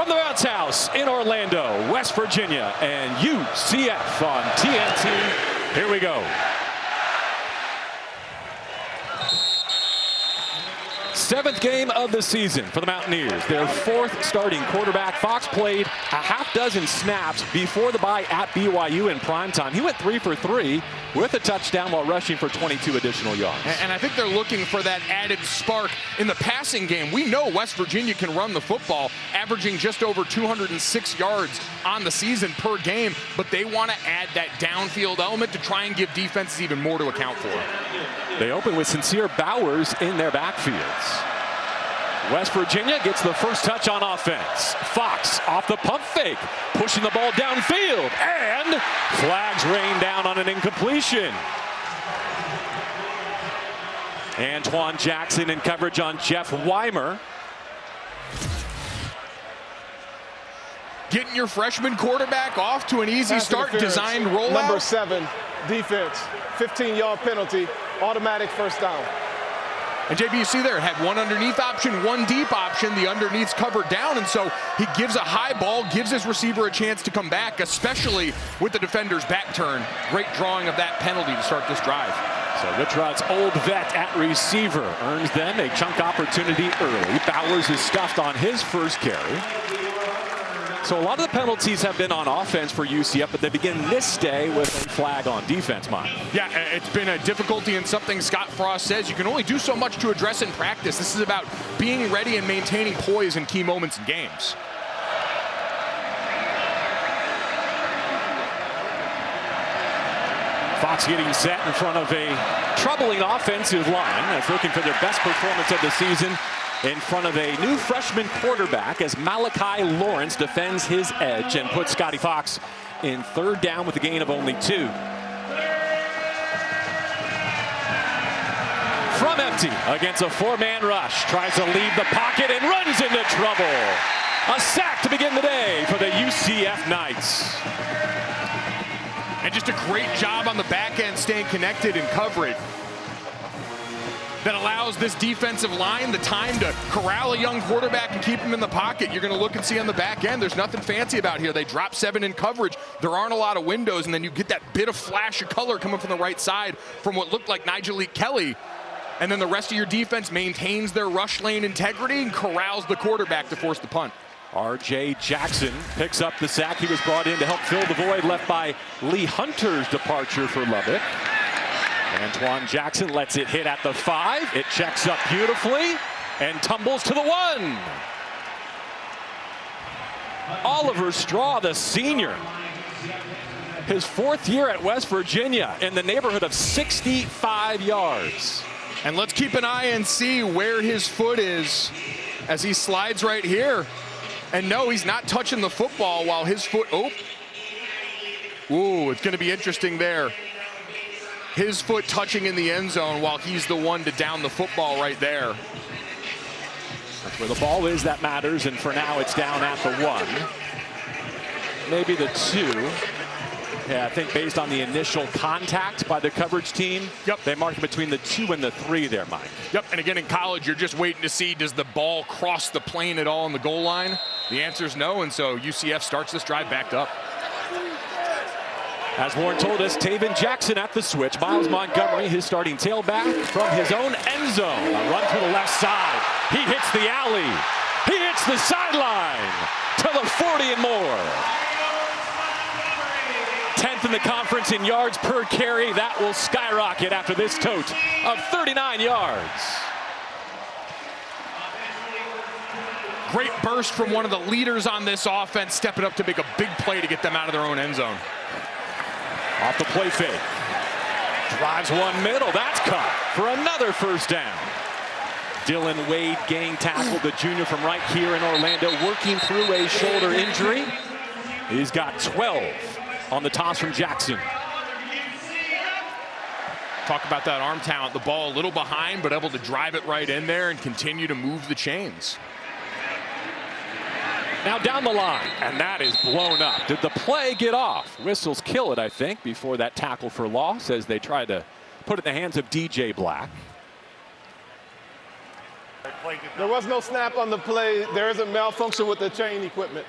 From the bounce house in Orlando, West Virginia, and UCF on TNT. Here we go. Seventh game of the season for the Mountaineers. Their fourth starting quarterback. Fox played a half dozen snaps before the bye at BYU in primetime. He went 3 for 3 with a touchdown while rushing for 22 additional yards. And I think they're looking for that added spark in the passing game. We know West Virginia can run the football, averaging just over 206 yards on the season per game, but they want to add that downfield element to try and give defenses even more to account for. They open with Sincere Bowers in their backfields. West Virginia gets the first touch on offense. Fox off the pump fake, pushing the ball downfield, and flags rain down on an incompletion. Antoine Jackson in coverage on Jeff Weimer. Getting your freshman quarterback off to an easy start, designed rollout. Number 7, defense, 15-yard penalty, automatic first down. And JB, you see there, it had one underneath option, one deep option. The underneath's covered down, and so he gives a high ball, gives his receiver a chance to come back, especially with the defender's back turn. Great drawing of that penalty to start this drive. So Rich Rod's old vet at receiver earns them a chunk opportunity early. Bowers is stuffed on his first carry. So a lot of the penalties have been on offense for UCF, but they begin this day with a flag on defense, Mike. Yeah, it's been a difficulty and something Scott Frost says you can only do so much to address in practice. This is about being ready and maintaining poise in key moments in games. Fox getting set in front of a troubling offensive line that's looking for their best performance of the season in front of a new freshman quarterback as Malachi Lawrence defends his edge and puts Scotty Fox in third down with a gain of only 2. From empty against a 4-man rush. Tries to leave the pocket and runs into trouble. A sack to begin the day for the UCF Knights. And just a great job on the back end staying connected in coverage that allows this defensive line the time to corral a young quarterback and keep him in the pocket. You're going to look and see on the back end, there's nothing fancy about here. They drop 7 in coverage. There aren't a lot of windows, and then you get that bit of flash of color coming from the right side from what looked like Nigel Kelly. And then the rest of your defense maintains their rush lane integrity and corrals the quarterback to force the punt. R.J. Jackson picks up the sack. He was brought in to help fill the void left by Lee Hunter's departure for Lubbock. Antoine Jackson lets it hit at the 5. It checks up beautifully and tumbles to the 1. Oliver Straw, the senior. His 4th year at West Virginia in the neighborhood of 65 yards. And let's keep an eye and see where his foot is as he slides right here. And no, he's not touching the football while his foot, Ooh, it's going to be interesting there. His foot touching in the end zone while he's the one to down the football right there. That's where the ball is that matters, and for now it's down at the 1. Maybe the 2. Yeah, I think based on the initial contact by the coverage team, they mark it between the 2 and the 3 there, Mike. Yep, and again in college, you're just waiting to see, does the ball cross the plane at all on the goal line? The answer is no, and so UCF starts this drive backed up. As Warren told us, Taven Jackson at the switch. Miles Montgomery, his starting tailback, from his own end zone. A run to the left side. He hits the alley. He hits the sideline to the 40 and more. 10th in the conference in yards per carry. That will skyrocket after this tote of 39 yards. Great burst from one of the leaders on this offense, stepping up to make a big play to get them out of their own end zone. Off the play fake. Drives one middle. That's caught for another first down. Dylan Wade gang tackled, the junior from right here in Orlando, working through a shoulder injury. He's got 12 on the toss from Jackson. Talk about that arm talent. The ball a little behind, but able to drive it right in there and continue to move the chains. Now down the line, and that is blown up. Did the play get off? Whistles kill it, I think, before that tackle for loss as they try to put it in the hands of DJ Black. There was no snap on the play. There is a malfunction with the chain equipment.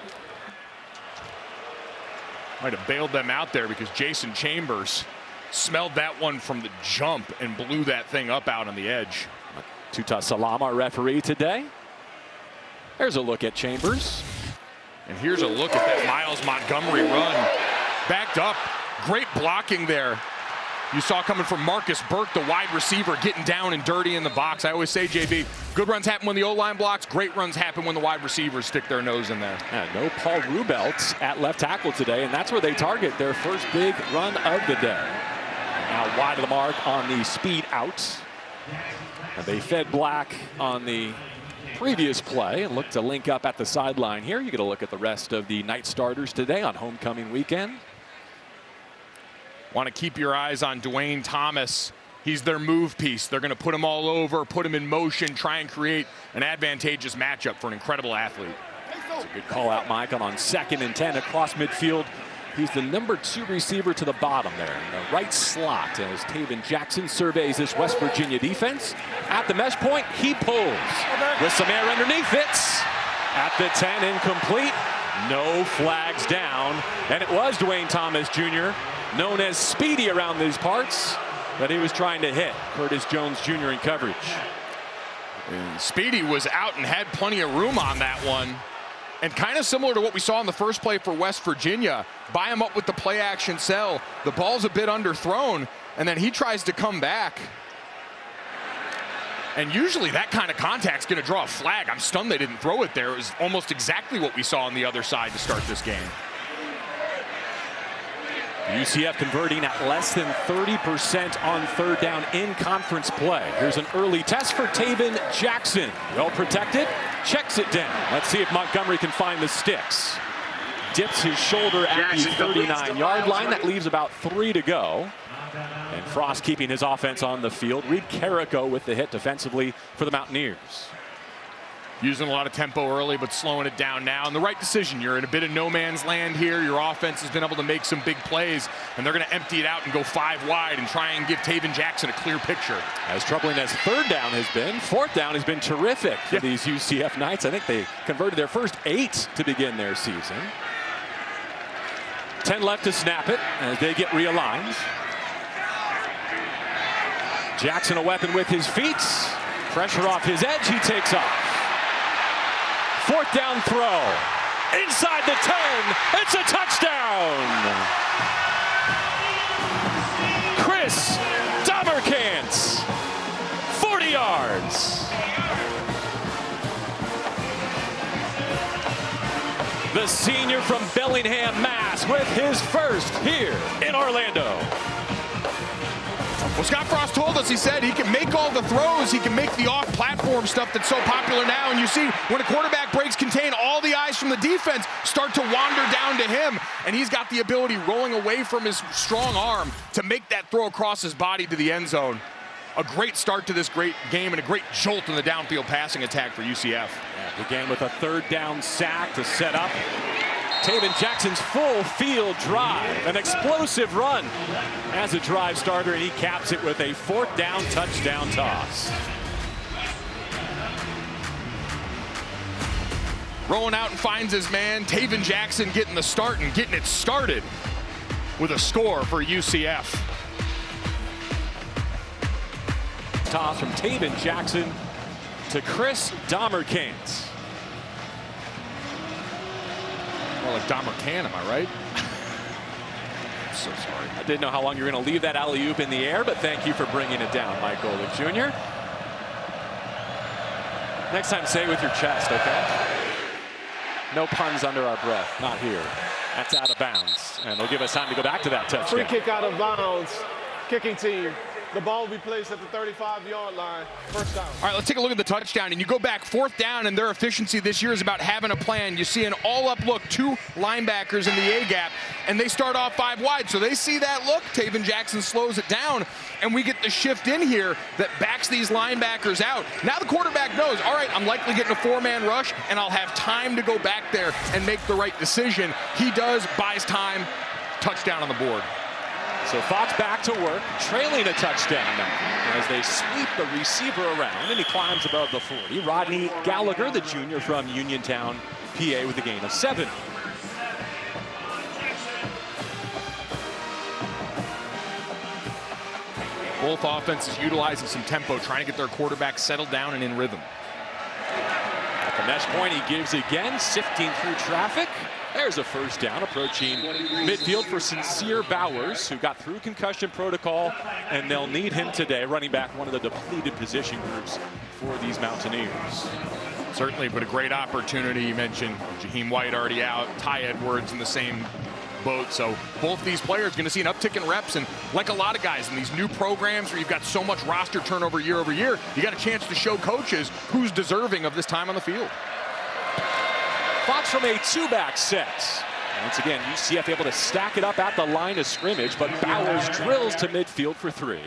Might have bailed them out there because Jason Chambers smelled that one from the jump and blew that thing up out on the edge. Tuta Salam, our referee today. There's a look at Chambers. And here's a look at that Miles Montgomery run. Backed up. Great blocking there. You saw coming from Marcus Burke, the wide receiver, getting down and dirty in the box. I always say, JB, good runs happen when the O-line blocks. Great runs happen when the wide receivers stick their nose in there. Yeah, no Paul Rubelt at left tackle today, and that's where they target their first big run of the day. Now wide of the mark on the speed out. And they fed Black on the previous play and look to link up at the sideline here. You get a look at the rest of the Knights starters today on homecoming weekend. Want to keep your eyes on Dwayne Thomas. He's their move piece. They're going to put him all over, put him in motion, try and create an advantageous matchup for an incredible athlete. That's a good call out, Mike. On 2nd and 10 across midfield. He's the number 2 receiver to the bottom there in the right slot as Taven Jackson surveys this West Virginia defense. At the mesh point, he pulls with some air underneath. It's at the 10, incomplete. No flags down. And it was Dwayne Thomas Jr., known as Speedy around these parts, that he was trying to hit Curtis Jones Jr. in coverage. And Speedy was out and had plenty of room on that one. And kind of similar to what we saw in the first play for West Virginia, buy him up with the play action sell. The ball's a bit underthrown, and then he tries to come back. And usually that kind of contact's going to draw a flag. I'm stunned they didn't throw it there. It was almost exactly what we saw on the other side to start this game. UCF converting at less than 30% on 3rd down in conference play. Here's an early test for Taven Jackson. Well protected, checks it down. Let's see if Montgomery can find the sticks. Dips his shoulder at the 39-yard line. That leaves about 3 to go. And Frost keeping his offense on the field. Reed Carrico with the hit defensively for the Mountaineers. Using a lot of tempo early, but slowing it down now. And the right decision. You're in a bit of no man's land here. Your offense has been able to make some big plays, and they're going to empty it out and go 5 wide and try and give Taven Jackson a clear picture. As troubling as 3rd down has been, 4th down has been terrific for these UCF Knights. I think they converted their first 8 to begin their season. 10 left to snap it as they get realigned. Jackson a weapon with his feet. Pressure off his edge, he takes off. 4th down throw. Inside the 10, it's a touchdown! Chris Damerkants, 40 yards. The senior from Bellingham, Mass, with his first here in Orlando. Well, Scott Frost told us, he said he can make all the throws, he can make the off-platform stuff that's so popular now, and you see when a quarterback breaks contain, all the eyes from the defense start to wander down to him, and he's got the ability, rolling away from his strong arm, to make that throw across his body to the end zone. A great start to this great game and a great jolt in the downfield passing attack for UCF. Yeah, began with a 3rd down sack to set up Taven Jackson's full field drive, an explosive run as a drive starter, and he caps it with a 4th down touchdown toss. Rolling out and finds his man, Taven Jackson getting the start and getting it started with a score for UCF. Toss from Taven Jackson to Chris Damerkants. More like Damercan, am I right? I'm so sorry. I didn't know how long you were going to leave that alley-oop in the air, but thank you for bringing it down, Mike Golick Jr. Next time, say it with your chest, okay? No puns under our breath, not here. That's out of bounds, and it'll give us time to go back to that touchdown. Free kick out of bounds, kicking team. The ball will be placed at the 35-yard line, 1st down. All right, let's take a look at the touchdown. And you go back 4th down, and their efficiency this year is about having a plan. You see an all-up look, 2 linebackers in the A-gap, and they start off 5 wide. So they see that look. Taven Jackson slows it down, and we get the shift in here that backs these linebackers out. Now the quarterback knows, all right, I'm likely getting a 4-man rush, and I'll have time to go back there and make the right decision. He does, buys time, touchdown on the board. So Fox back to work, trailing a touchdown now as they sweep the receiver around, and he climbs above the 40. Rodney Gallagher, the junior from Uniontown, PA, with a gain of 7. Both offenses utilizing some tempo, trying to get their quarterback settled down and in rhythm. At the mesh point, he gives again, sifting through traffic. There's a first down, approaching midfield for Sincere Bowers, who got through concussion protocol, and they'll need him today, running back one of the depleted position groups for these Mountaineers. Certainly, but a great opportunity. You mentioned Jaheim White already out, Ty Edwards in the same boat. So both these players going to see an uptick in reps, and like a lot of guys in these new programs where you've got so much roster turnover year over year, you got a chance to show coaches who's deserving of this time on the field. Fox from a 2-back set. Once again, UCF able to stack it up at the line of scrimmage, but Bowers drills to midfield for 3.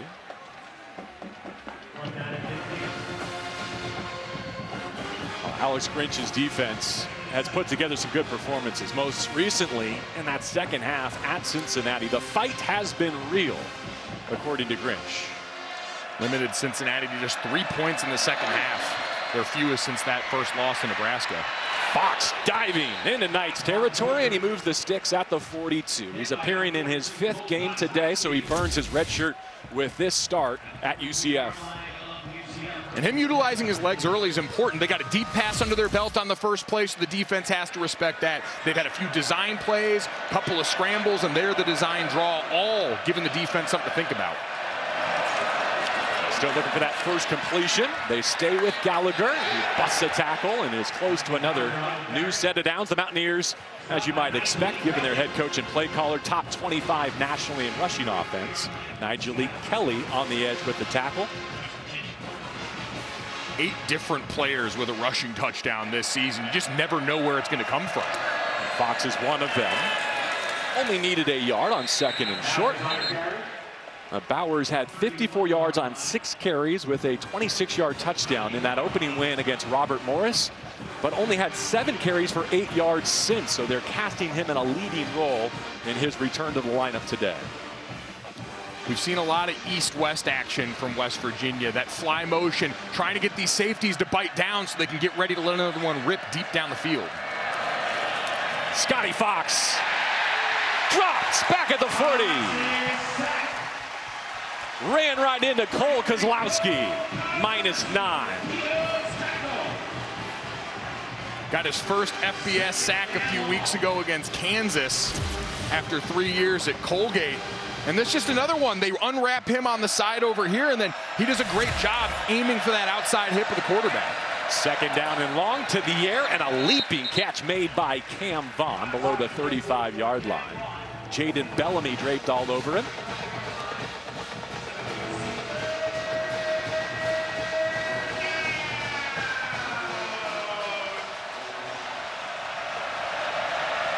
Alex Grinch's defense has put together some good performances, most recently in that second half at Cincinnati. The fight has been real, according to Grinch. Limited Cincinnati to just 3 points in the second half, their fewest since that first loss to Nebraska. Fox diving into Knights territory, and he moves the sticks at the 42. He's appearing in his 5th game today, so he burns his red shirt with this start at UCF. And him utilizing his legs early is important. They got a deep pass under their belt on the first play, so the defense has to respect that. They've had a few design plays, a couple of scrambles, and they're the design draw, all giving the defense something to think about. Still looking for that first completion. They stay with Gallagher, who busts a tackle and is close to another new set of downs. The Mountaineers, as you might expect, given their head coach and play caller, top 25 nationally in rushing offense. Nigel Kelly on the edge with the tackle. 8 different players with a rushing touchdown this season. You just never know where it's going to come from. Fox is one of them. Only needed a yard on 2nd and short. Bowers had 54 yards on 6 carries with a 26-yard touchdown in that opening win against Robert Morris, but only had 7 carries for 8 yards since, so they're casting him in a leading role in his return to the lineup today. We've seen a lot of east-west action from West Virginia, that fly motion, trying to get these safeties to bite down so they can get ready to let another one rip deep down the field. Scotty Fox drops back at the 40. Ran right into Cole Kozlowski, -9. Got his first FBS sack a few weeks ago against Kansas after 3 years at Colgate. And that's just another one. They unwrap him on the side over here, and then he does a great job aiming for that outside hip of the quarterback. 2nd down and long to the air, and a leaping catch made by Cam Vaughn below the 35-yard line. Jaden Bellamy draped all over him.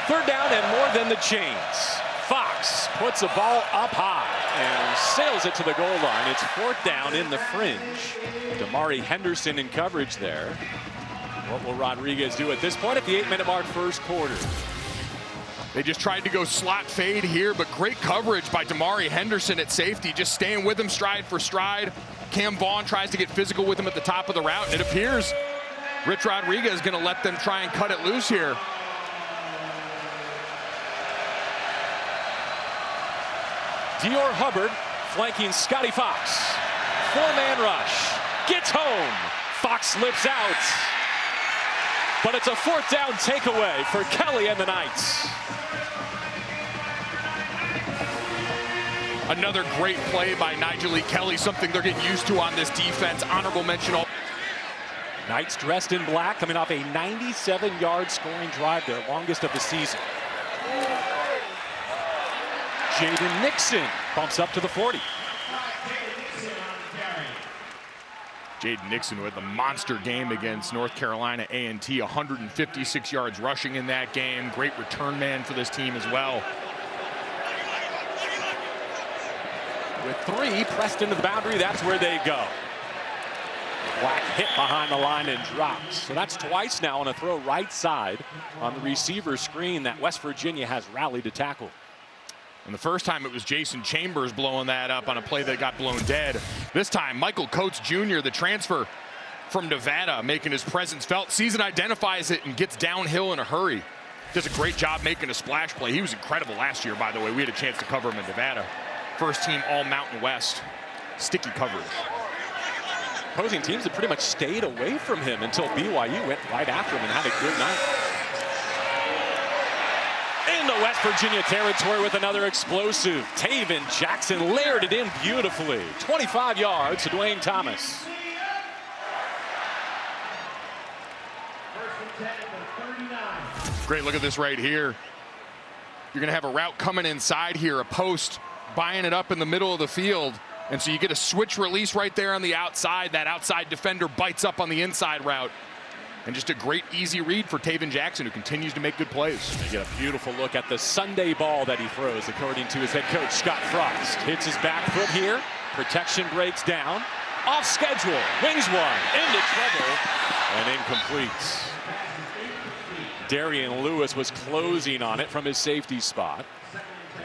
Third down and more than the chains. Fox puts the ball up high and sails it to the goal line. It's 4th down in the fringe. Damari Henderson in coverage there. What will Rodriguez do at this point at the 8-minute mark, first quarter? They just tried to go slot fade here, but great coverage by Damari Henderson at safety, just staying with him stride for stride. Cam Vaughn tries to get physical with him at the top of the route. It appears Rich Rodriguez is going to let them try and cut it loose here. Dior Hubbard flanking Scotty Fox. 4-man rush. Gets home. Fox slips out. But it's a 4th down takeaway for Kelly and the Knights. Another great play by Nigel Kelly, something they're getting used to on this defense. Honorable mention. Knights dressed in black, coming off a 97-yard scoring drive, their longest of the season. Jaden Nixon bumps up to the 40. Jaden Nixon with a monster game against North Carolina A&T, 156 yards rushing in that game. Great return man for this team as well. With 3 pressed into the boundary, that's where they go. Black hit behind the line and drops. So that's twice now on a throw right side on the receiver screen that West Virginia has rallied to tackle. And the first time it was Jason Chambers blowing that up on a play that got blown dead. This time, Michael Coates Jr., the transfer from Nevada, making his presence felt, sees it, identifies it, and gets downhill in a hurry. Does a great job making a splash play. He was incredible last year, by the way. We had a chance to cover him in Nevada. First team All Mountain West. Sticky coverage. Opposing teams have pretty much stayed away from him until BYU went right after him and had a good night. In the West Virginia territory with another explosive. Taven Jackson layered it in beautifully. 25 yards to Dwayne Thomas. Great look at this right here. You're going to have a route coming inside here, a post buying it up in the middle of the field. And so you get a switch release right there on the outside. That outside defender bites up on the inside route. And just a great easy read for Taven Jackson, who continues to make good plays. You get a beautiful look at the Sunday ball that he throws, according to his head coach, Scott Frost. Hits his back foot here. Protection breaks down. Off schedule. Wings one. Into trouble. And incomplete. Darian Lewis was closing on it from his safety spot.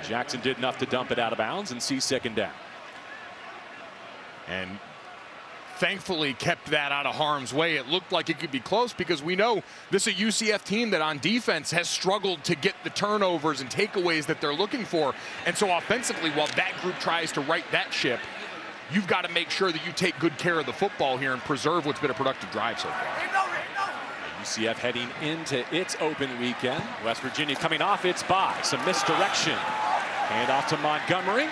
Jackson did enough to dump it out of bounds and see second down. And thankfully kept that out of harm's way. It looked like it could be close because we know this is a UCF team that on defense has struggled to get the turnovers and takeaways that they're looking for. And so offensively, while that group tries to right that ship, you've got to make sure that you take good care of the football here and preserve what's been a productive drive so far. UCF heading into its open weekend. West Virginia coming off its bye. Some misdirection. Hand off to Montgomery.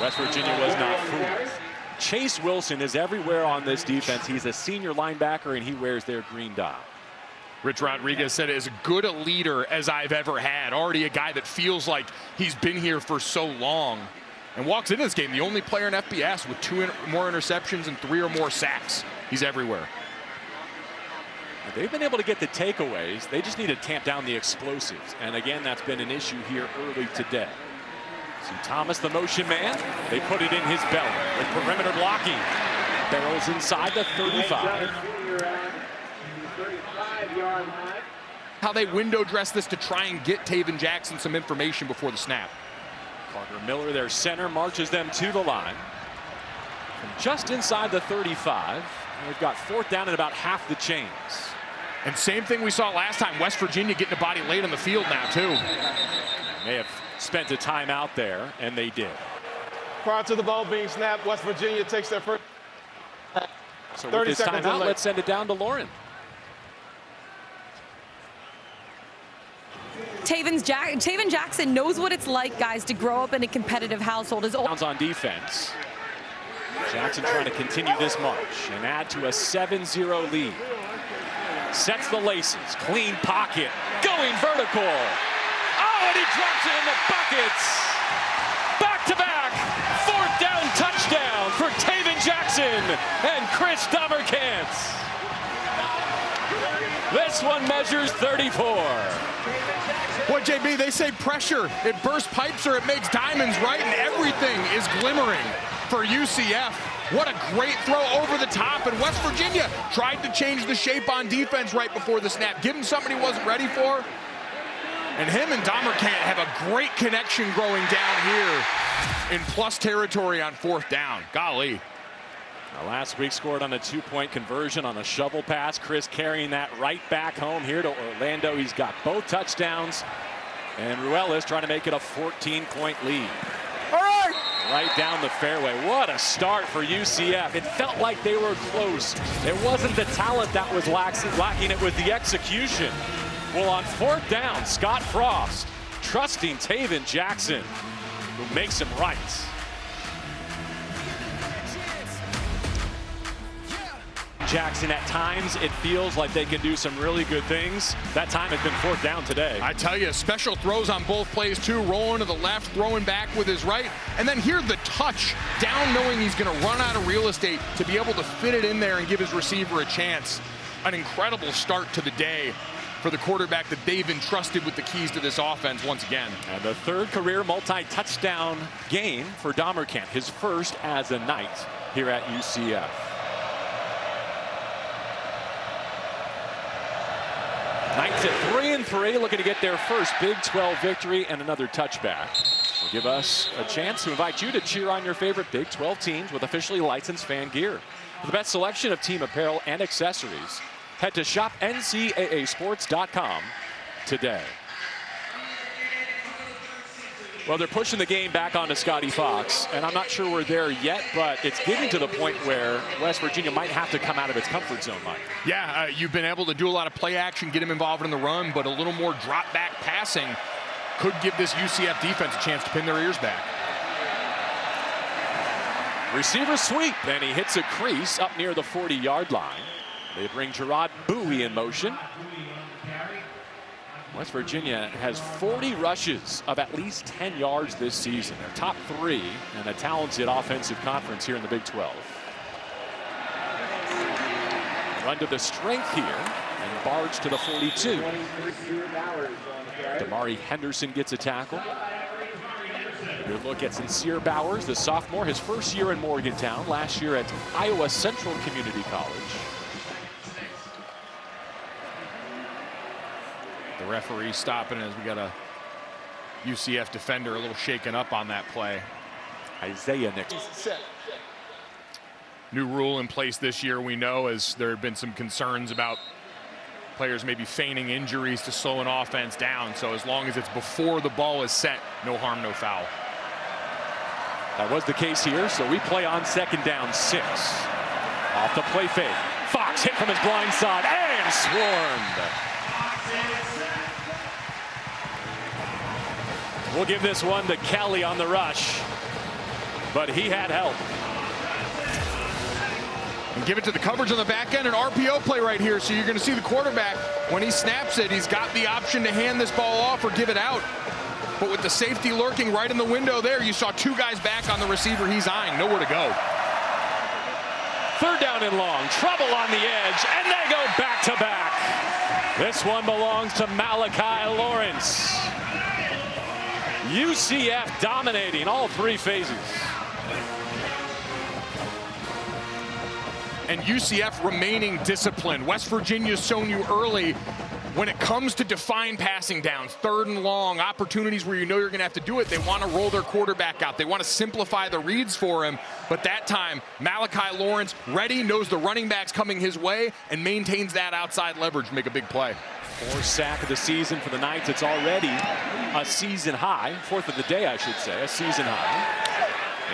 West Virginia was not fooled. Chase Wilson is everywhere on this defense. He's a senior linebacker, and he wears their green dot. Rich Rodriguez said, as good a leader as I've ever had. Already a guy that feels like he's been here for so long. And walks into this game, the only player in FBS with 2 more interceptions and 3 or more sacks. He's everywhere. They've been able to get the takeaways. They just need to tamp down the explosives. And again, that's been an issue here early today. See Thomas, the motion man. They put it in his belly with perimeter blocking. Barrels inside the 35. How they window dress this to try and get Taven Jackson some information before the snap. Carter Miller, their center, marches them to the line. From just inside the 35, they've got fourth down and about half the chains. And same thing we saw last time. West Virginia getting a body late on the field now, too. They have spent a timeout there, and they did. Prior to the ball being snapped, West Virginia takes their first. So with this timeout, let's send it down to Lauren. Taven Jackson knows what it's like, guys, to grow up in a competitive household. On defense. Jackson trying to continue this march and add to a 7-0 lead. Sets the laces, clean pocket, going vertical. Oh, and he drops it in the buckets. Back-to-back, fourth down touchdown for Taven Jackson and Chris Damerkantz. This one measures 34. Well, JB, they say pressure. It bursts pipes or it makes diamonds, right? And everything is glimmering for UCF. What a great throw over the top. And West Virginia tried to change the shape on defense right before the snap. Give him something he wasn't ready for. And him and Damerkant have a great connection growing down here in plus territory on fourth down. Golly. Now, last week scored on a 2-point conversion on a shovel pass. Chris carrying that right back home here to Orlando. He's got both touchdowns. And Ruelas trying to make it a 14-point lead. All right. Right down the fairway. What a start for UCF. It felt like they were close. It wasn't the talent that was lacking. It was the execution. Well, on fourth down, Scott Frost trusting Taven Jackson, who makes him right. Jackson, at times, it feels like they can do some really good things. That time has been fourth down today. I tell you, special throws on both plays, too. Rolling to the left, throwing back with his right. And then here, the touch, down knowing he's going to run out of real estate to be able to fit it in there and give his receiver a chance. An incredible start to the day for the quarterback that they've entrusted with the keys to this offense once again. And the third career multi-touchdown game for Damerkant, his first as a Knight here at UCF. Knights at 3-3, looking to get their first Big 12 victory and another touchback. will give us a chance to invite you to cheer on your favorite Big 12 teams with officially licensed fan gear. For the best selection of team apparel and accessories, head to shopncaasports.com today. Well, they're pushing the game back onto Scotty Fox, and I'm not sure we're there yet, but it's getting to the point where West Virginia might have to come out of its comfort zone, Mike. Yeah, you've been able to do a lot of play action, get him involved in the run, but a little more drop back passing could give this UCF defense a chance to pin their ears back. Receiver sweep, and he hits a crease up near the 40-yard line. They bring Gerard Bowie in motion. West Virginia has 40 rushes of at least 10 yards this season. They're top 3 in a talented offensive conference here in the Big 12. Run to the strength here, and Barge to the 42. Damari Henderson gets a tackle. Good look at Sincere Bowers, the sophomore, his first year in Morgantown, last year at Iowa Central Community College. The referee stopping as we got a UCF defender a little shaken up on that play. Isaiah Nixon. New rule in place this year, we know, as there have been some concerns about players maybe feigning injuries to slow an offense down. So as long as it's before the ball is set, no harm, no foul. That was the case here, so we play on 2nd down 6. Off the play fake. Fox hit from his blind side and swarmed. We'll give this one to Kelly on the rush, but he had help. And give it to the coverage on the back end, an RPO play right here. So you're going to see the quarterback, when he snaps it, he's got the option to hand this ball off or give it out. But with the safety lurking right in the window there, you saw 2 guys back on the receiver he's eyeing, nowhere to go. 3rd down and long, trouble on the edge, and they go back to back. This one belongs to Malachi Lawrence. UCF dominating all 3 phases. And UCF remaining disciplined. West Virginia's shown you early when it comes to defined passing downs, 3rd and long, opportunities where you know you're going to have to do it. They want to roll their quarterback out. They want to simplify the reads for him. But that time, Malachi Lawrence ready, knows the running back's coming his way, and maintains that outside leverage to make a big play. 4th sack of the season for the Knights. It's already a season high. 4th of the day, I should say, a season high.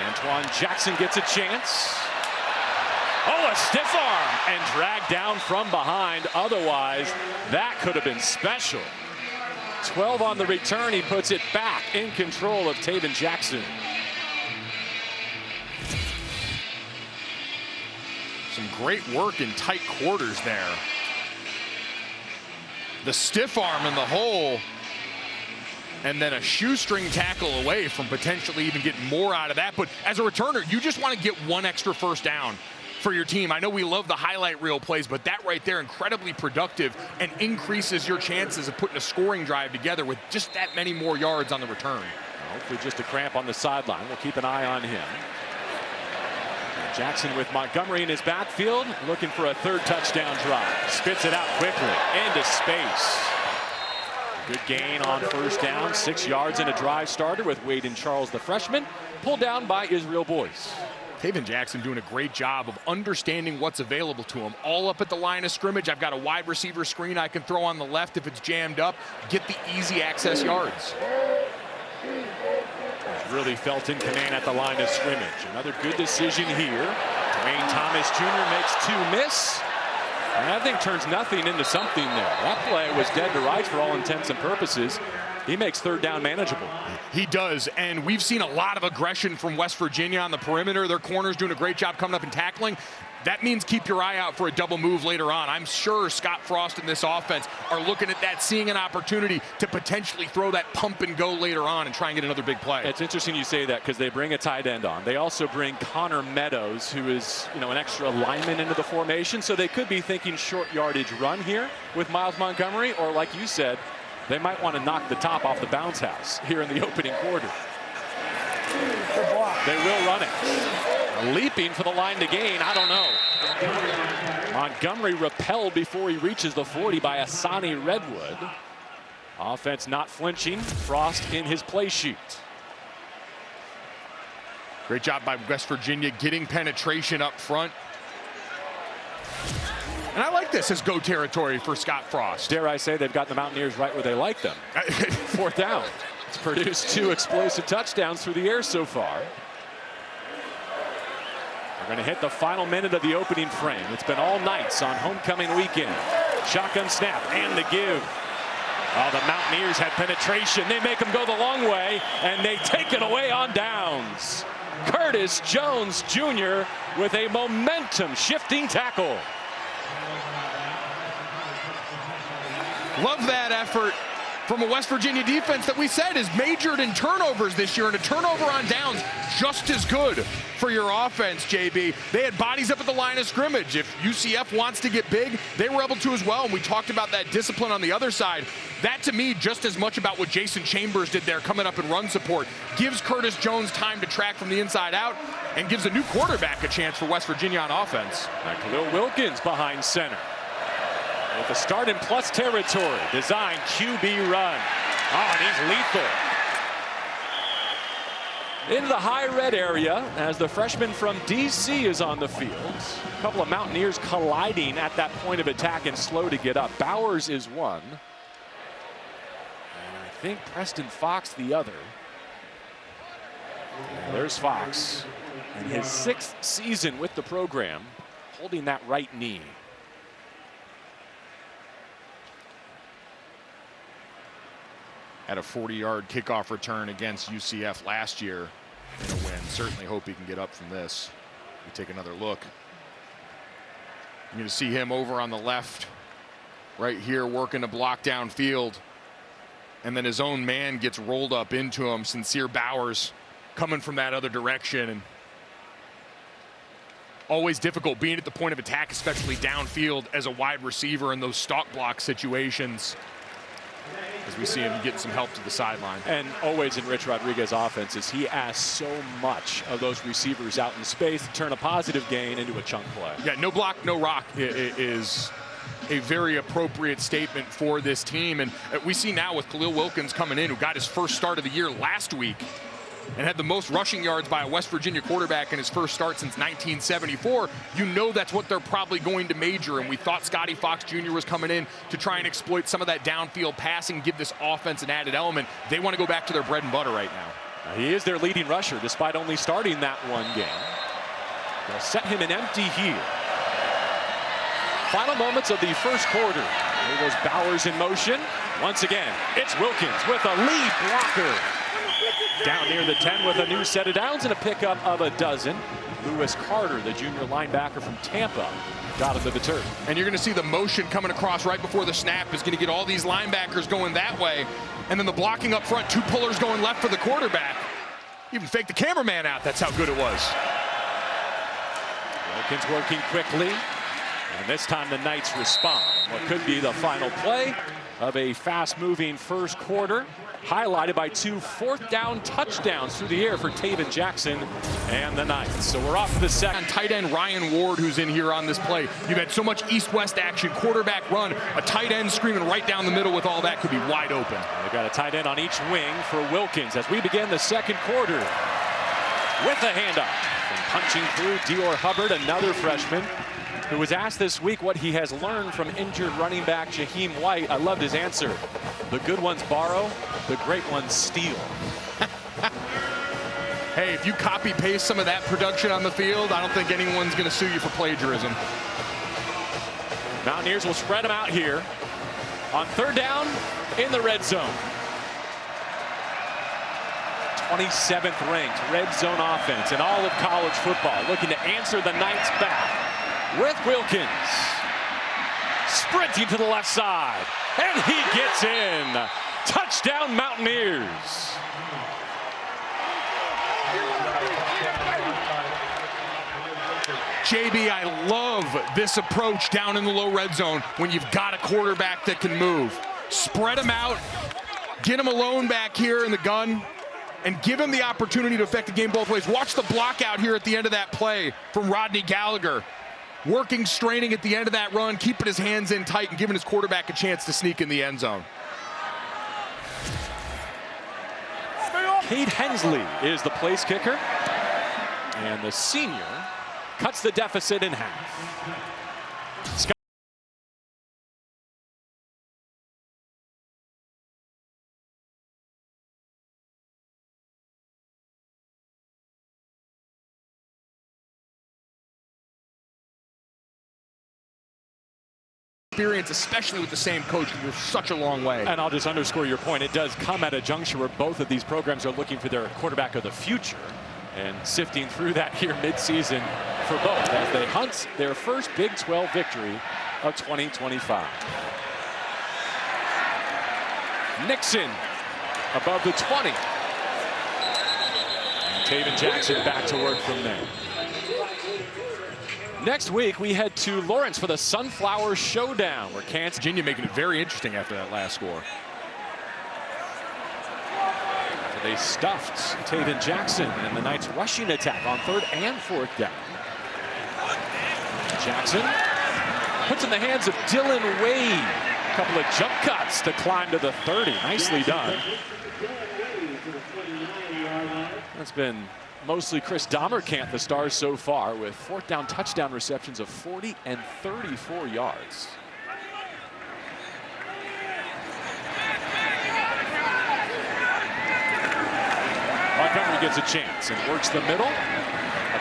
Antoine Jackson gets a chance. Oh, a stiff arm and dragged down from behind. Otherwise, that could have been special. 12 on the return. He puts it back in control of Taven Jackson. Some great work in tight quarters there. The stiff arm in the hole, and then a shoestring tackle away from potentially even getting more out of that. But as a returner, you just want to get 1 extra first down for your team. I know we love the highlight reel plays, but that right there, incredibly productive and increases your chances of putting a scoring drive together with just that many more yards on the return. Hopefully just a cramp on the sideline. We'll keep an eye on him. Jackson with Montgomery in his backfield, looking for a 3rd touchdown drive. Spits it out quickly into space. Good gain on 1st down, 6 yards in a drive starter with Wade and Charles, the freshman, pulled down by Israel Boyce. Taven Jackson doing a great job of understanding what's available to him. All up at the line of scrimmage. I've got a wide receiver screen I can throw on the left if it's jammed up. Get the easy access yards. Really felt in command at the line of scrimmage. Another good decision here. Dwayne Thomas Jr. makes 2 miss. And that thing turns nothing into something there. That play was dead to rights for all intents and purposes. He makes 3rd down manageable. He does, and we've seen a lot of aggression from West Virginia on the perimeter. Their corners doing a great job coming up and tackling. That means keep your eye out for a double move later on. I'm sure Scott Frost and this offense are looking at that, seeing an opportunity to potentially throw that pump and go later on and try and get another big play. It's interesting you say that because they bring a tight end on. They also bring Connor Meadows, who is, an extra lineman into the formation. So they could be thinking short yardage run here with Miles Montgomery, or like you said, they might want to knock the top off the bounce house here in the opening quarter. They will run it. Leaping for the line to gain, I don't know. Montgomery repelled before he reaches the 40 by Asani Redwood. Offense not flinching. Frost in his play sheet. Great job by West Virginia getting penetration up front. And I like this as go territory for Scott Frost. Dare I say they've got the Mountaineers right where they like them. 4th down. It's produced 2 explosive touchdowns through the air so far. We're going to hit the final minute of the opening frame. It's been all Knights on homecoming weekend. Shotgun snap and the give. Oh, the Mountaineers had penetration. They make them go the long way, and they take it away on downs. Curtis Jones Jr. with a momentum-shifting tackle. Love that effort from a West Virginia defense that we said is majored in turnovers this year, and a turnover on downs just as good for your offense, JB. They had bodies up at the line of scrimmage. If UCF wants to get big, they were able to as well, and we talked about that discipline on the other side. That, to me, just as much about what Jason Chambers did there coming up in run support. Gives Curtis Jones time to track from the inside out and gives a new quarterback a chance for West Virginia on offense. Khalil Wilkins behind center. With a start in plus territory, design QB run. Oh, and he's lethal. Into the high red area as the freshman from DC is on the field. A couple of Mountaineers colliding at that point of attack and slow to get up. Bowers is one. And I think Preston Fox the other. And there's Fox. In his 6th season with the program, holding that right knee. Had a 40-yard kickoff return against UCF last year in a win. Certainly hope he can get up from this. We take another look. You're going to see him over on the left right here working to block downfield. And then his own man gets rolled up into him. Sincere Bowers coming from that other direction. And always difficult being at the point of attack, especially downfield as a wide receiver in those stalk block situations. As we see him getting some help to the sideline. And always in Rich Rodriguez's offenses, he asks so much of those receivers out in space to turn a positive gain into a chunk play. Yeah, no block, no rock is a very appropriate statement for this team. And we see now with Khalil Wilkins coming in, who got his first start of the year last week and had the most rushing yards by a West Virginia quarterback in his first start since 1974, you know that's what they're probably going to major. And we thought Scotty Fox Jr. was coming in to try and exploit some of that downfield passing, give this offense an added element. They want to go back to their bread and butter right now. He is their leading rusher, despite only starting that one game. They'll set him in empty here. Final moments of the first quarter. There goes Bowers in motion. Once again, it's Wilkins with a lead blocker. Down near the 10 with a new set of downs and a pickup of a dozen. Lewis Carter, the junior linebacker from Tampa, got him to the turf. And you're going to see the motion coming across right before the snap is going to get all these linebackers going that way. And then the blocking up front, 2 pullers going left for the quarterback. Even faked the cameraman out. That's how good it was. Wilkins working quickly. And this time the Knights respond. What could be the final play of a fast-moving first quarter, highlighted by 2 4th-down touchdowns through the air for Taven Jackson and the Knights. So we're off to the second. Tight end Ryan Ward, who's in here on this play. You've had so much east-west action, quarterback run, a tight end screaming right down the middle with all that, could be wide open. They've got a tight end on each wing for Wilkins as we begin the second quarter with a handoff. And punching through Dior Hubbard, another freshman, who was asked this week what he has learned from injured running back Jaheim White. I loved his answer. The good ones borrow, the great ones steal. Hey, if you copy-paste some of that production on the field, I don't think anyone's going to sue you for plagiarism. Mountaineers will spread them out here on 3rd down in the red zone. 27th ranked red zone offense in all of college football, looking to answer the Knights back with Wilkins. Sprinting to the left side, and he gets in. Touchdown Mountaineers. JB, I love this approach down in the low red zone when you've got a quarterback that can move. Spread him out, get him alone back here in the gun, and give him the opportunity to affect the game both ways. Watch the block out here at the end of that play from Rodney Gallagher. Working, straining at the end of that run, keeping his hands in tight and giving his quarterback a chance to sneak in the end zone. Cade Hensley is the place kicker. And the senior cuts the deficit in half. Experience, especially with the same coach, you're such a long way. And I'll just underscore your point. It does come at a juncture where both of these programs are looking for their quarterback of the future, and sifting through that here midseason for both as they hunt their first Big 12 victory of 2025. Nixon above the 20. And Taven Jackson back to work from there. Next week, we head to Lawrence for the Sunflower Showdown, where Kansas Virginia making it very interesting after that last score. So they stuffed Taven Jackson and the Knights' rushing attack on 3rd and 4th down. Jackson puts in the hands of Dylan Wade. A couple of jump cuts to climb to the 30. Nicely done. That's been mostly Chris Dahmerkamp, the stars so far, with 4th down touchdown receptions of 40 and 34 yards. Montgomery gets a chance and works the middle.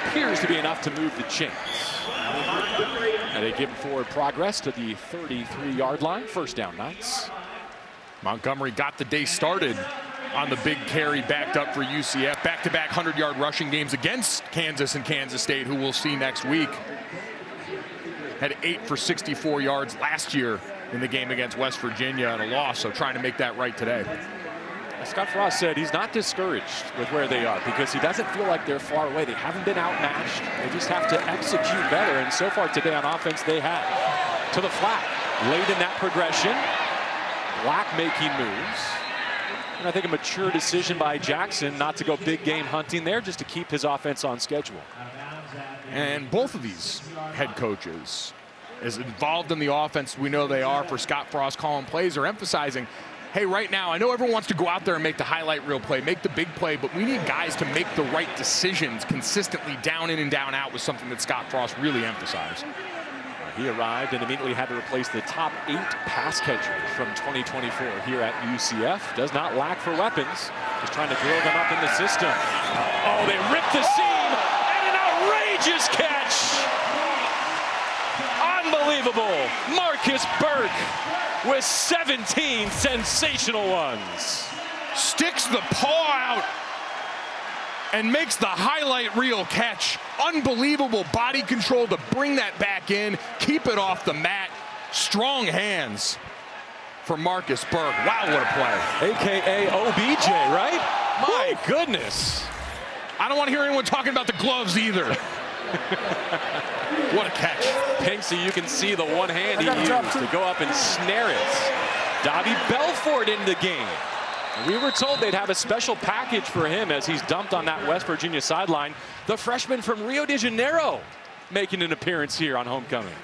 Appears to be enough to move the chains. And they give him forward progress to the 33-yard line. 1st down, Knights. Montgomery got the day started on the big carry, backed up for UCF. Back-to-back 100-yard rushing games against Kansas and Kansas State, who we'll see next week. Had 8 for 64 yards last year in the game against West Virginia and a loss, so trying to make that right today. Scott Frost said he's not discouraged with where they are because he doesn't feel like they're far away. They haven't been outmatched. They just have to execute better, and so far today on offense they have. To the flat, late in that progression. Black making moves. And I think a mature decision by Jackson not to go big game hunting there, just to keep his offense on schedule. And both of these head coaches, as involved in the offense we know they are for Scott Frost calling plays, are emphasizing, hey, right now, I know everyone wants to go out there and make the highlight reel play, make the big play, but we need guys to make the right decisions consistently down in and down out, was something that Scott Frost really emphasized. He arrived and immediately had to replace the top 8 pass catchers from 2024 here at UCF. Does not lack for weapons. Just trying to grow them up in the system. Oh, they ripped the seam, and an outrageous catch. Unbelievable. Marcus Burke with 17 sensational ones. Sticks the paw out and makes the highlight reel catch. Unbelievable body control to bring that back in, keep it off the mat. Strong hands for Marcus Burke. Wow, what a play. AKA OBJ, right? My goodness. I don't want to hear anyone talking about the gloves either. What a catch. Pinksy, you can see the one hand he used to go up and snare it. Dobby Belfort in the game. We were told they'd have a special package for him as he's dumped on that West Virginia sideline. The freshman from Rio de Janeiro making an appearance here on homecoming.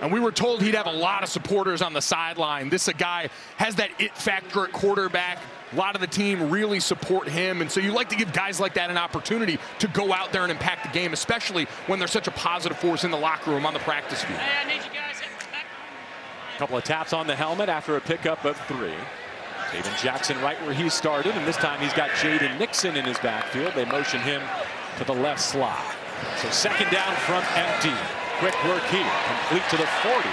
And we were told he'd have a lot of supporters on the sideline. This guy has that it factor at quarterback. A lot of the team really support him. And so you like to give guys like that an opportunity to go out there and impact the game, especially when they're such a positive force in the locker room, on the practice field. Hey, I need you guys. A couple of taps on the helmet after a pickup of 3. Taven Jackson right where he started, and this time he's got Jaden Nixon in his backfield. They motion him to the left slot. So 2nd down from empty. Quick work here, complete to the 40.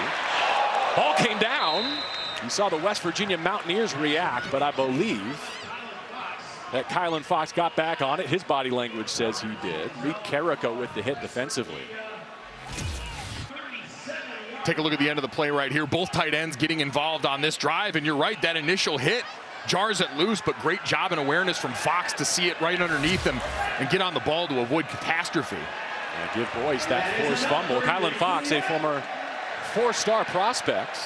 Ball came down. You saw the West Virginia Mountaineers react, but I believe that Kylan Fox got back on it. His body language says he did. Reed Carrico with the hit defensively. Take a look at the end of the play right here. Both tight ends getting involved on this drive, and you're right, that initial hit jars it loose, but great job and awareness from Fox to see it right underneath him and get on the ball to avoid catastrophe. And give Boyce that forced fumble. Kylan Fox, a former 4-star prospect.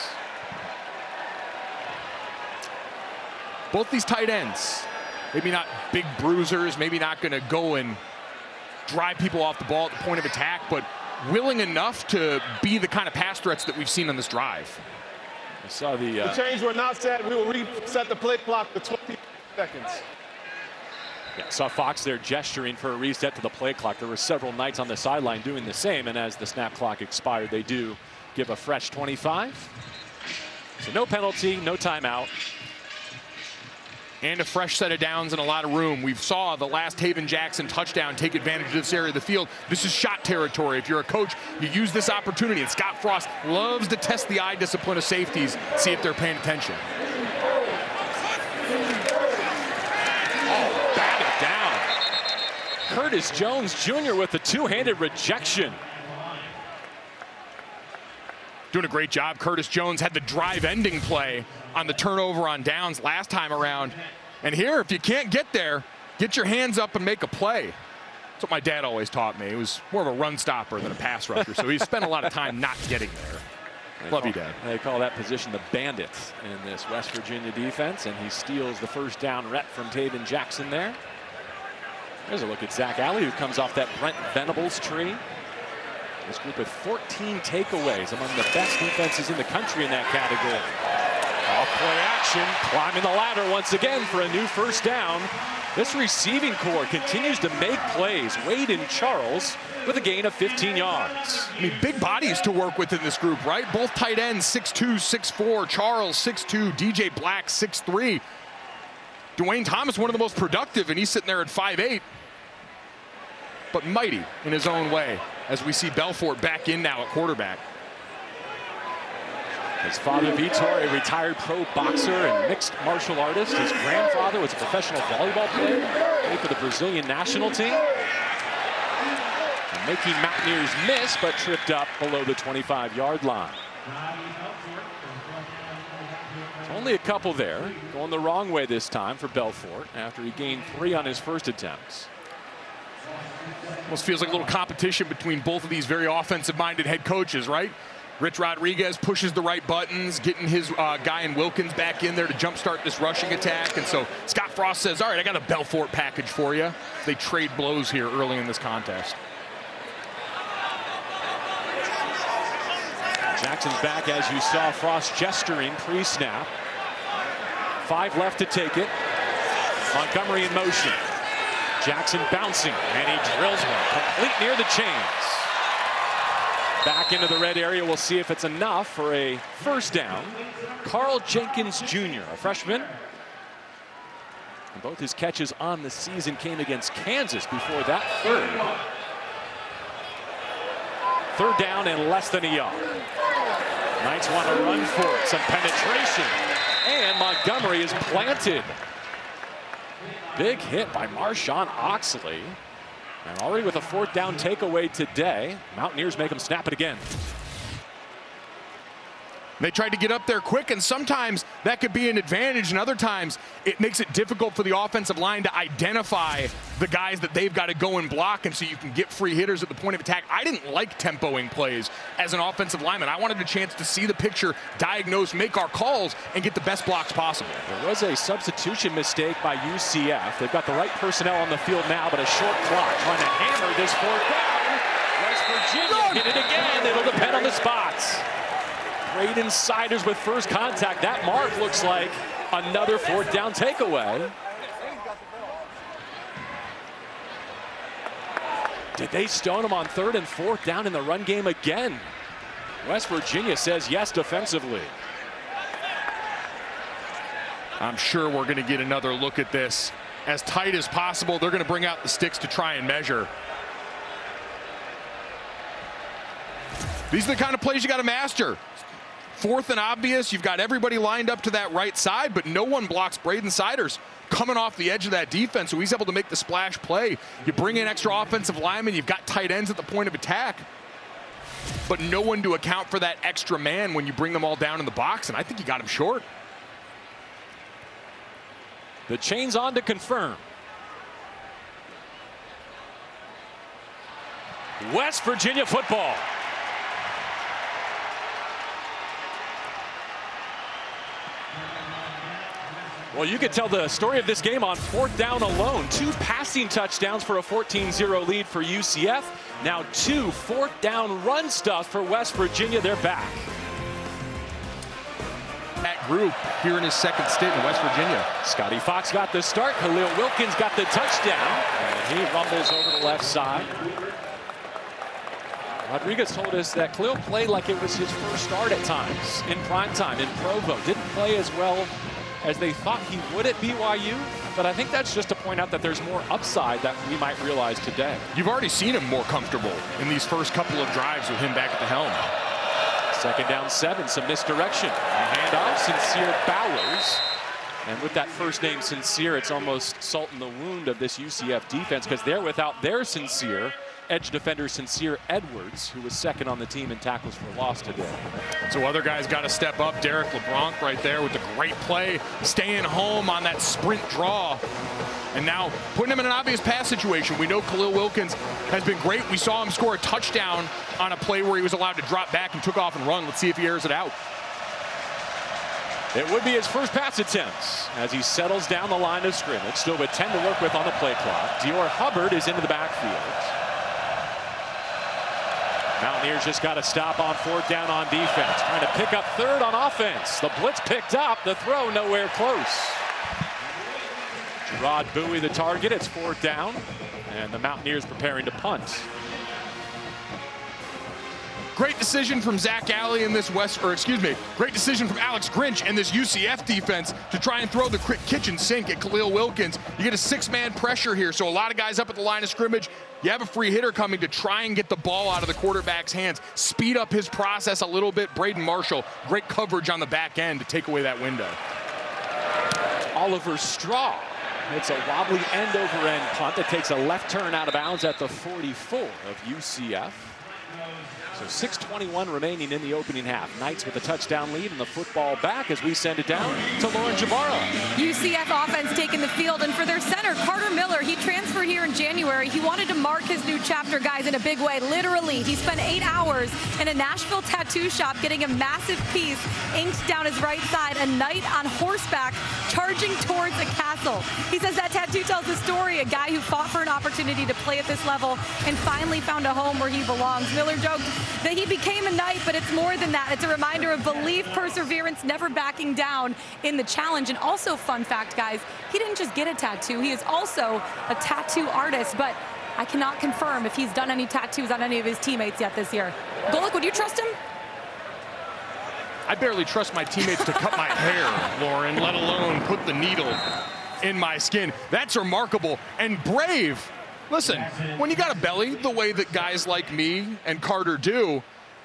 Both these tight ends, maybe not big bruisers, maybe not going to go and drive people off the ball at the point of attack, but willing enough to be the kind of pass threats that we've seen on this drive. I saw The change were not set. We will reset the play clock to 20 seconds. Yeah, saw Fox there gesturing for a reset to the play clock. There were several Knights on the sideline doing the same, and as the snap clock expired, they do give a fresh 25. So no penalty, no timeout. And a fresh set of downs and a lot of room. We saw the last Taven Jackson touchdown take advantage of this area of the field. This is shot territory. If you're a coach, you use this opportunity. And Scott Frost loves to test the eye discipline of safeties, see if they're paying attention. Oh, batted down. Curtis Jones Jr. with the two-handed rejection. Doing a great job. Curtis Jones had the drive ending play on the turnover on downs last time around. And here, if you can't get there, get your hands up and make a play. That's what my dad always taught me. He was more of a run stopper than a pass rusher, so he spent a lot of time not getting there. Love you, Dad. They call that position the Bandits in this West Virginia defense, and he steals the first down rep from Taven Jackson there. There's a look at Zach Alley, who comes off that Brent Venables tree. This group with 14 takeaways, among the best defenses in the country in that category. Off-play action, climbing the ladder once again for a new first down. This receiving core continues to make plays. Wade and Charles with a gain of 15 yards. I mean, big bodies to work with in this group, right? Both tight ends, 6'2", 6'4". Charles, 6'2". DJ Black, 6'3". Dwayne Thomas, one of the most productive, and he's sitting there at 5'8". But mighty in his own way, as we see Belfort back in now at quarterback. His father, Vitor, a retired pro boxer and mixed martial artist. His grandfather was a professional volleyball player, played for the Brazilian national team. And making Mountaineers miss, but tripped up below the 25-yard line. Only a couple there, going the wrong way this time for Belfort after he gained 3 on his first attempts. Almost feels like a little competition between both of these very offensive-minded head coaches, right? Rich Rodriguez pushes the right buttons, getting his guy in Wilkins back in there to jumpstart this rushing attack. And so Scott Frost says, all right, I got a Belfort package for you. They trade blows here early in this contest. Jackson's back, as you saw. Frost gesturing pre-snap. 5 left to take it. Montgomery in motion. Jackson bouncing, and he drills one complete near the chains. Back into the red area. We'll see if it's enough for a first down. Carl Jenkins Jr., a freshman. And both his catches on the season came against Kansas before that third down and less than a yard. Knights want to run for it. Some penetration. And Montgomery is planted. Big hit by Marshawn Oxley. And already with a 4th down takeaway today, Mountaineers make them snap it again. They tried to get up there quick, and sometimes that could be an advantage, and other times it makes it difficult for the offensive line to identify the guys that they've got to go and block, and so you can get free hitters at the point of attack. I didn't like tempoing plays as an offensive lineman. I wanted a chance to see the picture, diagnose, make our calls, and get the best blocks possible. There was a substitution mistake by UCF. They've got the right personnel on the field now, but a short clock trying to hammer this 4th down. West Virginia hit it again. It'll depend on the spots. Braden Siders with first contact. That mark looks like another 4th down takeaway. Did they stone him on 3rd and 4th down in the run game again? West Virginia says yes defensively. I'm sure we're going to get another look at this. As tight as possible, they're going to bring out the sticks to try and measure. These are the kind of plays you got to master. 4th and obvious, you've got everybody lined up to that right side, but no one blocks Braden Siders coming off the edge of that defense, so he's able to make the splash play. You bring in extra offensive linemen, you've got tight ends at the point of attack, but no one to account for that extra man when you bring them all down in the box, and I think you got him short. The chain's on to confirm. West Virginia football. Well, you could tell the story of this game on 4th down alone. 2 passing touchdowns for a 14-0 lead for UCF. Now 2 4th down run stuff for West Virginia. They're back. That group here in his second stint in West Virginia. Scotty Fox got the start. Khalil Wilkins got the touchdown. And he rumbles over the left side. Rodriguez told us that Khalil played like it was his first start at times in prime time in Provo. Didn't play as well as they thought he would at BYU, but I think that's just to point out that there's more upside that we might realize today. You've already seen him more comfortable in these first couple of drives with him back at the helm. 2nd down 7, some misdirection. A handoff, Sincere Bowers. And with that first name Sincere, it's almost salt in the wound of this UCF defense because they're without their Sincere, edge defender Sincere Edwards, who was 2nd on the team in tackles for loss today. So other guys got to step up. Derek LeBronc right there with the great play, staying home on that sprint draw. And now putting him in an obvious pass situation. We know Khalil Wilkins has been great. We saw him score a touchdown on a play where he was allowed to drop back and took off and run. Let's see if he airs it out. It would be his first pass attempt as he settles down the line of scrimmage. Still with 10 to work with on the play clock. Dior Hubbard is into the backfield. Mountaineers just got to stop on 4th down on defense. Trying to pick up 3rd on offense. The blitz picked up. The throw nowhere close. Gerard Bowie the target. It's 4th down. And the Mountaineers preparing to punt. Great decision from Zach Alley in this great decision from Alex Grinch and this UCF defense to try and throw the kitchen sink at Khalil Wilkins. You get a 6-man pressure here, so a lot of guys up at the line of scrimmage. You have a free hitter coming to try and get the ball out of the quarterback's hands, speed up his process a little bit. Braden Marshall, great coverage on the back end to take away that window. Oliver Straw. It's a wobbly end-over-end punt that takes a left turn out of bounds at the 44 of UCF. So 6:21 remaining in the opening half. Knights with a touchdown lead and the football back as we send it down to Lauren Jabara. UCF offense taking the field, and for their center, Carter Miller, he transferred here in January. He wanted to mark his new chapter, guys, in a big way. Literally, he spent 8 hours in a Nashville tattoo shop getting a massive piece inked down his right side, a knight on horseback charging towards a castle. He says that tattoo tells the story, a guy who fought for an opportunity to play at this level and finally found a home where he belongs. Miller joked that he became a knight, but it's more than that. It's a reminder of belief, perseverance, never backing down in the challenge. And also, fun fact, guys, he didn't just get a tattoo. He is also a tattoo artist, but I cannot confirm if he's done any tattoos on any of his teammates yet this year. Golick, would you trust him? I barely trust my teammates to cut my hair, Lauren, let alone put the needle in my skin. That's remarkable and brave. Listen, when you got a belly the way that guys like me and Carter do,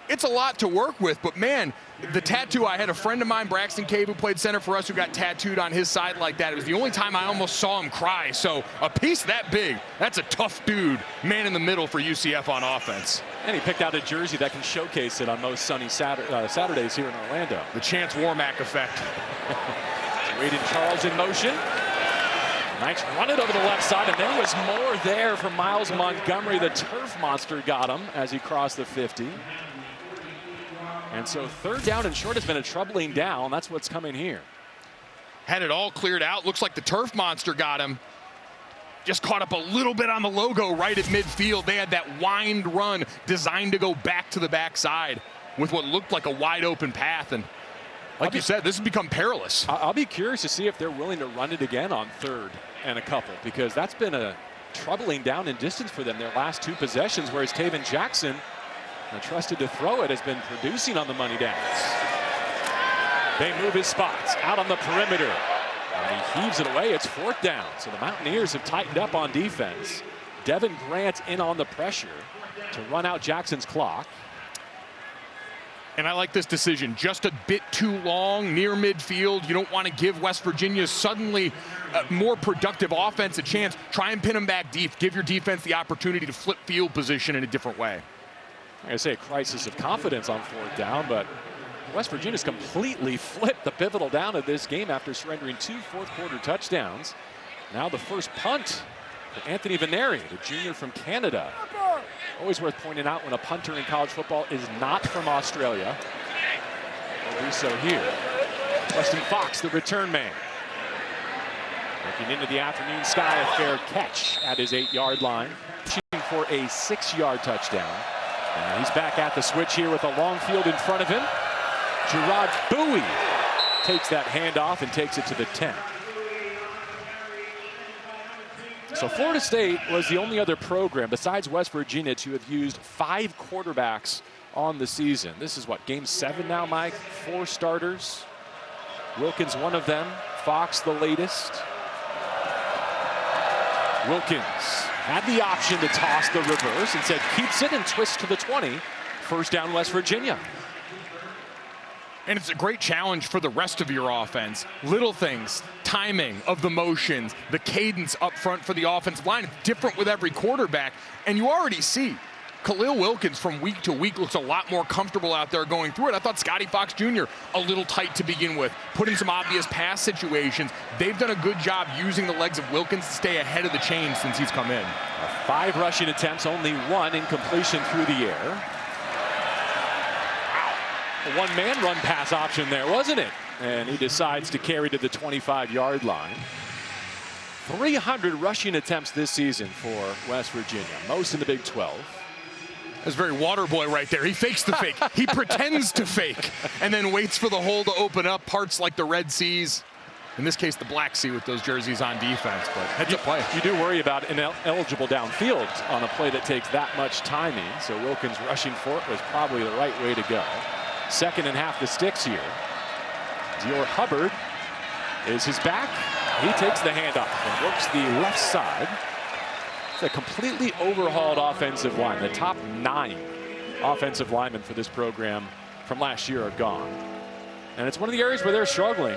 it's a lot to work with. But man, the tattoo, I had a friend of mine, Braxton Cave, who played center for us, who got tattooed on his side like that. It was the only time I almost saw him cry. So a piece that big, that's a tough dude, man in the middle for UCF on offense. And he picked out a jersey that can showcase it on most sunny Saturdays here in Orlando. The Chance Warmack effect. Wade and Charles in motion. Knights run it over the left side, and there was more there from Miles Montgomery. The turf monster got him as he crossed the 50. And so 3rd down and short has been a troubling down. That's what's coming here. Had it all cleared out. Looks like the turf monster got him. Just caught up a little bit on the logo right at midfield. They had that wind run designed to go back to the backside with what looked like a wide open path. And like you said, this has become perilous. I'll be curious to see if they're willing to run it again on 3rd and a couple, because that's been a troubling down in distance for them their last 2 possessions, whereas Taven Jackson, trusted to throw it, has been producing on the money downs. They move his spots out on the perimeter, and he heaves it away. It's 4th down, so the Mountaineers have tightened up on defense. Devin Grant in on the pressure to run out Jackson's clock. And I like this decision. Just a bit too long near midfield. You don't want to give West Virginia suddenly more productive offense a chance. Try and pin them back deep. Give your defense the opportunity to flip field position in a different way. I'm going to say a crisis of confidence on 4th down, but West Virginia's completely flipped the pivotal down of this game after surrendering 2 fourth-quarter touchdowns. Now the first punt for Anthony Veneri, the junior from Canada. Always worth pointing out when a punter in college football is not from Australia. We'll do so here. Weston Fox, the return man. Looking into the afternoon sky, a fair catch at his 8-yard line. Shooting for a 6-yard touchdown. And he's back at the switch here with a long field in front of him. Gerard Bowie takes that handoff and takes it to the 10. So Florida State was the only other program besides West Virginia to have used 5 quarterbacks on the season. This is what, game 7 now, Mike? 4 starters. Wilkins, one of them. Fox, the latest. Wilkins had the option to toss the reverse and said keeps it and twists to the 20. First down, West Virginia. And it's a great challenge for the rest of your offense. Little things, timing of the motions, the cadence up front for the offensive line, different with every quarterback. And you already see Khalil Wilkins from week to week looks a lot more comfortable out there going through it. I thought Scotty Fox Jr. a little tight to begin with, put in some obvious pass situations. They've done a good job using the legs of Wilkins to stay ahead of the chain since he's come in. 5 rushing attempts, only 1 incompletion through the air. A one-man run pass option there, wasn't it? And he decides to carry to the 25-yard line. 300 rushing attempts this season for West Virginia, most in the Big 12. That's very water boy right there. He fakes the fake. He pretends to fake and then waits for the hole to open up, parts like the Red Seas. In this case, the Black Sea with those jerseys on defense, but heads up play. You do worry about ineligible downfield on a play that takes that much timing. So Wilkins rushing for it was probably the right way to go. 2nd and half the sticks here. Dior Hubbard is his back. He takes the handoff and works the left side. It's a completely overhauled offensive line. The top 9 offensive linemen for this program from last year are gone. And it's one of the areas where they're struggling.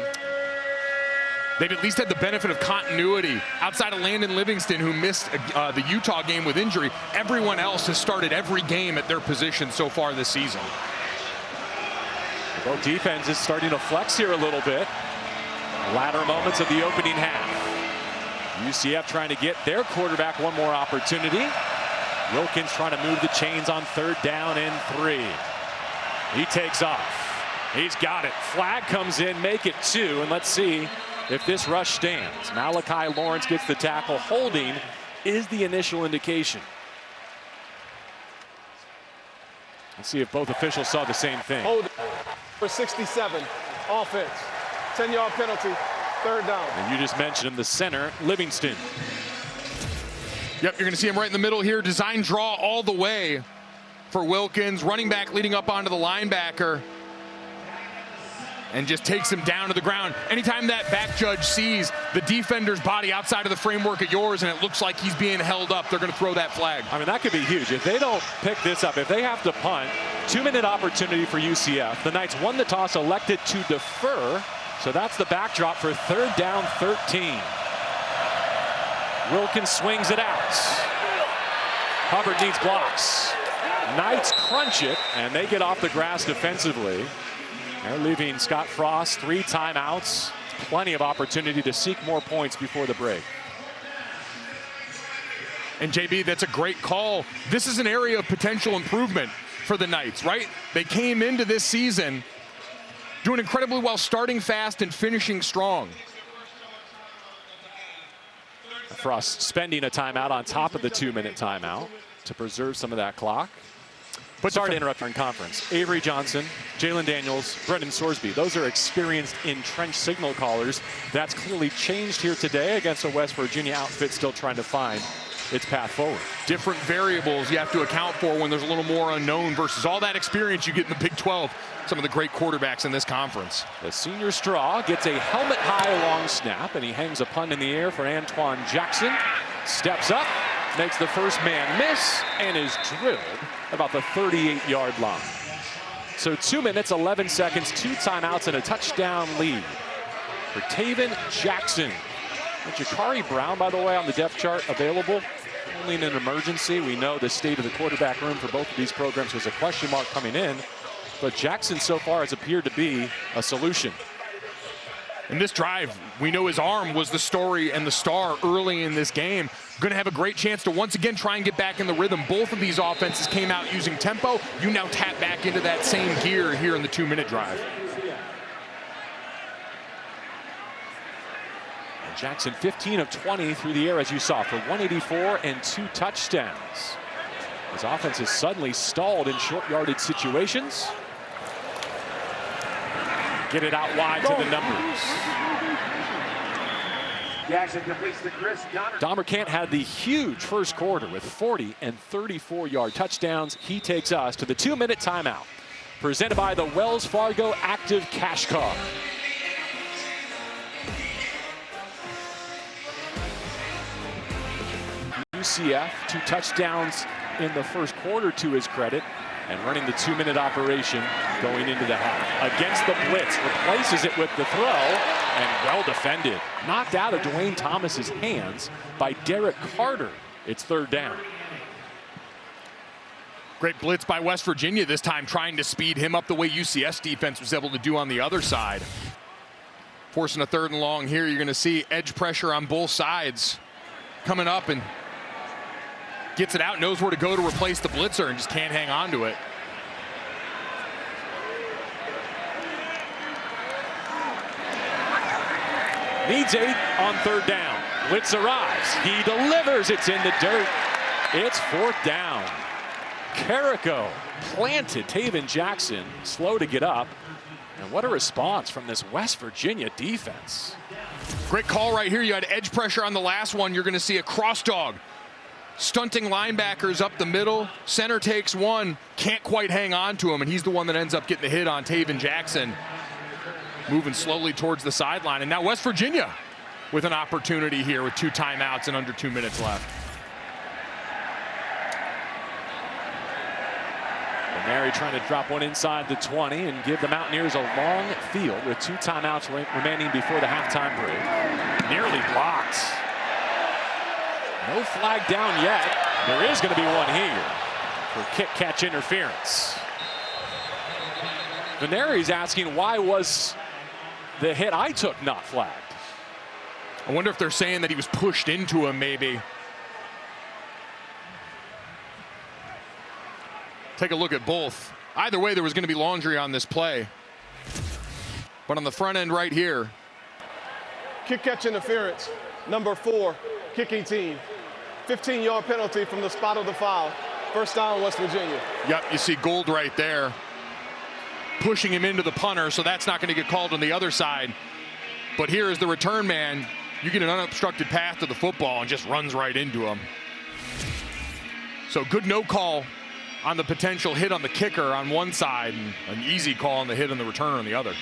They've at least had the benefit of continuity. Outside of Landon Livingston, who missed the Utah game with injury, everyone else has started every game at their position so far this season. Both defenses starting to flex here a little bit. Latter moments of the opening half. UCF trying to get their quarterback one more opportunity. Wilkins trying to move the chains on 3rd down and 3. He takes off. He's got it. Flag comes in, make it 2, and let's see if this rush stands. Malachi Lawrence gets the tackle. Holding is the initial indication. Let's see if both officials saw the same thing. Hold for 67, offense, 10-yard penalty, 3rd down. And you just mentioned him, the center, Livingston. Yep, you're going to see him right in the middle here. Design draw all the way for Wilkins. Running back leading up onto the linebacker. And just takes him down to the ground. Anytime that back judge sees the defender's body outside of the framework of yours and it looks like he's being held up, they're going to throw that flag. I mean, that could be huge. If they don't pick this up, if they have to punt, 2-minute opportunity for UCF. The Knights won the toss, elected to defer. So that's the backdrop for 3rd down 13. Wilkins swings it out. Hubbard needs blocks. Knights crunch it, and they get off the grass defensively. They're leaving Scott Frost 3 timeouts. Plenty of opportunity to seek more points before the break. And JB, that's a great call. This is an area of potential improvement for the Knights, right? They came into this season doing incredibly well, starting fast and finishing strong. Frost spending a timeout on top of the 2-minute timeout to preserve some of that clock. But sorry to interrupt our conference. Avery Johnson, Jalen Daniels, Brendan Sorsby. Those are experienced entrenched signal callers. That's clearly changed here today against a West Virginia outfit still trying to find its path forward. Different variables you have to account for when there's a little more unknown versus all that experience you get in the Big 12. Some of the great quarterbacks in this conference. The senior Straw gets a helmet-high long snap, and he hangs a punt in the air for Antoine Jackson. Steps up, makes the first man miss, and is drilled about the 38-yard line. So 2 minutes, 11 seconds, 2 timeouts, and a touchdown lead for Taven Jackson. And Jakari Brown, by the way, on the depth chart, available only in an emergency. We know the state of the quarterback room for both of these programs was a question mark coming in, but Jackson so far has appeared to be a solution. In this drive, we know his arm was the story and the star early in this game. Going to have a great chance to once again try and get back in the rhythm. Both of these offenses came out using tempo. You now tap back into that same gear here in the 2-minute drive. And Jackson 15 of 20 through the air, as you saw, for 184 and 2 touchdowns. His offense is suddenly stalled in short yardage situations. get it out wide to the numbers. Jackson completes the Chris Dahmer Kant had the huge first quarter with 40 and 34-yard touchdowns. He takes us to the 2-minute timeout, presented by the Wells Fargo Active Cash Card. UCF, 2 touchdowns in the first quarter to his credit, and running the 2-minute operation going into the half. Against the blitz, replaces it with the throw, and well defended. Knocked out of Dwayne Thomas's hands by Derek Carter. It's 3rd down. Great blitz by West Virginia this time, trying to speed him up the way UCS defense was able to do on the other side. Forcing a 3rd and long here, you're going to see edge pressure on both sides. Coming up and gets it out, knows where to go to replace the blitzer, and just can't hang on to it. Needs 8 on 3rd down. Blitz arrives. He delivers. It's in the dirt. It's 4th down. Carrico planted Taven Jackson, slow to get up. And what a response from this West Virginia defense. Great call right here. You had edge pressure on the last one. You're going to see a cross dog. Stunting linebackers up the middle. Center takes one. Can't quite hang on to him, and he's the one that ends up getting the hit on Taven Jackson. Moving slowly towards the sideline. And now West Virginia with an opportunity here with 2 timeouts and under 2 minutes left. Mary trying to drop one inside the 20 and give the Mountaineers a long field with 2 timeouts remaining before the halftime break. Nearly blocked. No flag down yet. There is going to be one here for kick-catch interference. Veneri's asking, why was the hit I took not flagged? I wonder if they're saying that he was pushed into him, maybe. Take a look at both. Either way, there was going to be laundry on this play. But on the front end right here. Kick-catch interference, number 4, kicking team. 15-yard penalty from the spot of the foul. 1st down, West Virginia. Yep, you see Gould right there. Pushing him into the punter, so that's not going to get called on the other side. But here is the return man. You get an unobstructed path to the football and just runs right into him. So good no call on the potential hit on the kicker on one side, and an easy call on the hit on the returner on the other.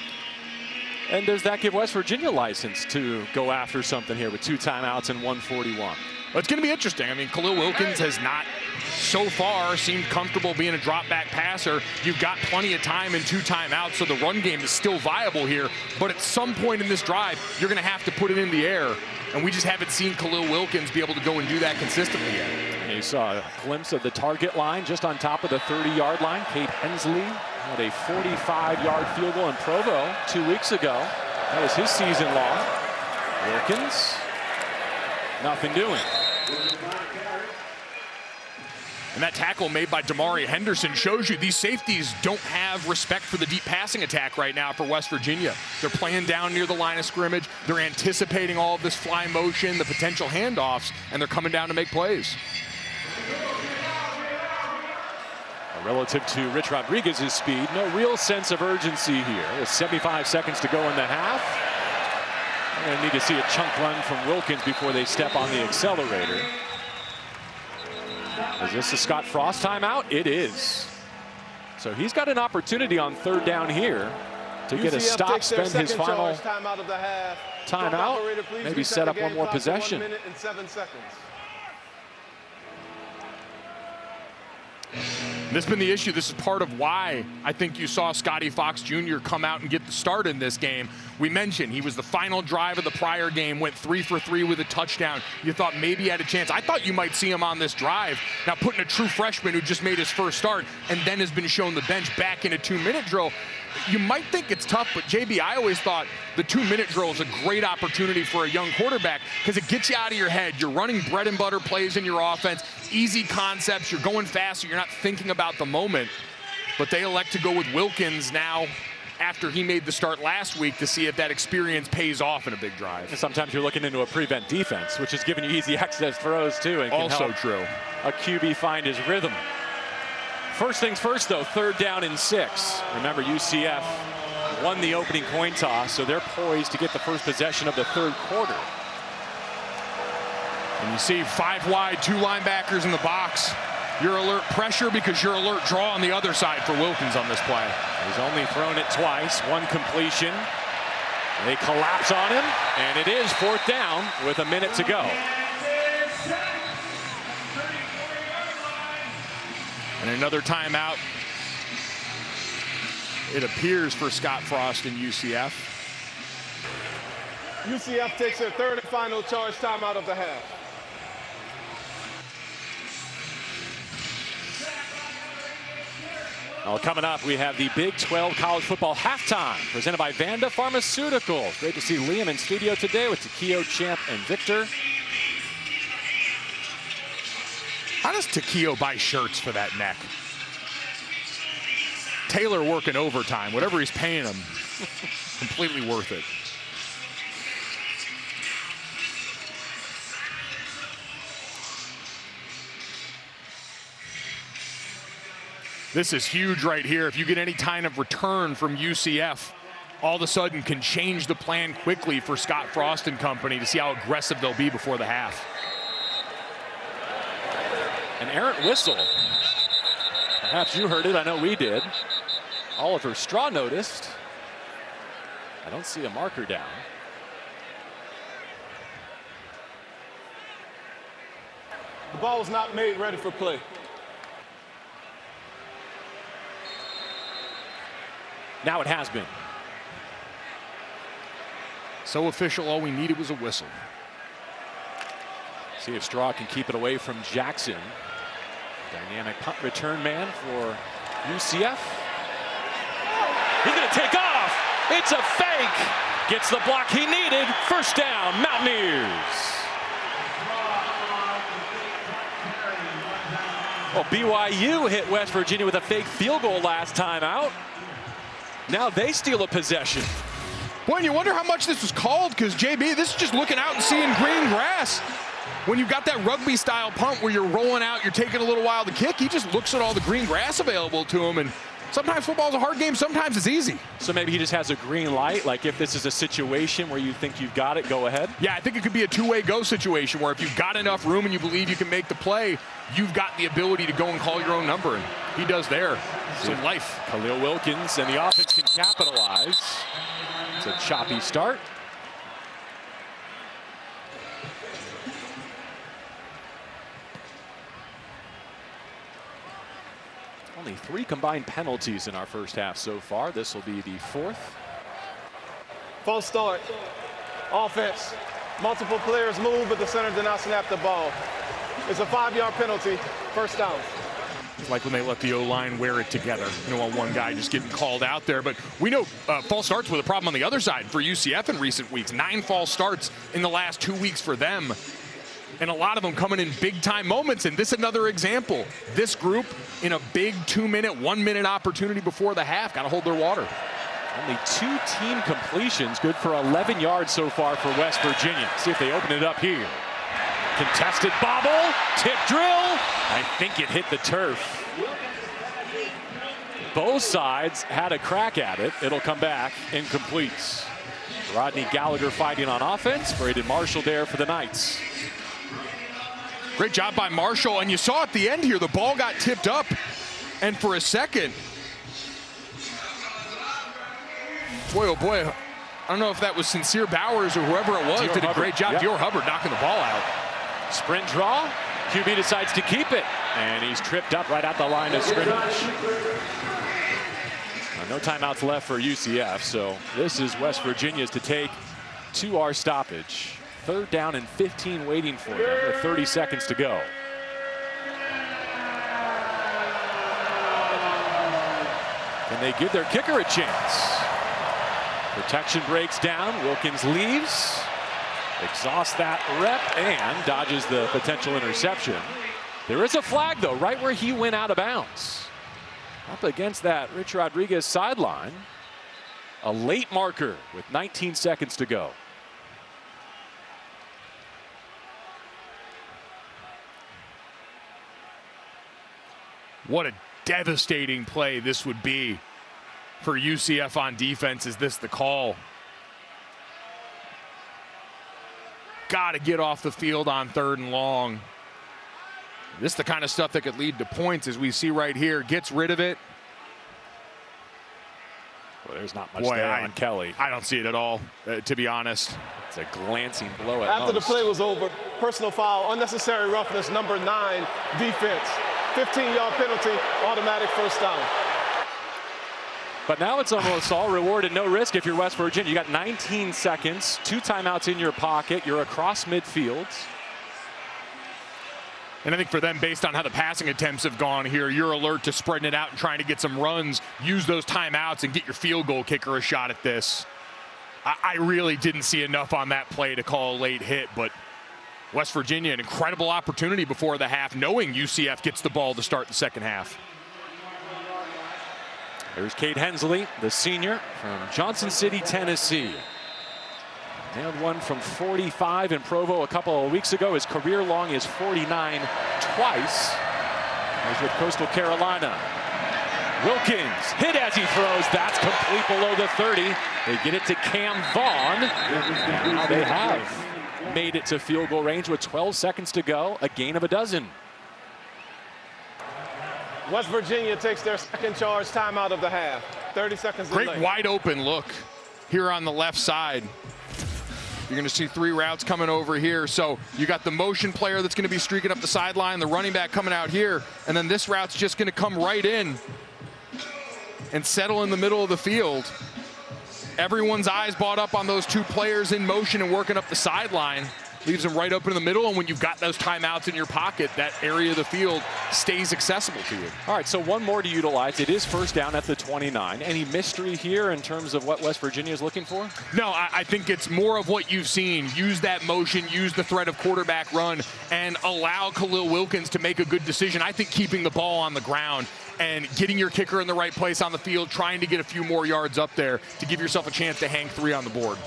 And does that give West Virginia license to go after something here with 2 timeouts and 1:41? Well, it's going to be interesting. I mean, Khalil Wilkins has not so far seemed comfortable being a drop back passer. You've got plenty of time and 2 timeouts, so the run game is still viable here. But at some point in this drive, you're going to have to put it in the air. And we just haven't seen Khalil Wilkins be able to go and do that consistently yet. You saw a glimpse of the target line just on top of the 30-yard line. Kate Hensley had a 45-yard field goal in Provo 2 weeks ago. That was his season long. Wilkins, nothing doing. And that tackle made by Damari Henderson shows you these safeties don't have respect for the deep passing attack right now for West Virginia. They're playing down near the line of scrimmage. They're anticipating all of this fly motion, the potential handoffs, and they're coming down to make plays. Relative to Rich Rodriguez's speed, no real sense of urgency here. With 75 seconds to go in the half. We're going to need to see a chunk run from Wilkins before they step on the accelerator. Is this a Scott Frost timeout? It is. So he's got an opportunity on 3rd down here to get a stop, spend his final timeout of the half. timeout, maybe set up one more possession. 1 minute and 7 seconds. This has been the issue. This is part of why I think you saw Scotty Fox Jr. come out and get the start in this game. We mentioned he was the final drive of the prior game, went 3 for 3 with a touchdown. You thought maybe he had a chance. I thought you might see him on this drive. Now putting a true freshman who just made his first start and then has been shown the bench back in a 2-minute drill. You might think it's tough, but JB, I always thought the 2-minute drill is a great opportunity for a young quarterback because it gets you out of your head. You're running bread and butter plays in your offense, easy concepts, you're going fast, so you're not thinking about the moment. But they elect to go with Wilkins now after he made the start last week to see if that experience pays off in a big drive. And sometimes you're looking into a prevent defense, which is giving you easy access throws too. And also true. A QB find his rhythm. First things first, though, 3rd down and 6. Remember, UCF won the opening coin toss, so they're poised to get the first possession of the third quarter. And you see 5 wide, 2 linebackers in the box. Your alert pressure because your alert draw on the other side for Wilkins on this play. He's only thrown it twice, 1 completion. They collapse on him, and it is 4th down with a minute to go. And another timeout. It appears for Scott Frost and UCF. UCF takes their third and final charge timeout of the half. Well, coming up, we have the Big 12 College Football Halftime, presented by Vanda Pharmaceuticals. Great to see Liam in studio today with Takeo, Champ, and Victor. How does Takeo buy shirts for that neck? Taylor working overtime. Whatever he's paying him, completely worth it. This is huge right here. If you get any kind of return from UCF, all of a sudden can change the plan quickly for Scott Frost and company to see how aggressive they'll be before the half. An errant whistle. Perhaps you heard it. I know we did. Oliver Straw noticed. I don't see a marker down. The ball was not made ready for play. Now it has been. So official, all we needed was a whistle. See if Straw can keep it away from Jackson. Dynamic punt return man for UCF. He's going to take off. It's a fake. Gets the block he needed. First down, Mountaineers. Well, BYU hit West Virginia with a fake field goal last time out. Now they steal a possession. Boy, and you wonder how much this was called, because JB, this is just looking out and seeing green grass. When you've got that rugby style punt where you're rolling out, you're taking a little while to kick, he just looks at all the green grass available to him. And sometimes football's a hard game, sometimes it's easy. So maybe he just has a green light, like if this is a situation where you think you've got it, go ahead? Yeah, I think it could be a two-way go situation where if you've got enough room and you believe you can make the play, you've got the ability to go and call your own number, and he does there. Some life. Khalil Wilkins and the offense can capitalize. It's a choppy start. Only 3 combined penalties in our first half so far. This will be the 4th. False start. Offense. Multiple players move, but the center did not snap the ball. It's a 5-yard penalty. First down. It's like when they let the O-line wear it together, you know, on one guy just getting called out there. But we know false starts were the problem on the other side for UCF in recent weeks. 9 false starts in the last 2 weeks for them. And a lot of them coming in big-time moments. And this is another example. This group in a big 2-minute, 1-minute opportunity before the half. Got to hold their water. Only 2 team completions, good for 11 yards so far for West Virginia. See if they open it up here. Contested bobble, tip drill. I think it hit the turf. Both sides had a crack at it. It'll come back, incomplete. Rodney Gallagher fighting on offense. Braden Marshall there for the Knights. Great job by Marshall, and you saw at the end here, the ball got tipped up, and for a second, boy, oh boy, I don't know if that was Sincere Bowers or whoever it was, did a great job. Dior Hubbard knocking the ball out. Sprint draw, QB decides to keep it, and he's tripped up right at the line of scrimmage. No timeouts left for UCF, so this is West Virginia's to take to our stoppage. 3rd down and 15 waiting for them with 30 seconds to go. Can they give their kicker a chance? Protection breaks down. Wilkins leaves. Exhausts that rep and dodges the potential interception. There is a flag, though, right where he went out of bounds. Up against that Rich Rodriguez sideline. A late marker with 19 seconds to go. What a devastating play this would be for UCF on defense. Is this the call? Got to get off the field on 3rd and long. This is the kind of stuff that could lead to points, as we see right here. Gets rid of it. Well, there's not much there on Kelly. I don't see it at all, to be honest. It's a glancing blow at After most. the play was over, personal foul, unnecessary roughness, number 9, defense. 15-yard penalty, automatic first down. But now it's almost all reward and no risk if you're West Virginia. You got 19 seconds, 2 timeouts in your pocket. You're across midfield. And I think for them, based on how the passing attempts have gone here, you're alert to spreading it out and trying to get some runs, use those timeouts, and get your field goal kicker a shot at this. I really didn't see enough on that play to call a late hit, but West Virginia, an incredible opportunity before the half, knowing UCF gets the ball to start the second half. There's Cade Hensley, the senior from Johnson City, Tennessee. Nailed one from 45 in Provo a couple of weeks ago. His career long is 49 twice. He's with Coastal Carolina. Wilkins hit as he throws. That's complete below the 30. They get it to Cam Vaughn. Now they have made it to field goal range with 12 seconds to go. A gain of a dozen. West Virginia takes their second charge timeout of the half. 30 seconds delay. Great wide open look here on the left side. You're going to see 3 routes coming over here. So you got the motion player that's going to be streaking up the sideline, the running back coming out here, and then this route's just going to come right in and settle in the middle of the field. Everyone's eyes bought up on those 2 players in motion and working up the sideline. Leaves them right open in the middle, and when you've got those timeouts in your pocket, that area of the field stays accessible to you. All right, so one more to utilize. It is first down at the 29. Any mystery here in terms of what West Virginia is looking for? No, I think it's more of what you've seen. Use that motion, use the threat of quarterback run, and allow Khalil Wilkins to make a good decision. I think keeping the ball on the ground and getting your kicker in the right place on the field, trying to get a few more yards up there to give yourself a chance to hang 3 on the board.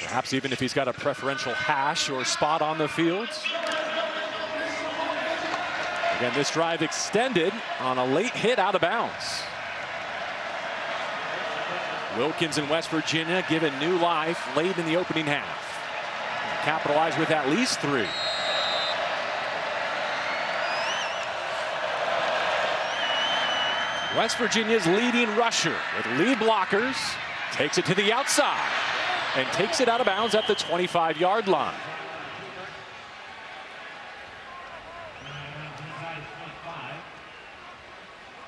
Perhaps even if he's got a preferential hash or spot on the field. Again, this drive extended on a late hit out of bounds. Wilkins and West Virginia given new life late in the opening half. Capitalize with at least 3. West Virginia's leading rusher with lead blockers takes it to the outside and takes it out of bounds at the 25-yard line.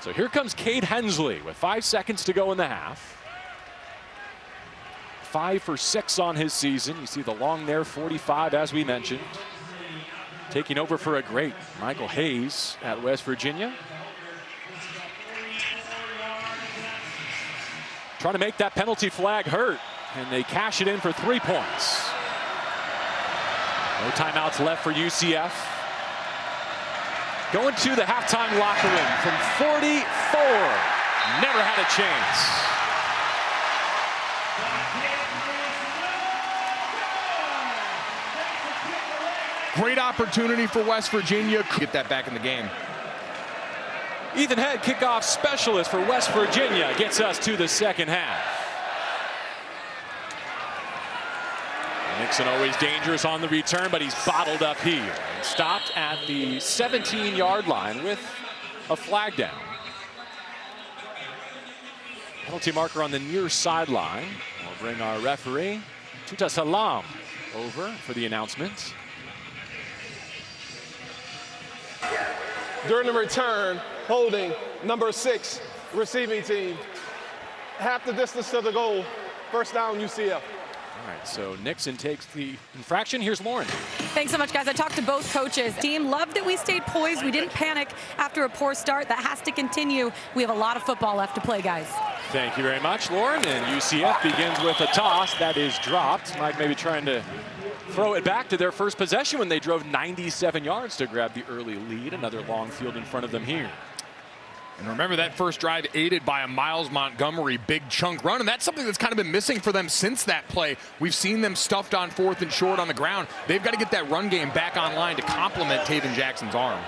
So here comes Cade Hensley with 5 seconds to go in the half. 5 for 6 on his season. You see the long there, 45 as we mentioned. Taking over for a great Michael Hayes at West Virginia. Trying to make that penalty flag hurt, and they cash it in for 3 points. No timeouts left for UCF. Going to the halftime locker room from 44. Never had a chance. Great opportunity for West Virginia. Get that back in the game. Ethan Head, kickoff specialist for West Virginia, gets us to the second half. Nixon always dangerous on the return, but he's bottled up here and stopped at the 17-yard line with a flag down. Penalty marker on the near sideline. We'll bring our referee, Tuta Salam, over for the announcement. During the return, holding number 6 receiving team. Half the distance to the goal. First down, UCF. All right, so Nixon takes the infraction. Here's Lauren. Thanks so much, guys. I talked to both coaches. Team loved that we stayed poised. We didn't panic after a poor start. That has to continue. We have a lot of football left to play, guys. Thank you very much, Lauren. And UCF begins with a toss that is dropped. Mike maybe trying to throw it back to their first possession when they drove 97 yards to grab the early lead. Another long field in front of them here. And remember that first drive aided by a Miles Montgomery big chunk run, and that's something that's kind of been missing for them since that play. We've seen them stuffed on 4th and short on the ground. They've got to get that run game back online to complement Taven Jackson's arm.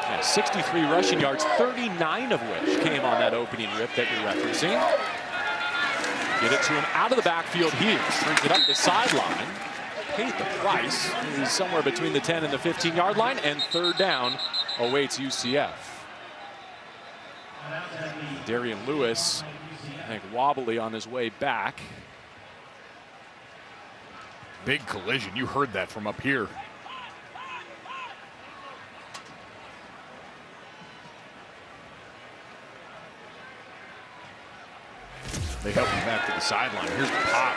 Yeah, 63 rushing yards, 39 of which came on that opening rip that you're referencing. Get it to him out of the backfield here. Brings it up the sideline. Paid the price. He's somewhere between the 10 and the 15-yard line, and third down awaits UCF. Darian Lewis, I think, wobbly on his way back. Big collision. You heard that from up here. They help him back to the sideline. Here's the pop.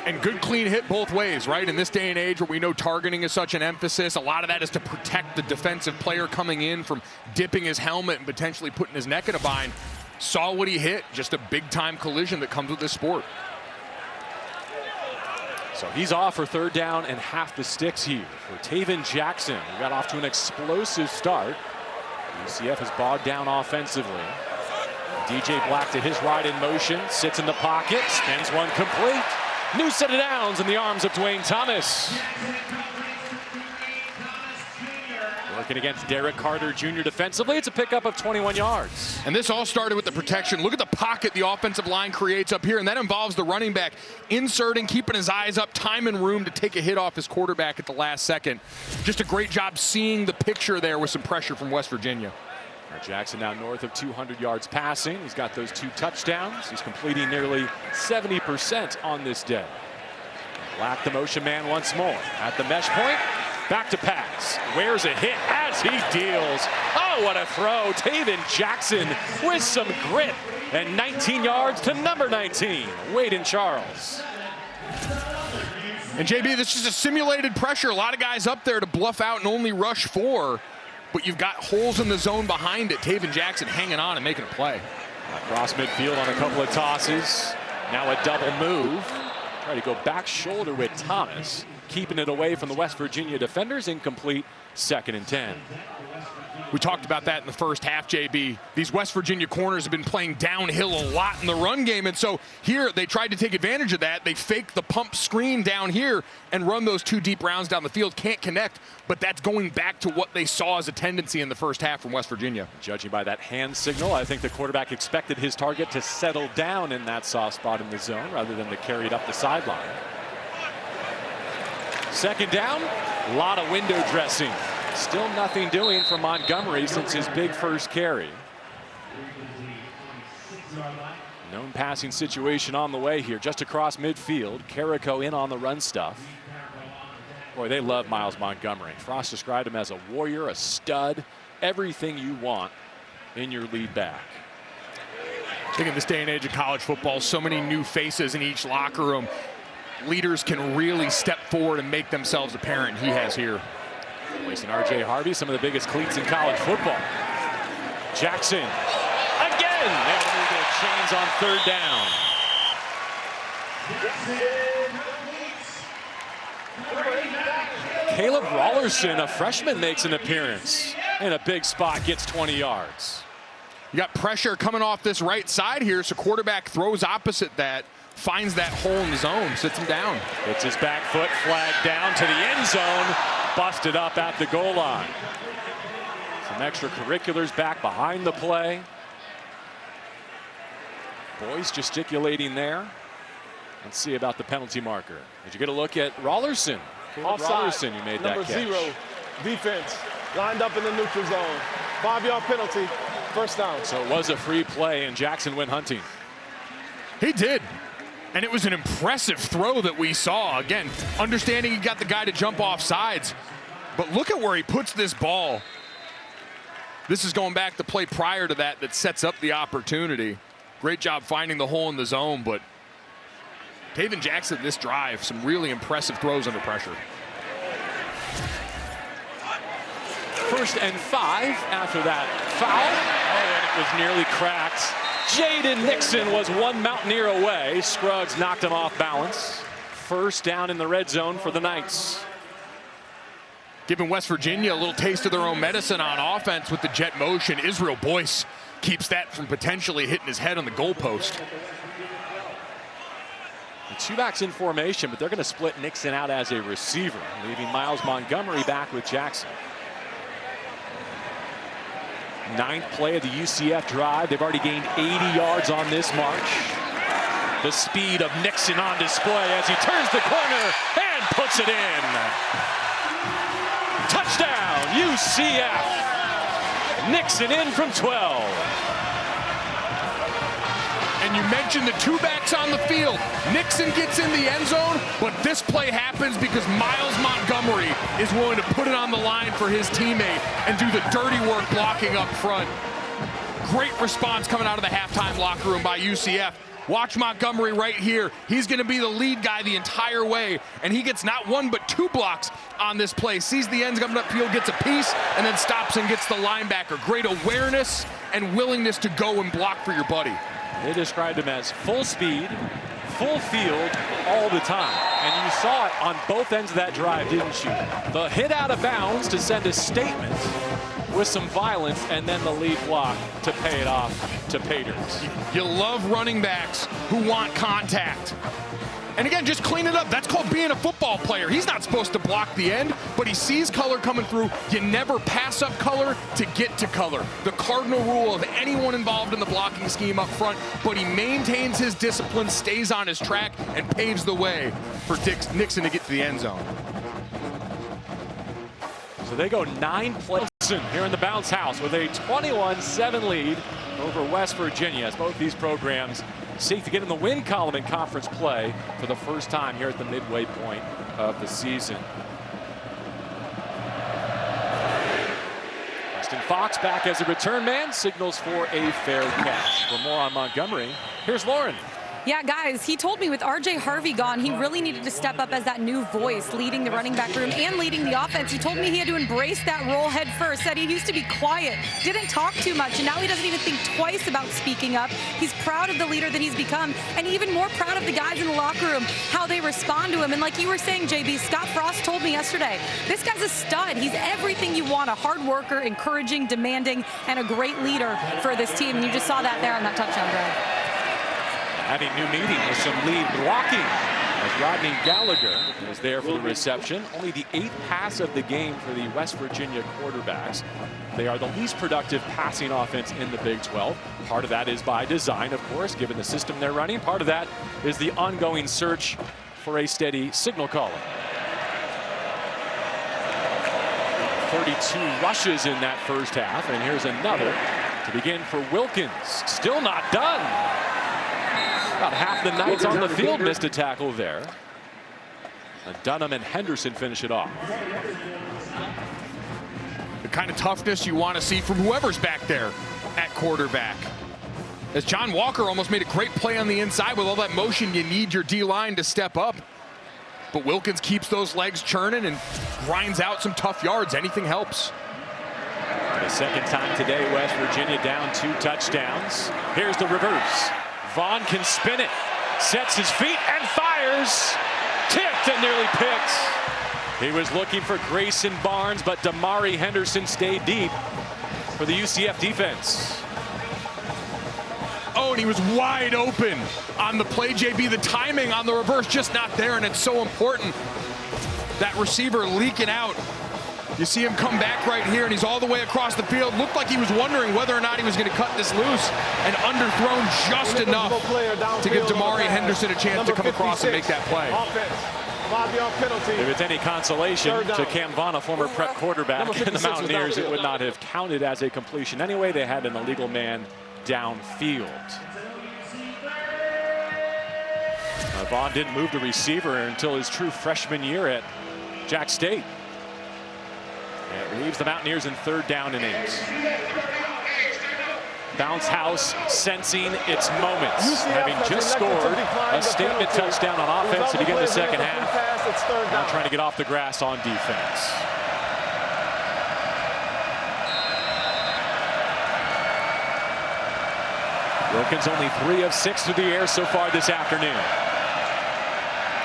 And good clean hit both ways, right? In this day and age where we know targeting is such an emphasis, a lot of that is to protect the defensive player coming in from dipping his helmet and potentially putting his neck in a bind. Saw what he hit, just a big-time collision that comes with this sport. So he's off for third down and half the sticks here for Taven Jackson, who got off to an explosive start. UCF is bogged down offensively. DJ Black to his right in motion, sits in the pocket, spins one complete. New set of downs in the arms of Dwayne Thomas. Working against Derek Carter Jr. defensively. It's a pickup of 21 yards. And this all started with the protection. Look at the pocket the offensive line creates up here, and that involves the running back inserting, keeping his eyes up, time and room to take a hit off his quarterback at the last second. Just a great job seeing the picture there with some pressure from West Virginia. Jackson now north of 200 yards passing. He's got those 2 touchdowns. He's completing nearly 70% on this day. Black the motion man once more. At the mesh point, back to pass. Wears a hit as he deals. Oh, what a throw. Taven Jackson with some grit. And 19 yards to number 19, Wade and Charles. And JB, this is a simulated pressure. A lot of guys up there to bluff out and only rush 4. But you've got holes in the zone behind it. Taven Jackson hanging on and making a play. Across midfield on a couple of tosses. Now a double move. Try to go back shoulder with Thomas. Keeping it away from the West Virginia defenders. Incomplete. 2nd and 10. We talked about that in the first half, JB. These West Virginia corners have been playing downhill a lot in the run game. And so here they tried to take advantage of that. They faked the pump screen down here and run those 2 deep rounds down the field. Can't connect, but that's going back to what they saw as a tendency in the first half from West Virginia. Judging by that hand signal, I think the quarterback expected his target to settle down in that soft spot in the zone rather than to carry it up the sideline. 2nd down, a lot of window dressing. Still nothing doing for Montgomery since his big first carry. Known passing situation on the way here, just across midfield. Carrico in on the run stuff. Boy, they love Miles Montgomery. Frost described him as a warrior, a stud, everything you want in your lead back. I think in this day and age of college football, so many new faces in each locker room. Leaders can really step forward and make themselves apparent. He has here. Placing R.J. Harvey, some of the biggest cleats in college football. Jackson, again, able to move their chains on 3rd down. Caleb Rollerson, a freshman, makes an appearance. In a big spot, gets 20 yards. You got pressure coming off this right side here, so quarterback throws opposite that, finds that hole in the zone, sits him down. It's his back foot, flagged down to the end zone. Busted up at the goal line. Some extracurriculars back behind the play. Boys gesticulating there. Let's see about the penalty marker. Did you get a look at Rollerson? Offside. Rollerson, who made that catch. Number 0, defense, lined up in the neutral zone. 5-yard penalty, 1st down. So it was a free play, and Jackson went hunting. He did. And it was an impressive throw that we saw. Again, understanding he got the guy to jump off sides. But look at where he puts this ball. This is going back to play prior to that sets up the opportunity. Great job finding the hole in the zone, but Taven Jackson this drive, some really impressive throws under pressure. 1st and 5 after that foul. Oh, and it was nearly cracked. Jaden Nixon was one Mountaineer away. Scruggs knocked him off balance. 1st down in the red zone for the Knights. Giving West Virginia a little taste of their own medicine on offense with the jet motion. Israel Boyce keeps that from potentially hitting his head on the goalpost. The two backs in formation, but they're going to split Nixon out as a receiver, leaving Miles Montgomery back with Jackson. 9th play of the UCF drive. They've already gained 80 yards on this march. The speed of Nixon on display as he turns the corner and puts it in. Touchdown, UCF. Nixon in from 12. And you mentioned the two backs on the field. Nixon gets in the end zone, but this play happens because Miles Montgomery is willing to put it on the line for his teammate and do the dirty work blocking up front. Great response coming out of the halftime locker room by UCF. Watch Montgomery right here. He's going to be the lead guy the entire way, and he gets not one but two blocks on this play. Sees the ends coming upfield, gets a piece, and then stops and gets the linebacker. Great awareness and willingness to go and block for your buddy. They described him as full speed, full field, all the time. And you saw it on both ends of that drive, didn't you? The hit out of bounds to send a statement with some violence, and then the lead block to pay it off to Paters. You love running backs who want contact. And again, just clean it up. That's called being a football player. He's not supposed to block the end, but he sees color coming through. You never pass up color to get to color. The cardinal rule of anyone involved in the blocking scheme up front, but he maintains his discipline, stays on his track, and paves the way for Nixon to get to the end zone. So they go 9 plays here in the bounce house with a 21-7 lead over West Virginia, as both these programs seek to get in the win column in conference play for the first time here at the midway point of the season. Preston Fox back as a return man, signals for a fair catch. For more on Montgomery, here's Lauren. Yeah, guys, he told me with R.J. Harvey gone, he really needed to step up as that new voice, leading the running back room and leading the offense. He told me he had to embrace that role head first, said he used to be quiet, didn't talk too much, and now he doesn't even think twice about speaking up. He's proud of the leader that he's become, and even more proud of the guys in the locker room, how they respond to him. And like you were saying, JB, Scott Frost told me yesterday, this guy's a stud. He's everything you want, a hard worker, encouraging, demanding, and a great leader for this team. And you just saw that there on that touchdown drive. Having new meeting with some lead blocking as Rodney Gallagher is there for the reception. Only the 8th pass of the game for the West Virginia quarterbacks. They are the least productive passing offense in the Big 12. Part of that is by design, of course, given the system they're running. Part of that is the ongoing search for a steady signal caller. 32 rushes in that first half, and here's another to begin for Wilkins. Still not done. About half the Knights on the field missed a tackle there. And Dunham and Henderson finish it off. The kind of toughness you want to see from whoever's back there at quarterback. As John Walker almost made a great play on the inside with all that motion, you need your D-line to step up. But Wilkins keeps those legs churning and grinds out some tough yards. Anything helps. The second time today, West Virginia down 2 touchdowns. Here's the reverse. Vaughn can spin it, sets his feet and fires. Tipped and nearly picked. He was looking for Grayson Barnes, but Damari Henderson stayed deep for the UCF defense. Oh, and he was wide open on the play, JB. The timing on the reverse just not there, and it's so important. That receiver leaking out. You see him come back right here, and he's all the way across the field. Looked like he was wondering whether or not he was going to cut this loose, and underthrown just enough to give Damari Henderson a chance to come across and make that play. 5-yard penalty. If it's any consolation to Cam Vaughn, a former prep quarterback in the Mountaineers, it would not have counted as a completion. Anyway, they had an illegal man downfield. Vaughn didn't move the receiver until his true freshman year at Jack State. It leaves the Mountaineers in 3rd down and 8. Bounce house sensing its moments, having just scored a statement touchdown on offense to begin the second half. Now trying to get off the grass on defense. Wilkins only 3 of 6 through the air so far this afternoon.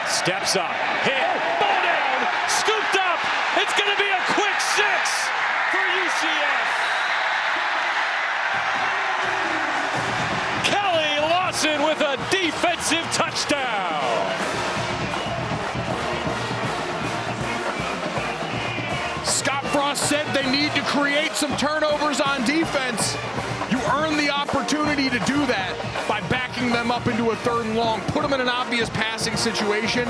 Steps up, hit, ball down, scooped up. It's going to be a quick 6 for UCF. Kelly Lawson with a defensive touchdown. some turnovers on defense, you earn the opportunity to do that by backing them up into a 3rd and long, put them in an obvious passing situation,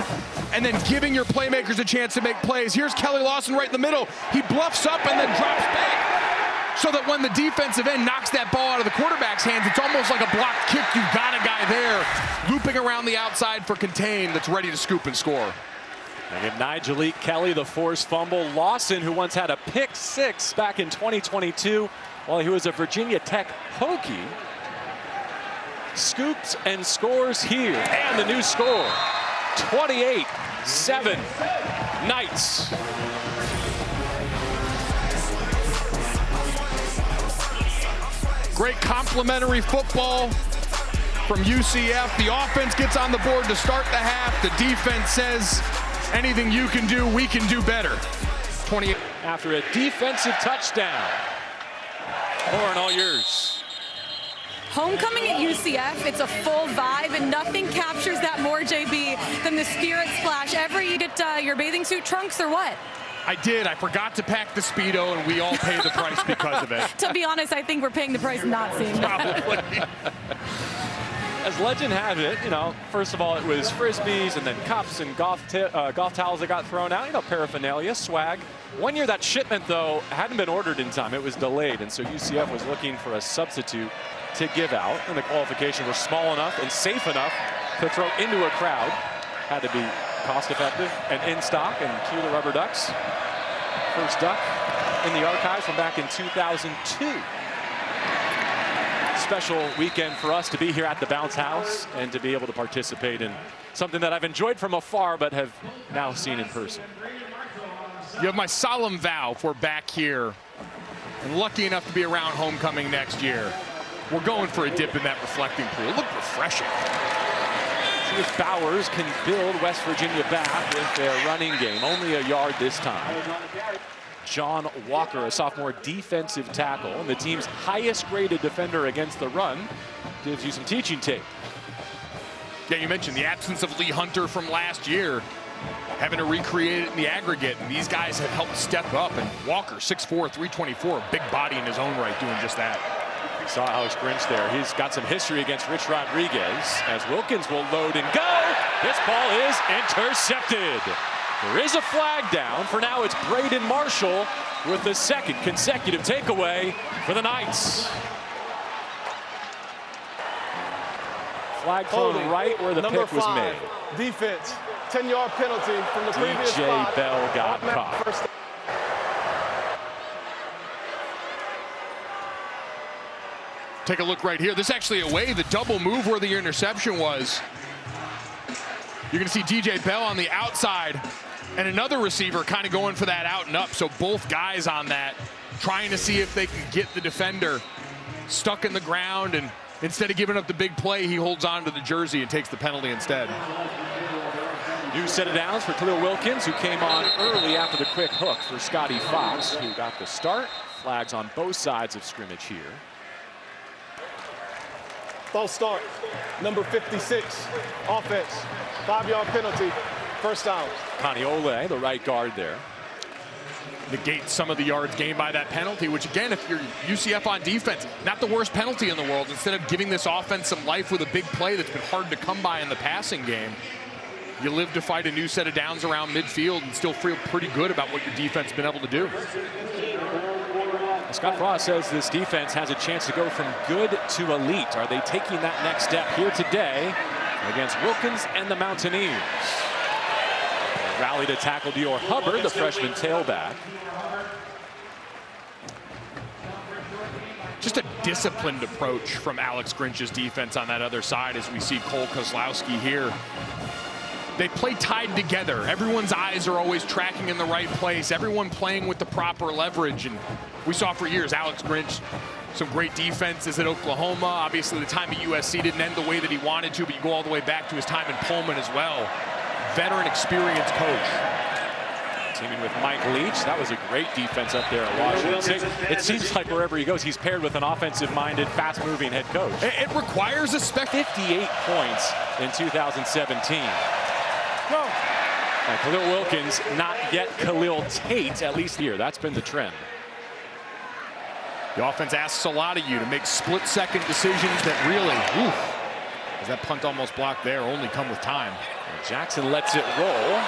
and then giving your playmakers a chance to make plays. Here's Kelly Lawson right in the middle. He bluffs up and then drops back so that when the defensive end knocks that ball out of the quarterback's hands, it's almost like a blocked kick. You've got a guy there looping around the outside for contain that's ready to scoop and score. They give Nigel Kelly the forced fumble. Lawson, who once had a pick 6 back in 2022 while he was a Virginia Tech Hokie, scoops and scores here. And the new score, 28-7 Knights. Great complimentary football from UCF. The offense gets on the board to start the half. The defense says, anything you can do, we can do better. 28. After a defensive touchdown. Lauren, all yours. Homecoming at UCF, it's a full vibe, and nothing captures that more, JB, than the Spirit Splash. You get your bathing suit trunks or what? I did. I forgot to pack the Speedo, and we all pay the price because of it. To be honest, I think we're paying the price not seeing that. Probably. As legend has it, first of all, it was Frisbees and then cups and golf towels that got thrown out, paraphernalia, swag. One year that shipment, though, hadn't been ordered in time. It was delayed, and so UCF was looking for a substitute to give out, and the qualifications were small enough and safe enough to throw into a crowd. Had to be cost-effective and in stock, and cue the rubber ducks. First duck in the archives from back in 2002. Special weekend for us to be here at the Bounce House and to be able to participate in something that I've enjoyed from afar but have now seen in person. You have my solemn vow if we're back here and lucky enough to be around homecoming next year. We're going for a dip in that reflecting pool. It looked refreshing. See if Bowers can build West Virginia back with their running game. Only a yard this time. John Walker, a sophomore defensive tackle, and the team's highest graded defender against the run, gives you some teaching tape. Yeah, you mentioned the absence of Lee Hunter from last year, having to recreate it in the aggregate, and these guys have helped step up, and Walker, 6'4", 324, big body in his own right, doing just that. We saw Alex Grinch there. He's got some history against Rich Rodriguez, as Wilkins will load and go. This ball is intercepted. There is a flag down. For now, it's Braden Marshall with the 2nd consecutive takeaway for the Knights. Flag thrown right where the pick was made. Defense, 10-yard penalty from the previous spot. DJ Bell got caught. Take a look right here. This actually away the double move where the interception was. You're going to see DJ Bell on the outside and another receiver kind of going for that out and up. So both guys on that, trying to see if they can get the defender stuck in the ground, and instead of giving up the big play, he holds on to the jersey and takes the penalty instead. New set of downs for Khalil Wilkins, who came on early after the quick hook for Scotty Fox, who got the start. Flags on both sides of scrimmage here. False start, number 56, offense, 5-yard penalty, first down. Connie Ole, the right guard there. Negate some of the yards gained by that penalty, which again, if you're UCF on defense, not the worst penalty in the world. Instead of giving this offense some life with a big play that's been hard to come by in the passing game, you live to fight a new set of downs around midfield and still feel pretty good about what your defense has been able to do. Scott Frost says this defense has a chance to go from good to elite. Are they taking that next step here today against Wilkins and the Mountaineers? Rally to tackle Dior Hubbard, the freshman tailback. Just a disciplined approach from Alex Grinch's defense on that other side as we see Cole Kozlowski here. They play tied together. Everyone's eyes are always tracking in the right place. Everyone playing with the proper leverage. And we saw for years Alex Grinch, some great defenses at Oklahoma. Obviously the time at USC didn't end the way that he wanted to, but you go all the way back to his time in Pullman as well. Veteran, experienced coach. Teaming with Mike Leach. That was a great defense up there at Washington State. It seems like wherever he goes, he's paired with an offensive-minded, fast-moving head coach. It requires a 58 points in 2017. And Khalil Wilkins, not yet Khalil Tate, at least here. That's been the trend. The offense asks a lot of you to make split-second decisions that really, as that punt almost blocked there, only come with time. And Jackson lets it roll.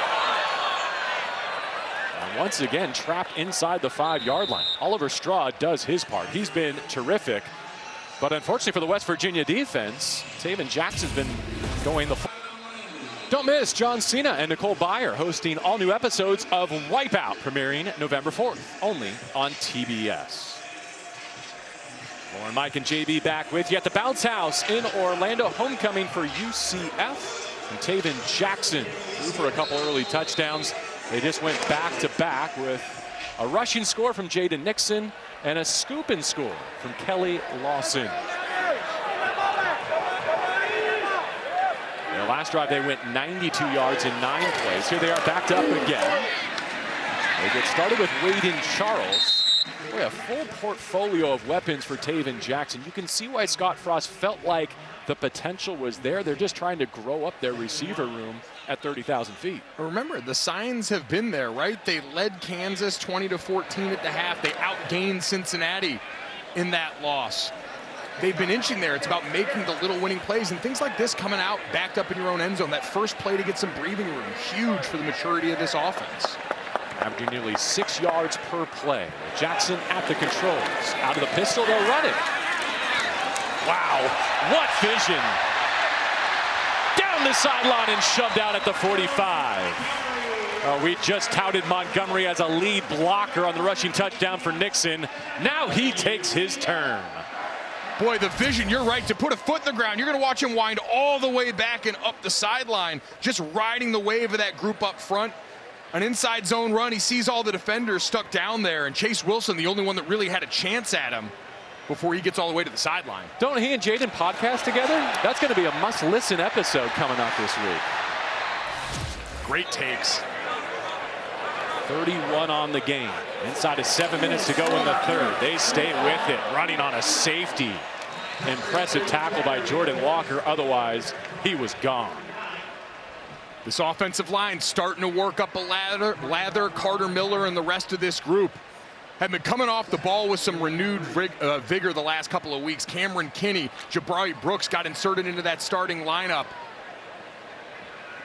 And once again, trapped inside the 5-yard line. Oliver Straw does his part. He's been terrific. But unfortunately for the West Virginia defense, Taven Jackson's been going the full. Don't miss John Cena and Nicole Byer hosting all new episodes of Wipeout, premiering November 4th, only on TBS. Lauren, Mike, and JB back with you at the Bounce House in Orlando. Homecoming for UCF. And Taven Jackson threw for a couple early touchdowns. They just went back-to-back with a rushing score from Jaden Nixon and a scooping score from Kelly Lawson. In the last drive, they went 92 yards in 9 plays. Here they are backed up again. They get started with Wade and Charles. Boy, a full portfolio of weapons for Taven Jackson. You can see why Scott Frost felt like the potential was there. They're just trying to grow up their receiver room at 30,000 feet. Remember, the signs have been there, right? They led Kansas 20-14 at the half. They outgained Cincinnati in that loss. They've been inching there. It's about making the little winning plays and things like this, coming out backed up in your own end zone. That first play to get some breathing room, huge for the maturity of this offense. Averaging nearly 6 yards per play. Jackson at the controls. Out of the pistol, they'll run it. Wow, what vision. Down the sideline and shoved out at the 45. We just touted Montgomery as a lead blocker on the rushing touchdown for Nixon. Now he takes his turn. Boy, the vision, you're right, to put a foot in the ground. You're going to watch him wind all the way back and up the sideline, just riding the wave of that group up front. An inside zone run, he sees all the defenders stuck down there, and Chase Wilson, the only one that really had a chance at him before he gets all the way to the sideline. Don't he and Jaden podcast together? That's going to be a must-listen episode coming up this week. Great takes. 31 on the game. Inside of 7 minutes to go in the third. They stay with it, running on a safety. Impressive tackle by Jordan Walker. Otherwise, he was gone. This offensive line starting to work up a lather. Carter Miller and the rest of this group have been coming off the ball with some renewed vigor the last couple of weeks. Cameron Kinney, Jabari Brooks got inserted into that starting lineup.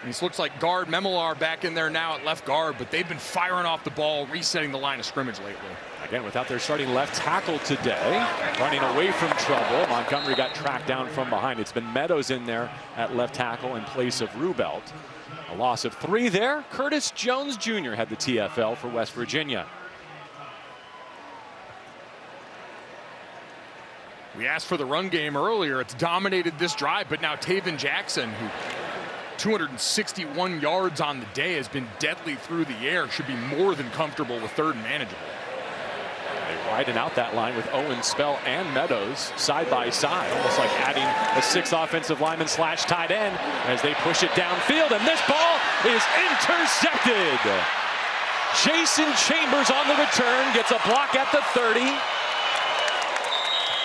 And this looks like guard Memolar back in there now at left guard, but they've been firing off the ball, resetting the line of scrimmage lately. Again, without their starting left tackle today, running away from trouble. Montgomery got tracked down from behind. It's been Meadows in there at left tackle in place of Rubelt. A loss of 3 there. Curtis Jones Jr. had the TFL for West Virginia. We asked for the run game earlier. It's dominated this drive, but now Taven Jackson, who 261 yards on the day, has been deadly through the air, should be more than comfortable with third and manageable. They widen out that line with Owen Spell and Meadows side by side, almost like adding a 6th offensive lineman / tight end as they push it downfield, and this ball is intercepted. Jason Chambers on the return, gets a block at the 30,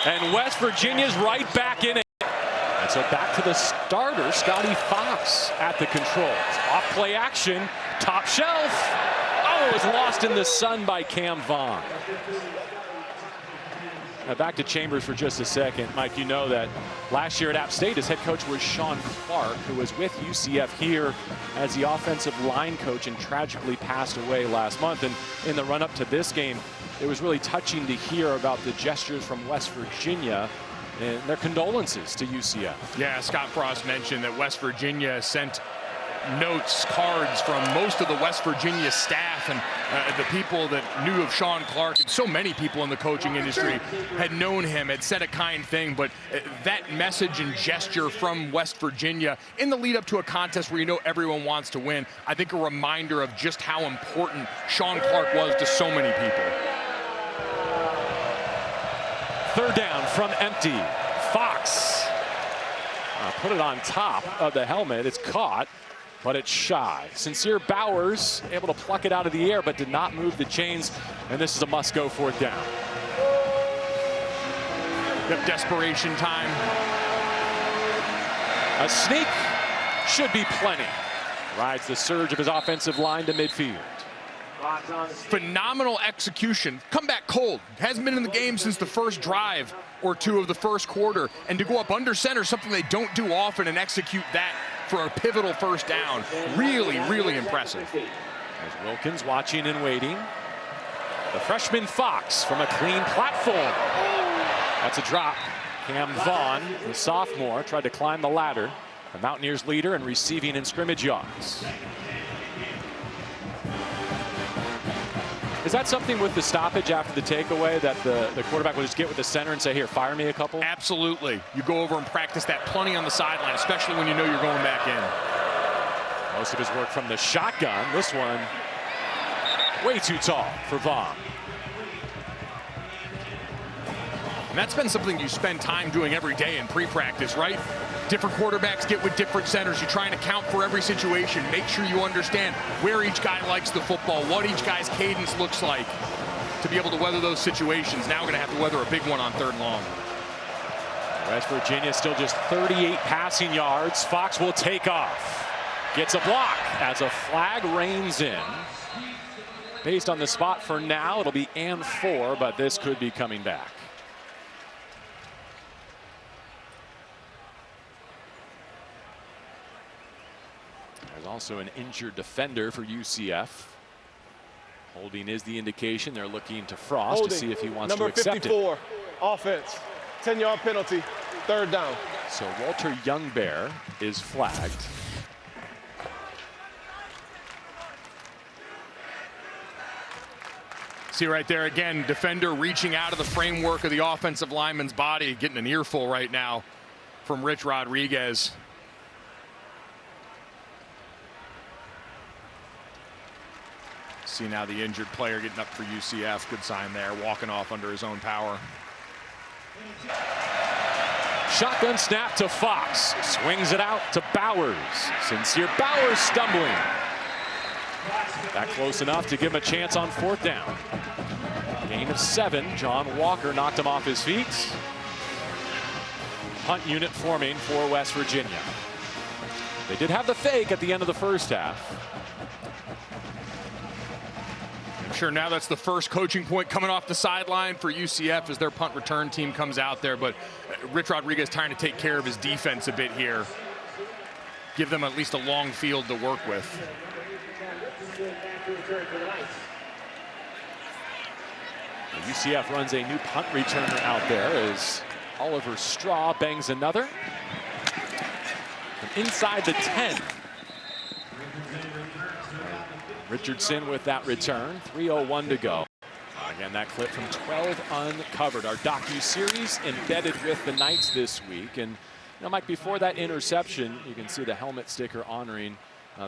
and West Virginia's right back in it. And so back to the starter, Scotty Fox at the controls. Off play action, top shelf. Oh, it was lost in the sun by Cam Vaughn. Now back to Chambers for just a second. Mike, you know that last year at App State, his head coach was Sean Clark, who was with UCF here as the offensive line coach and tragically passed away last month. And in the run-up to this game, it was really touching to hear about the gestures from West Virginia and their condolences to UCF. Yeah, Scott Frost mentioned that West Virginia sent notes, cards from most of the West Virginia staff, and the people that knew of Sean Clark, and so many people in the coaching industry had known him, had said a kind thing, but that message and gesture from West Virginia in the lead up to a contest where you know everyone wants to win, I think a reminder of just how important Sean Clark was to so many people. Third down from empty. Fox put it on top of the helmet. It's caught, but it's shy. Sincere Bowers able to pluck it out of the air, but did not move the chains. And this is a must-go 4th down. Yep, desperation time. A sneak should be plenty. Rides the surge of his offensive line to midfield. Phenomenal execution. Come back cold. Hasn't been in the game since the first drive or two of the first quarter. And to go up under center, something they don't do often, and execute that for a pivotal first down. Really, really impressive. There's Wilkins watching and waiting. The freshman Fox from a clean platform. That's a drop. Cam Vaughn, the sophomore, tried to climb the ladder. The Mountaineers leader in receiving and scrimmage yards. Is that something with the stoppage after the takeaway that the quarterback will just get with the center and say, here, fire me a couple? Absolutely. You go over and practice that plenty on the sideline, especially when you know you're going back in. Most of his work from the shotgun. This one way too tall for Vaughn. And that's been something you spend time doing every day in pre-practice, right? Different quarterbacks get with different centers. You're trying to account for every situation. Make sure you understand where each guy likes the football, what each guy's cadence looks like to be able to weather those situations. Now we're going to have to weather a big one on 3rd and long. West Virginia still just 38 passing yards. Fox will take off. Gets a block as a flag reigns in. Based on the spot for now, it'll be and 4, but this could be coming back. There's also an injured defender for UCF. Holding is the indication. They're looking to Frost to see if he wants to accept it. Number 54, offense, 10-yard penalty, 3rd down. So Walter Youngbear is flagged. See right there again, defender reaching out of the framework of the offensive lineman's body, getting an earful right now from Rich Rodriguez. See now the injured player getting up for UCF. Good sign there, walking off under his own power. Shotgun snap to Fox. Swings it out to Bowers. Sincere Bowers stumbling. That close enough to give him a chance on 4th down. Gain of 7. John Walker knocked him off his feet. Punt unit forming for West Virginia. They did have the fake at the end of the first half. I'm sure now that's the first coaching point coming off the sideline for UCF as their punt return team comes out there. But Rich Rodriguez trying to take care of his defense a bit here. Give them at least a long field to work with. UCF runs a new punt returner out there as Oliver Straw bangs another. From inside the 10. Richardson with that return. 3:01 to go. Again, that clip from 12 Uncovered, our docu-series embedded with the Knights this week. And, you know, Mike, before that interception, you can see the helmet sticker honoring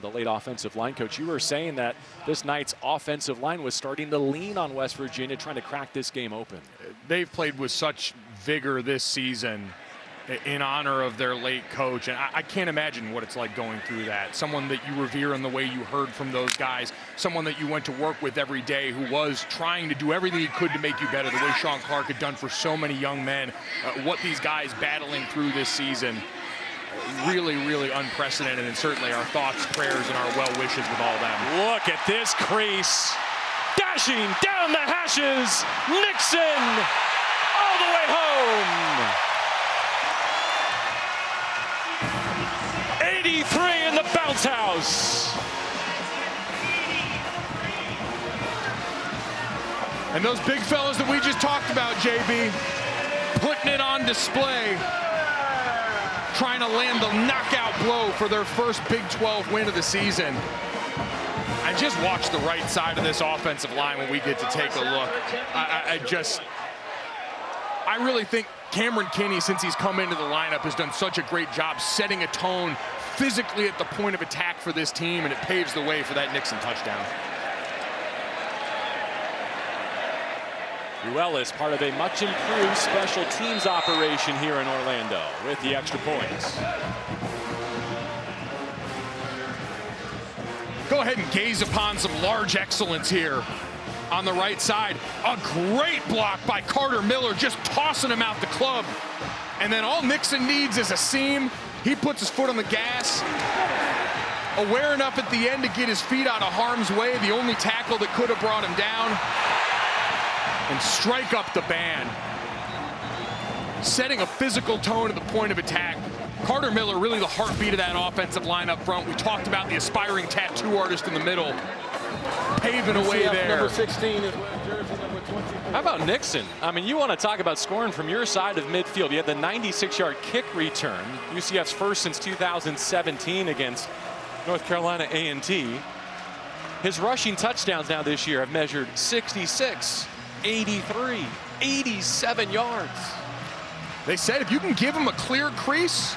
the late offensive line coach. You were saying that this Knights offensive line was starting to lean on West Virginia, trying to crack this game open. They've played with such vigor this season in honor of their late coach, and I can't imagine what it's like going through that. Someone that you revere in the way you heard from those guys, someone that you went to work with every day, who was trying to do everything he could to make you better, the way Sean Clark had done for so many young men. What these guys battling through this season, really, really unprecedented, and certainly our thoughts, prayers, and our well wishes with all them. Look at this crease. Dashing down the hashes. Nixon all the way home. 83 in the bounce house. And those big fellas that we just talked about, JB, putting it on display, trying to land the knockout blow for their first Big 12 win of the season. And just watch the right side of this offensive line when we get to take a look. I really think Cameron Kinney, since he's come into the lineup, has done such a great job setting a tone physically at the point of attack for this team, and it paves the way for that Nixon touchdown. Ruelas, part of a much improved special teams operation here in Orlando with the extra points. Go ahead and gaze upon some large excellence here on the right side. A great block by Carter Miller, just tossing him out the club. And then all Nixon needs is a seam. He puts his foot on the gas aware enough at the end to get his feet out of harm's way, the only tackle that could have brought him down, and strike up the band. Setting a physical tone at the point of attack. Carter Miller, really the heartbeat of that offensive line up front. We talked about the aspiring tattoo artist in the middle, paving a way there. Number 16 is wearing jersey number 20. How about Nixon? I mean, you want to talk about scoring from your side of midfield. You had the 96-yard kick return, UCF's first since 2017 against North Carolina A&T. His rushing touchdowns now this year have measured 66, 83, 87 yards. They said if you can give him a clear crease,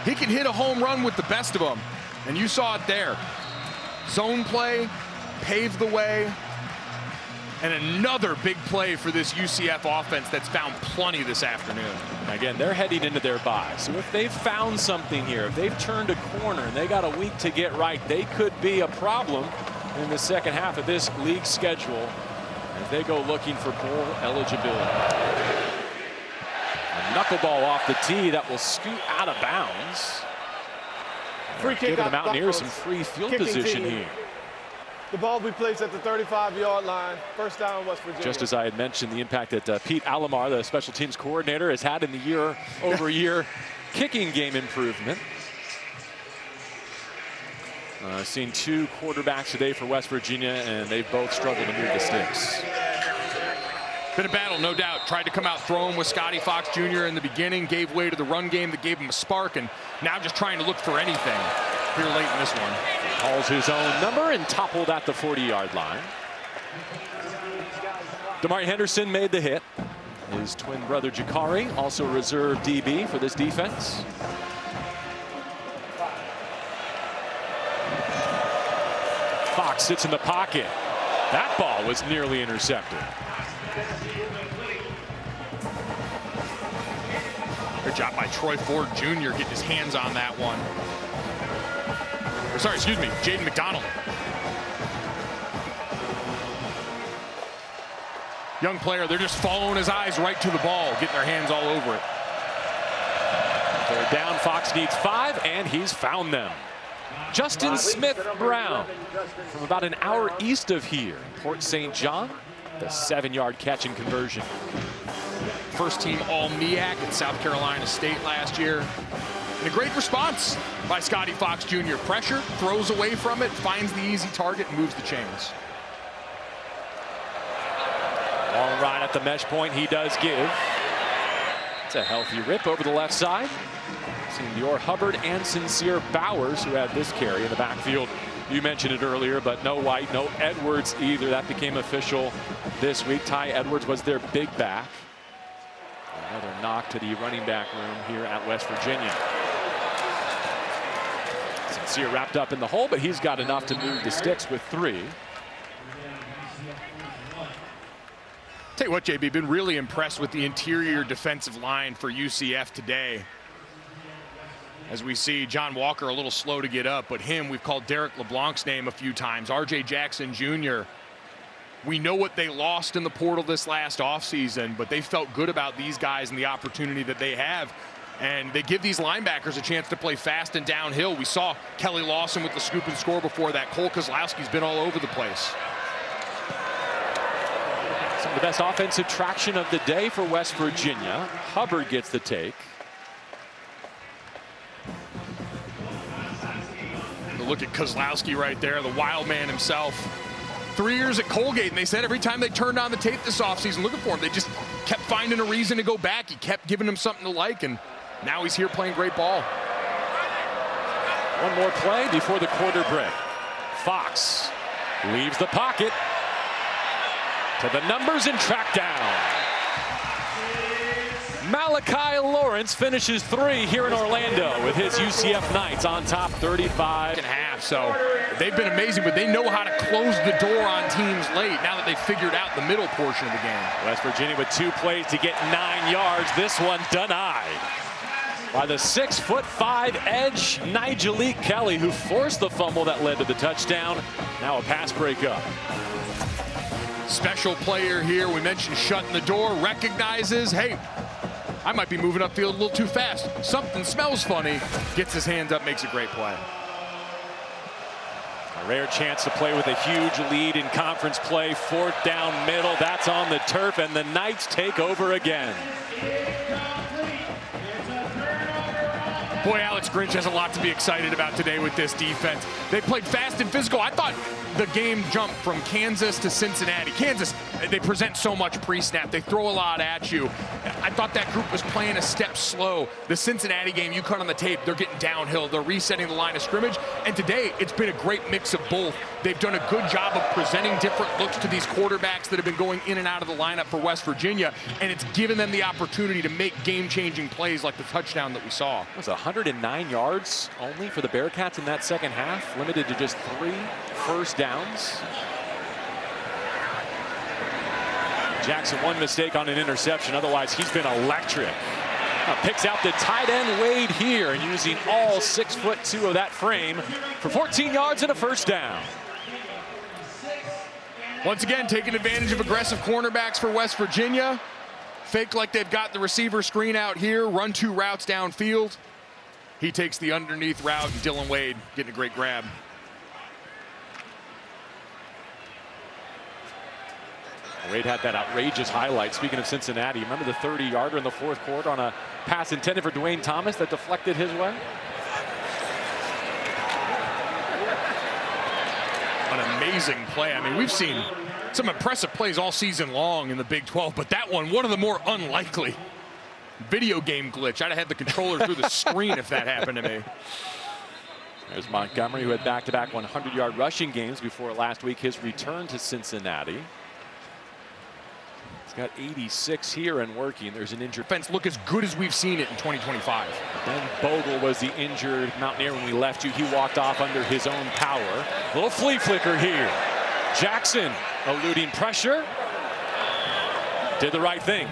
he can hit a home run with the best of them. And you saw it there. Zone play, paved the way, and another big play for this UCF offense that's found plenty this afternoon. Again, they're heading into their bye. So if they've found something here, if they've turned a corner and they got a week to get right, they could be a problem in the second half of this league schedule as they go looking for bowl eligibility. A knuckleball off the tee that will scoot out of bounds. Free kick Giving the out Mountaineers some Buffalo's free field kicking position team. here. The ball will be placed at the 35-yard line. First down, West Virginia. Just as I had mentioned, the impact that Pete Alomar, the special teams coordinator, has had in the year-over-year kicking game improvement. Seen two quarterbacks today for West Virginia, and they've both struggled to move the sticks. Been a battle, no doubt. Tried to come out throwing with Scotty Fox Jr. in the beginning, gave way to the run game that gave him a spark, and now just trying to look for anything here late in this one. Calls his own number and toppled at the 40-yard line. DeMari Henderson made the hit. His twin brother Jakari, also a reserve DB for this defense. Fox sits in the pocket. That ball was nearly intercepted. Good job by Troy Ford Jr. getting his hands on that one. Or sorry, excuse me, Jaden McDonald. Young player, they're just following his eyes right to the ball, getting their hands all over it. They're down. Fox needs 5, and he's found them. Justin Smith-Brown from about an hour east of here. Port St. John, the 7-yard catch and conversion. First team All-MEAC at South Carolina State last year. And a great response by Scotty Fox Jr. Pressure, throws away from it, finds the easy target, and moves the chains. Long ride at the mesh point, he does give. It's a healthy rip over the left side. Seen Dior Hubbard and Sincere Bowers, who had this carry in the backfield. You mentioned it earlier, but no White, no Edwards either. That became official this week. Ty Edwards was their big back. Another knock to the running back room here at West Virginia. Sincere wrapped up in the hole, but he's got enough to move the sticks with 3. Tell you what, JB, been really impressed with the interior defensive line for UCF today. As we see John Walker a little slow to get up, but him, we've called Derek LeBlanc's name a few times. RJ Jackson Jr. We know what they lost in the portal this last offseason, but they felt good about these guys and the opportunity that they have. And they give these linebackers a chance to play fast and downhill. We saw Kelly Lawson with the scoop and score before that. Cole Kozlowski's been all over the place. Some of the best offensive traction of the day for West Virginia. Hubbard gets the take. Look at Kozlowski right there, the wild man himself. 3 years at Colgate, and they said every time they turned on the tape this offseason looking for him, they just kept finding a reason to go back. He kept giving them something to like, and now he's here playing great ball. One more play before the quarter break. Fox leaves the pocket to the numbers and track down. Malachi Lawrence finishes 3 here in Orlando with his UCF Knights on top 35 and a half. So they've been amazing, but they know how to close the door on teams late now that they've figured out the middle portion of the game. West Virginia with 2 plays to get 9 yards. This one denied by the 6'5" edge, Nigel Kelly, who forced the fumble that led to the touchdown. Now a pass breakup. Special player here. We mentioned shutting the door, recognizes, hey, I might be moving upfield a little too fast. Something smells funny. Gets his hands up, makes a great play. A rare chance to play with a huge lead in conference play. 4th down middle. That's on the turf, and the Knights take over again. Boy, Alex Grinch has a lot to be excited about today with this defense. They played fast and physical. I thought the game jumped from Kansas to Cincinnati. Kansas, they present so much pre-snap. They throw a lot at you. I thought that group was playing a step slow. The Cincinnati game, you cut on the tape, they're getting downhill. They're resetting the line of scrimmage. And today, it's been a great mix of both. They've done a good job of presenting different looks to these quarterbacks that have been going in and out of the lineup for West Virginia. And it's given them the opportunity to make game-changing plays like the touchdown that we saw. It was 109 yards only for the Bearcats in that second half, limited to just 3 first downs. Jackson, one mistake on an interception. Otherwise, he's been electric. Picks out the tight end Wade here, and using all 6'2" of that frame for 14 yards and a first down. Once again, taking advantage of aggressive cornerbacks for West Virginia. Fake like they've got the receiver screen out here. Run 2 routes downfield. He takes the underneath route, and Dylan Wade getting a great grab. Wade had that outrageous highlight. Speaking of Cincinnati, remember the 30-yarder in the 4th quarter on a pass intended for Dwayne Thomas that deflected his way? An amazing play. I mean, we've seen some impressive plays all season long in the Big 12, but that one of the more unlikely. Video game glitch. I'd have had the controller through the screen if that happened to me. There's Montgomery, who had back-to-back 100-yard rushing games before last week, his return to Cincinnati. He's got 86 here and working. There's an injured defense look as good as we've seen it in 2025. Ben Bogle was the injured Mountaineer when we left you. He walked off under his own power. Little flea flicker here. Jackson eluding pressure. Did the right thing.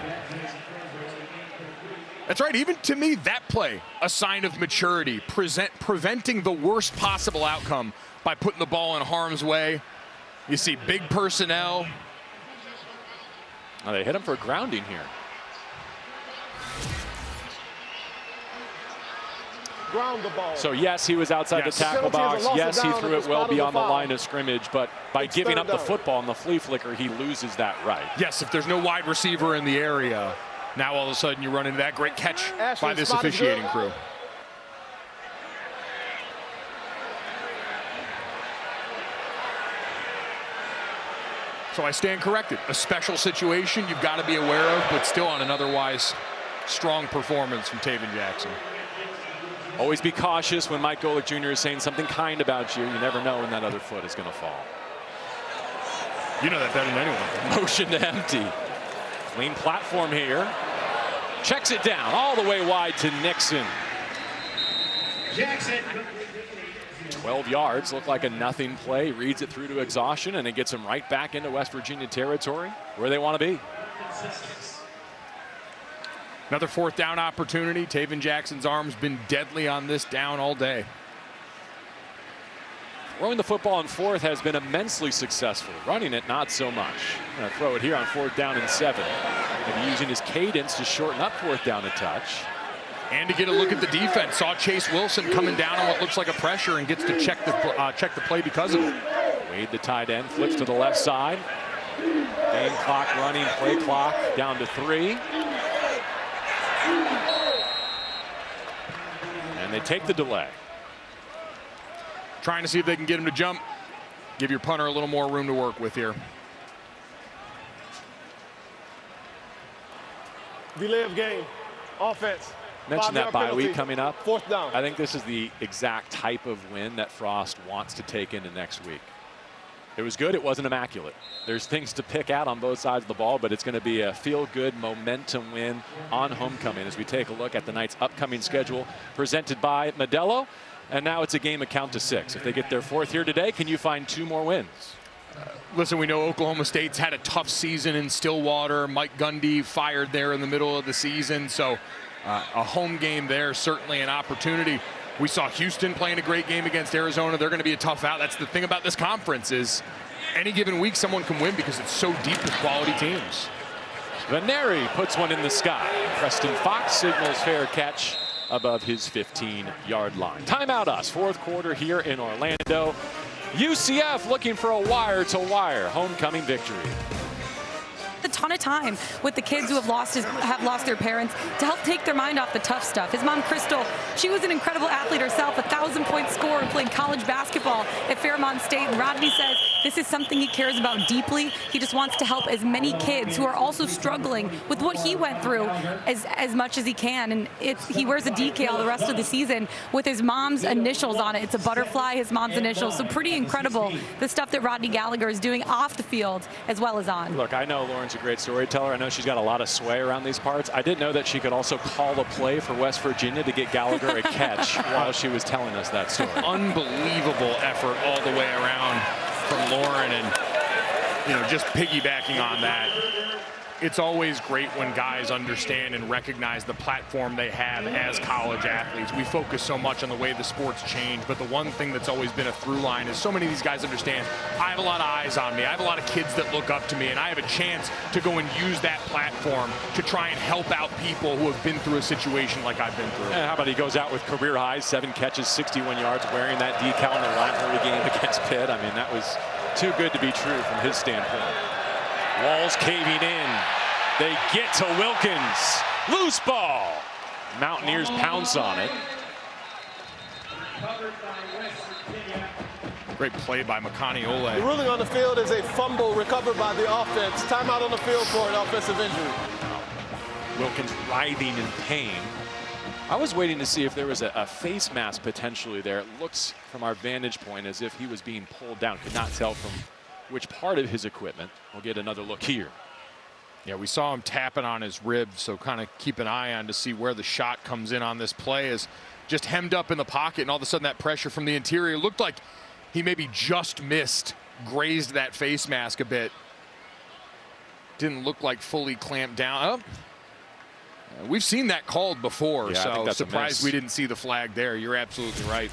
That's right. Even to me, that play, a sign of maturity, preventing the worst possible outcome by putting the ball in harm's way. You see big personnel. Oh, they hit him for grounding here. Ground the ball. So yes, he was outside the tackle box. Yes, he threw it well beyond the line of scrimmage, but by giving up the football on the flea flicker, he loses that right. Yes, if there's no wide receiver in the area, now all of a sudden you run into that great catch by this officiating crew. So I stand corrected. A special situation you've got to be aware of, but still on an otherwise strong performance from Taven Jackson. Always be cautious when Mike Golick Jr. is saying something kind about you. You never know when that other foot is going to fall. You know that better than anyone. Motion to empty. Clean platform here. Checks it down all the way wide to Nixon. Jackson. 12 yards, looked like a nothing play. Reads it through to exhaustion, and it gets him right back into West Virginia territory where they want to be. Another 4th down opportunity. Taven Jackson's arm's been deadly on this down all day. Throwing the football on 4th has been immensely successful. Running it, not so much. Going to throw it here on 4th down and 7. And using his cadence to shorten up 4th down a touch. And to get a look at the defense. Saw Chase Wilson coming down on what looks like a pressure and gets to check the play because of it. Wade, the tight end, flips to the left side. Game clock running, play clock down to 3. And they take the delay. Trying to see if they can get him to jump. Give your punter a little more room to work with here. Delay of game. Offense. Mentioned that bye week coming up. 4th down. I think this is the exact type of win that Frost wants to take into next week. It was good. It wasn't immaculate. There's things to pick out on both sides of the ball, but it's going to be a feel-good momentum win on homecoming as we take a look at the Knights' upcoming schedule presented by Modelo. And now it's a game of count to 6. If they get their 4th here today, can you find 2 more wins? Listen, we know Oklahoma State's had a tough season in Stillwater. Mike Gundy fired there in the middle of the season. So a home game there, certainly an opportunity. We saw Houston playing a great game against Arizona. They're going to be a tough out. That's the thing about this conference is any given week someone can win because it's so deep with quality teams. Veneri puts one in the sky. Preston Fox signals fair catch above his 15-yard line. Timeout us. 4th quarter here in Orlando. UCF looking for a wire-to-wire homecoming victory. A ton of time with the kids who have lost their parents to help take their mind off the tough stuff. His mom, Crystal, she was an incredible athlete herself, a 1,000-point scorer, played college basketball at Fairmont State. And Rodney says this is something he cares about deeply. He just wants to help as many kids who are also struggling with what he went through as much as he can. And he wears a decal the rest of the season with his mom's initials on it. It's a butterfly, his mom's initials. So pretty incredible, the stuff that Rodney Gallagher is doing off the field as well as on. Look, I know Lauren's a great storyteller. I know she's got a lot of sway around these parts. I didn't know that she could also call a play for West Virginia to get Gallagher a catch while she was telling us that story. Unbelievable effort all the way around from Lauren, and just piggybacking on that. It's always great when guys understand and recognize the platform they have as college athletes. We focus so much on the way the sport's changed, but the one thing that's always been a through line is so many of these guys understand I have a lot of eyes on me. I have a lot of kids that look up to me, and I have a chance to go and use that platform to try and help out people who have been through a situation like I've been through. And how about he goes out with career highs, 7 catches, 61 yards, wearing that decal in the rivalry game against Pitt. I mean, that was too good to be true from his standpoint. Walls caving in. They get to Wilkins. Loose ball. Mountaineers pounce on it. Great play by Makani Ole. The ruling on the field is a fumble recovered by the offense. Timeout on the field for an offensive injury. Wilkins writhing in pain. I was waiting to see if there was a face mask potentially there. It looks from our vantage point as if he was being pulled down. Could not tell from which part of his equipment. We'll get another look here. Yeah, we saw him tapping on his ribs, so kind of keep an eye on to see where the shot comes in on this play. Is just hemmed up in the pocket, and all of a sudden that pressure from the interior looked like he maybe just missed, grazed that face mask a bit. Didn't look like fully clamped down. Oh. We've seen that called before, yeah, so surprised we didn't see the flag there. You're absolutely right.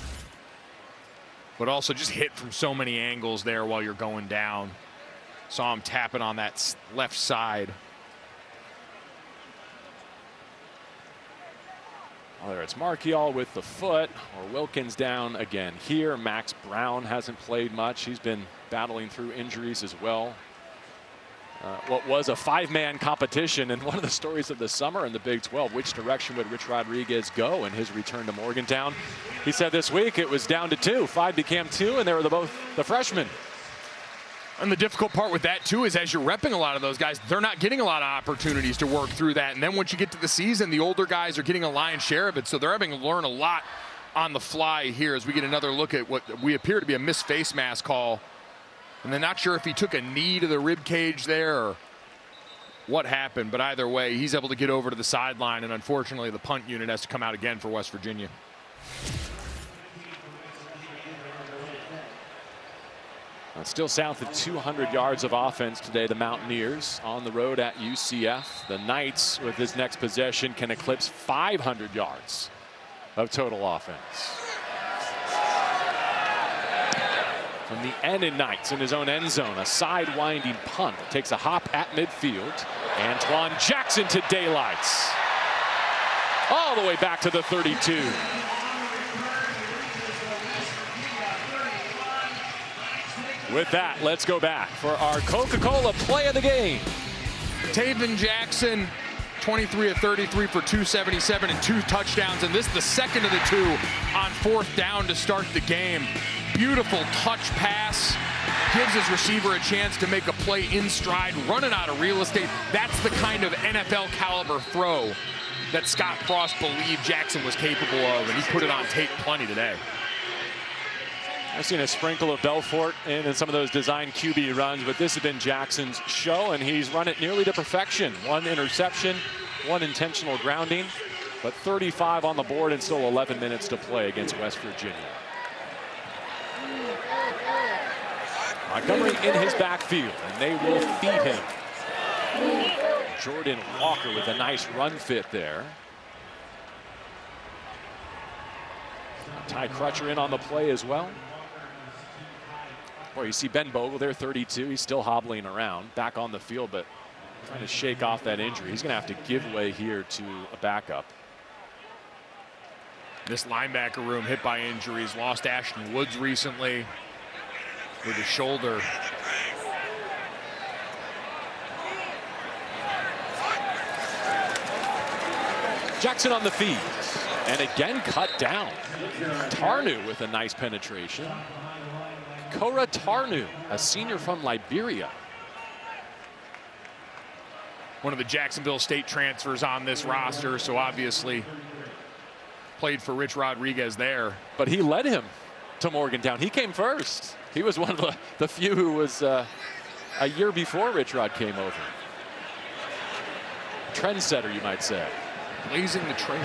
But also just hit from so many angles there while you're going down. Saw him tapping on that left side. Whether it's Marchiol with the foot or Wilkins down again here. Max Brown hasn't played much. He's been battling through injuries as well. What was a 5-man competition, and one of the stories of the summer in the Big 12, which direction would Rich Rodriguez go in his return to Morgantown? He said this week it was down to 2. 5 became 2, and they were both the freshmen. And the difficult part with that, too, is as you're repping a lot of those guys, they're not getting a lot of opportunities to work through that. And then once you get to the season, the older guys are getting a lion's share of it. So they're having to learn a lot on the fly here as we get another look at what we appear to be a missed face mask call. And they're not sure if he took a knee to the rib cage there or what happened. But either way, he's able to get over to the sideline. And unfortunately, the punt unit has to come out again for West Virginia. Still south of 200 yards of offense today, the Mountaineers on the road at UCF. The Knights, with this next possession, can eclipse 500 yards of total offense. From the Ennin Knights in his own end zone, a side-winding punt. Takes a hop at midfield. Antoine Jackson to daylights. All the way back to the 32. With that, let's go back for our Coca-Cola play of the game. Taven Jackson, 23 of 33 for 277 and 2 touchdowns. And this is the second of the 2 on 4th down to start the game. Beautiful touch pass. Gives his receiver a chance to make a play in stride, running out of real estate. That's the kind of NFL caliber throw that Scott Frost believed Jackson was capable of, and he put it on tape plenty today. I've seen a sprinkle of Belfort in some of those design QB runs, but this has been Jackson's show, and he's run it nearly to perfection. 1 interception, 1 intentional grounding, but 35 on the board and still 11 minutes to play against West Virginia. Montgomery in his backfield, and they will feed him. Jordan Walker with a nice run fit there. Ty Crutcher in on the play as well. Boy, you see Ben Bogle there, 32. He's still hobbling around, back on the field, but trying to shake off that injury. He's going to have to give way here to a backup. This linebacker room hit by injuries. Lost Ashton Woods recently. with his shoulder. Jackson on the feed. And again cut down. Tarnu with a nice penetration. Kora Tarnu, a senior from Liberia. One of the Jacksonville State transfers on this roster, so obviously played for Rich Rodriguez there. But he led him to Morgantown. He came first. He was one of the few who was a year before Rich Rod came over. Trendsetter, you might say. Blazing the trail.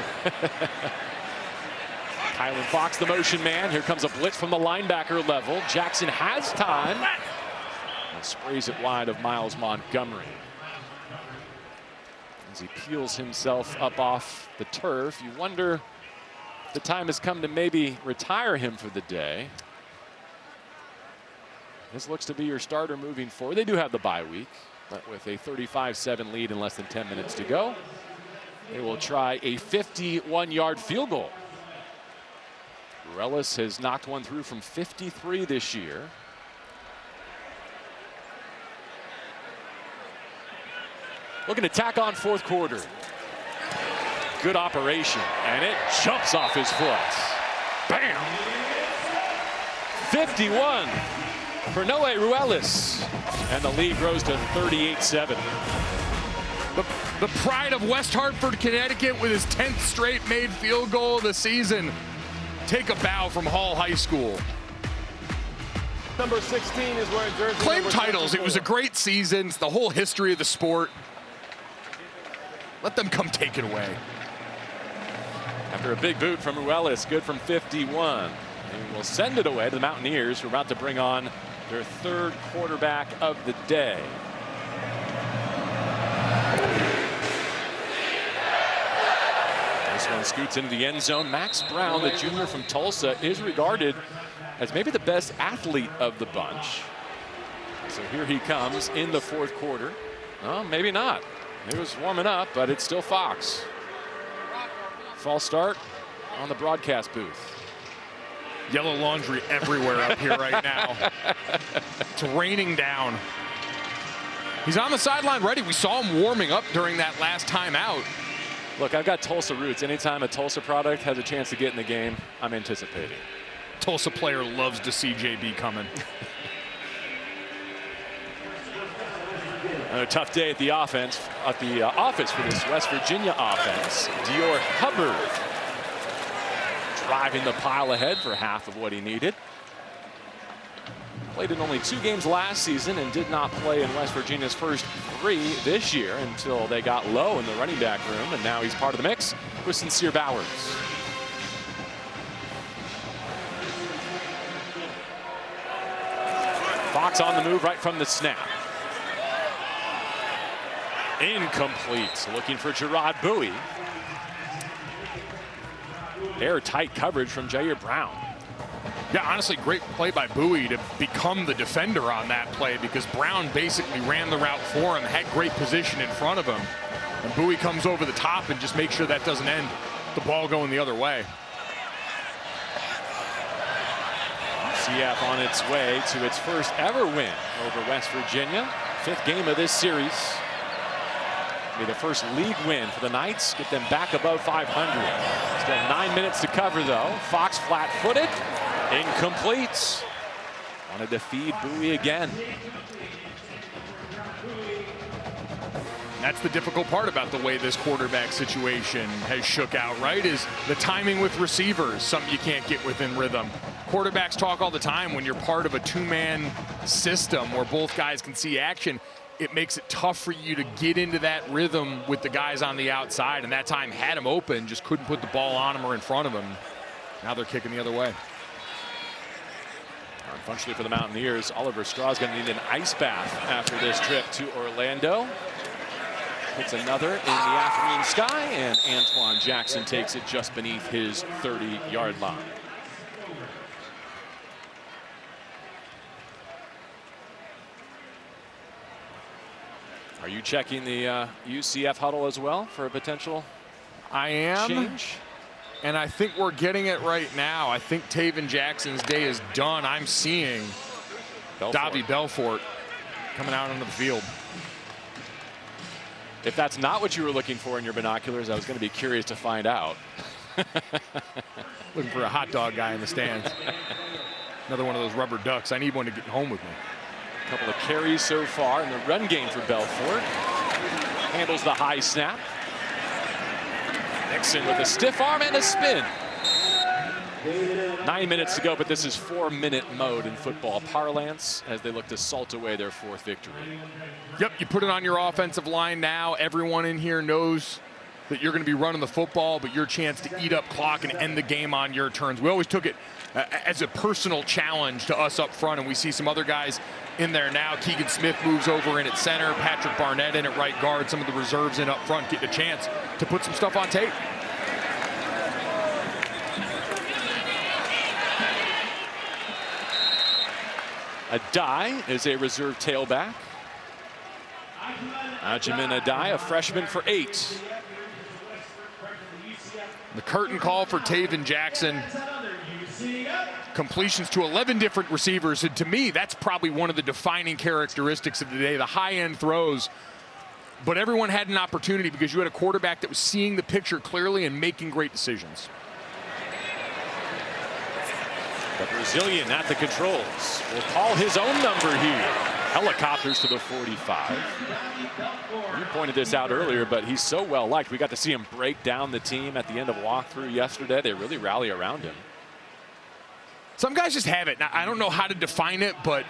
Kylan Fox, the motion man. Here comes a blitz from the linebacker level. Jackson has time. And sprays it wide of Miles Montgomery. As he peels himself up off the turf, you wonder if the time has come to maybe retire him for the day. This looks to be your starter moving forward. They do have the bye week, but with a 35-7 lead in less than 10 minutes to go, they will try a 51-yard field goal. Ruelas has knocked one through from 53 this year. Looking to tack on fourth quarter. Good operation, and it jumps off his foot. Bam! 51 for Noe Ruelas, and the lead grows to 38-7. The pride of West Hartford, Connecticut, with his 10th straight made field goal of the season. Take a bow from Hall High School. Number 16 is wearing jersey. Claim titles. It was a great season. It's the whole history of the sport. Let them come take it away. After a big boot from Ruelas, good from 51. They will send it away to the Mountaineers, who are about to bring on their third quarterback of the day. This one scoots into the end zone. Max Brown, the junior from Tulsa, is regarded as maybe the best athlete of the bunch. So here he comes in the fourth quarter. Oh, maybe not. He was warming up, but it's still Fox. False start on the broadcast booth. Yellow laundry everywhere up here right now. It's raining down. He's on the sideline ready. We saw him warming up during that last timeout. Look, I've got Tulsa roots. Anytime a Tulsa product has a chance to get in the game, I'm anticipating. Tulsa player loves to see JB coming. Another tough day at the office for this West Virginia offense. Dior Hubbard driving the pile ahead for half of what he needed. Played in only 2 games last season and did not play in West Virginia's first 3 this year until they got low in the running back room, and now he's part of the mix with Sincere Bowers. Fox on the move right from the snap. Incomplete. Looking for Gerard Bowie. Airtight coverage from Jair Brown. Yeah, honestly, great play by Bowie to become the defender on that play, because Brown basically ran the route for him, had great position in front of him. And Bowie comes over the top and just makes sure that doesn't end the ball going the other way. UCF on its way to its first ever win over West Virginia. 5th game of this series. Be the first league win for the Knights. Get them back above 500. Still 9 minutes to cover, though. Fox flat-footed. Incomplete. Wanted to feed Bowie again. That's the difficult part about the way this quarterback situation has shook out, right? Is the timing with receivers, something you can't get within rhythm. Quarterbacks talk all the time when you're part of a 2-man system where both guys can see action. It makes it tough for you to get into that rhythm with the guys on the outside, and that time had him open, just couldn't put the ball on him or in front of him. Now they're kicking the other way. Unfortunately for the Mountaineers, Oliver Straw's going to need an ice bath after this trip to Orlando. Hits another in the afternoon sky, and Antoine Jackson takes it just beneath his 30-yard line. Are you checking the UCF huddle as well for a potential I am. change? And I think we're getting it right now. I think Taven Jackson's day is done. I'm seeing Davy Belfort coming out onto the field. If that's not what you were looking for in your binoculars, I was going to be curious to find out. Looking for a hot dog guy in the stands. Another one of those rubber ducks. I need one to get home with me. A couple of carries so far in the run game for Belfort. Handles the high snap. Nixon with a stiff arm and a spin. 9 minutes to go, but this is 4-minute mode in football parlance as they look to salt away their 4th victory. Yep, you put it on your offensive line now. Everyone in here knows that you're going to be running the football, but your chance to eat up clock and end the game on your terms. We always took it as a personal challenge to us up front, and we see some other guys in there now. Keegan Smith moves over in at center. Patrick Barnett in at right guard. Some of the reserves in up front getting a chance to put some stuff on tape. Adai is a reserve tailback. Ajamin Adai, a freshman for 8. The curtain call for Taven Jackson. Completions to 11 different receivers. And to me, that's probably one of the defining characteristics of the day, the high-end throws. But everyone had an opportunity because you had a quarterback that was seeing the picture clearly and making great decisions. The Brazilian at the controls will call his own number here. Helicopters to the 45. You pointed this out earlier, but he's so well liked. We got to see him break down the team at the end of walkthrough yesterday. They really rally around him. Some guys just have it. Now, I don't know how to define it, but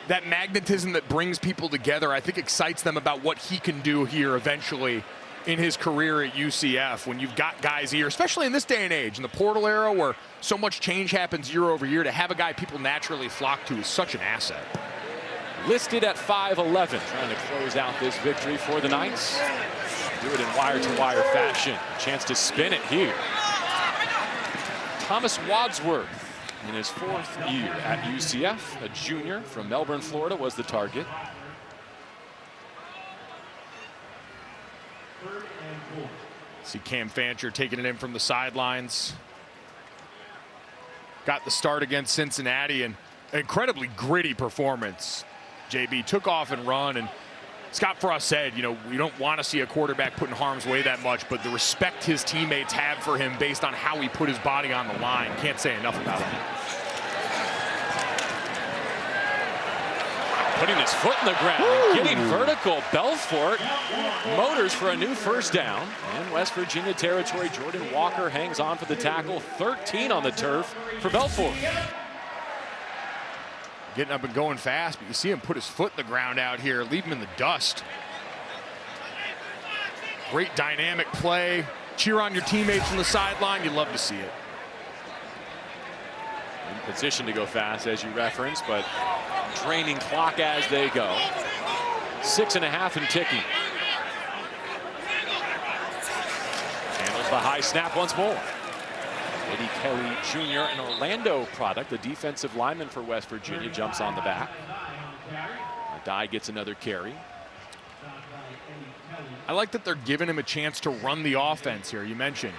that magnetism that brings people together, I think excites them about what he can do here eventually in his career at UCF. When you've got guys here, especially in this day and age, in the portal era where so much change happens year over year, to have a guy people naturally flock to is such an asset. Listed at 5'11", trying to close out this victory for the Knights. Do it in wire-to-wire fashion. Chance to spin it here. Thomas Wadsworth, in his 4th year at UCF, a junior from Melbourne, Florida, was the target. See Cam Fancher taking it in from the sidelines. Got the start against Cincinnati, and incredibly gritty performance. JB took off and run, and Scott Frost said, you know, we don't want to see a quarterback put in harm's way that much, but the respect his teammates have for him based on how he put his body on the line, can't say enough about it. Putting his foot in the ground, and getting vertical. Belfort motors for a new 1st down. In West Virginia territory, Jordan Walker hangs on for the tackle. 13 on the turf for Belfort. Getting up and going fast, but you see him put his foot in the ground out here, leave him in the dust. Great dynamic play. Cheer on your teammates from the sideline. You love to see it. In position to go fast, as you referenced, but draining clock as they go. 6.5 and ticking. Handles the high snap once more. Eddie Kelly Jr., an Orlando product, a defensive lineman for West Virginia, jumps on the back. Adai gets another carry. I like that they're giving him a chance to run the offense here. You mentioned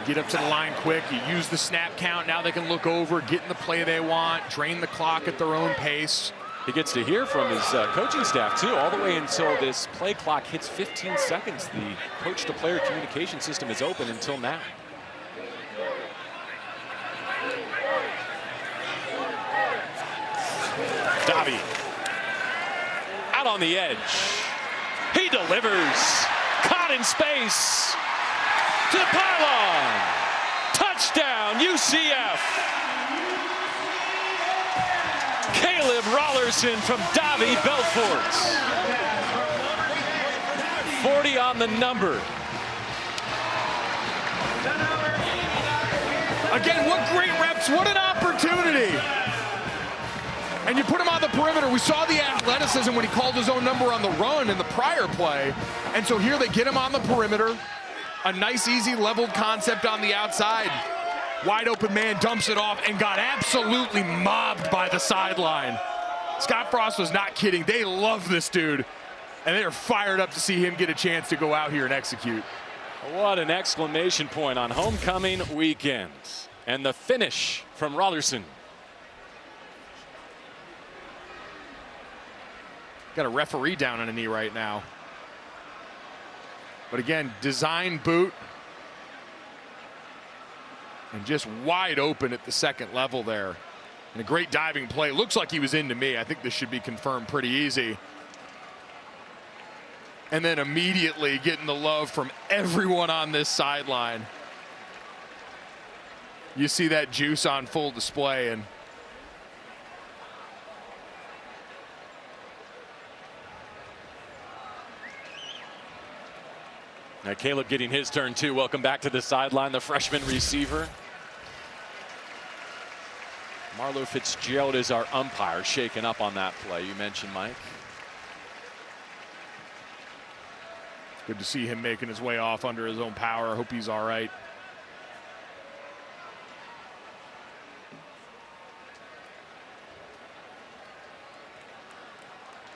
get up to the line quick, you use the snap count, now they can look over, get in the play they want, drain the clock at their own pace. He gets to hear from his coaching staff, too, all the way until this play clock hits 15 seconds. The coach-to-player communication system is open until now. Davy out on the edge. He delivers. Caught in space. To the pylon. Touchdown, UCF. Caleb Rollerson from Davy Belfort. 40 on the number. Again, what great reps, what an opportunity. And you put him on the perimeter. We saw the athleticism when he called his own number on the run in the prior play. And so here they get him on the perimeter. A nice, easy, leveled concept on the outside. Wide open man dumps it off and got absolutely mobbed by the sideline. Scott Frost was not kidding. They love this dude. And they are fired up to see him get a chance to go out here and execute. What an exclamation point on homecoming weekend. And the finish from Rollerson. Got a referee down on a knee right now. But again, design boot. And just wide open at the second level there. And a great diving play. Looks like he was into me. I think this should be confirmed pretty easy. And then immediately getting the love from everyone on this sideline. You see that juice on full display. And now Caleb getting his turn too. Welcome back to the sideline, the freshman receiver. Marlo Fitzgerald is our umpire, shaken up on that play you mentioned, Mike. Good to see him making his way off under his own power. I hope he's all right.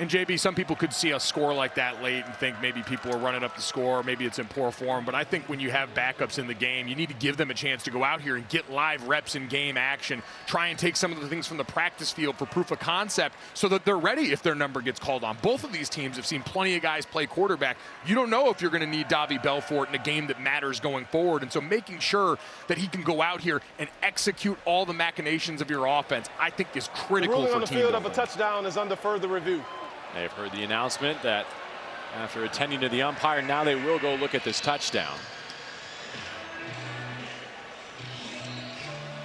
And JB, some people could see a score like that late and think maybe people are running up the score, maybe it's in poor form. But I think when you have backups in the game, you need to give them a chance to go out here and get live reps in game action. Try and take some of the things from the practice field for proof of concept so that they're ready if their number gets called on. Both of these teams have seen plenty of guys play quarterback. You don't know if you're going to need Davie Belfort in a game that matters going forward. And so making sure that he can go out here and execute all the machinations of your offense, I think is critical ruling for on the team field building. of a touchdown is under further review. They've heard the announcement that after attending to the umpire, now they will go look at this touchdown.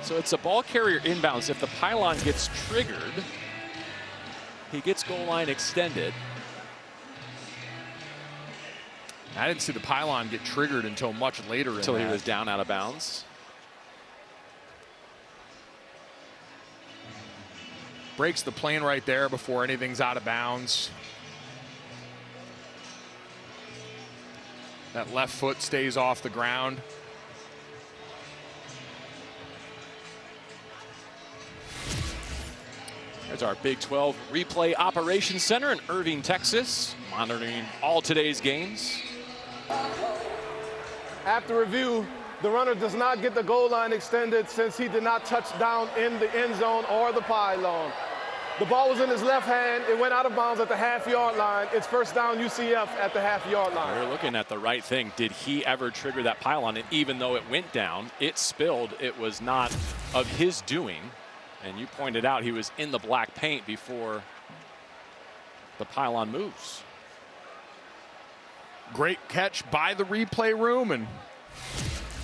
So it's a ball carrier inbounds. If the pylon gets triggered, he gets goal line extended. I didn't see the pylon get triggered until much later. Until he was down out of bounds. Breaks the plane right there before anything's out of bounds. That left foot stays off the ground. There's our Big 12 Replay Operations Center in Irving, Texas, monitoring all today's games. After review, the runner does not get the goal line extended since he did not touch down in the end zone or the pylon. The ball was in his left hand. It went out of bounds at the half-yard line. It's first down UCF at the half-yard line. We're looking at the right thing. Did he ever trigger that pylon? And even though it went down, it spilled. It was not of his doing. And you pointed out he was in the black paint before the pylon moves. Great catch by the replay room. And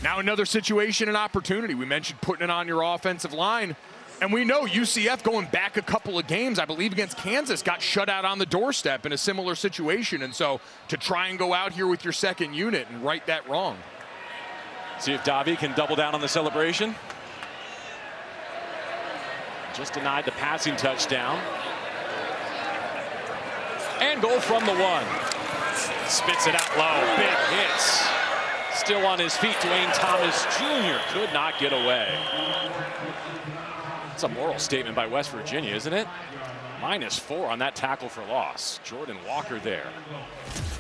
now another situation and opportunity. We mentioned putting it on your offensive line. And we know UCF going back a couple of games, I believe against Kansas, got shut out on the doorstep in a similar situation. And so to try and go out here with your second unit and right that wrong. See if Davie can double down on the celebration. Just denied the passing touchdown. And goal from the one. Spits it out low. Big hits. Still on his feet, Dwayne Thomas Jr. could not get away. It's a moral statement by West Virginia, isn't it? -4 on that tackle for loss. Jordan Walker there.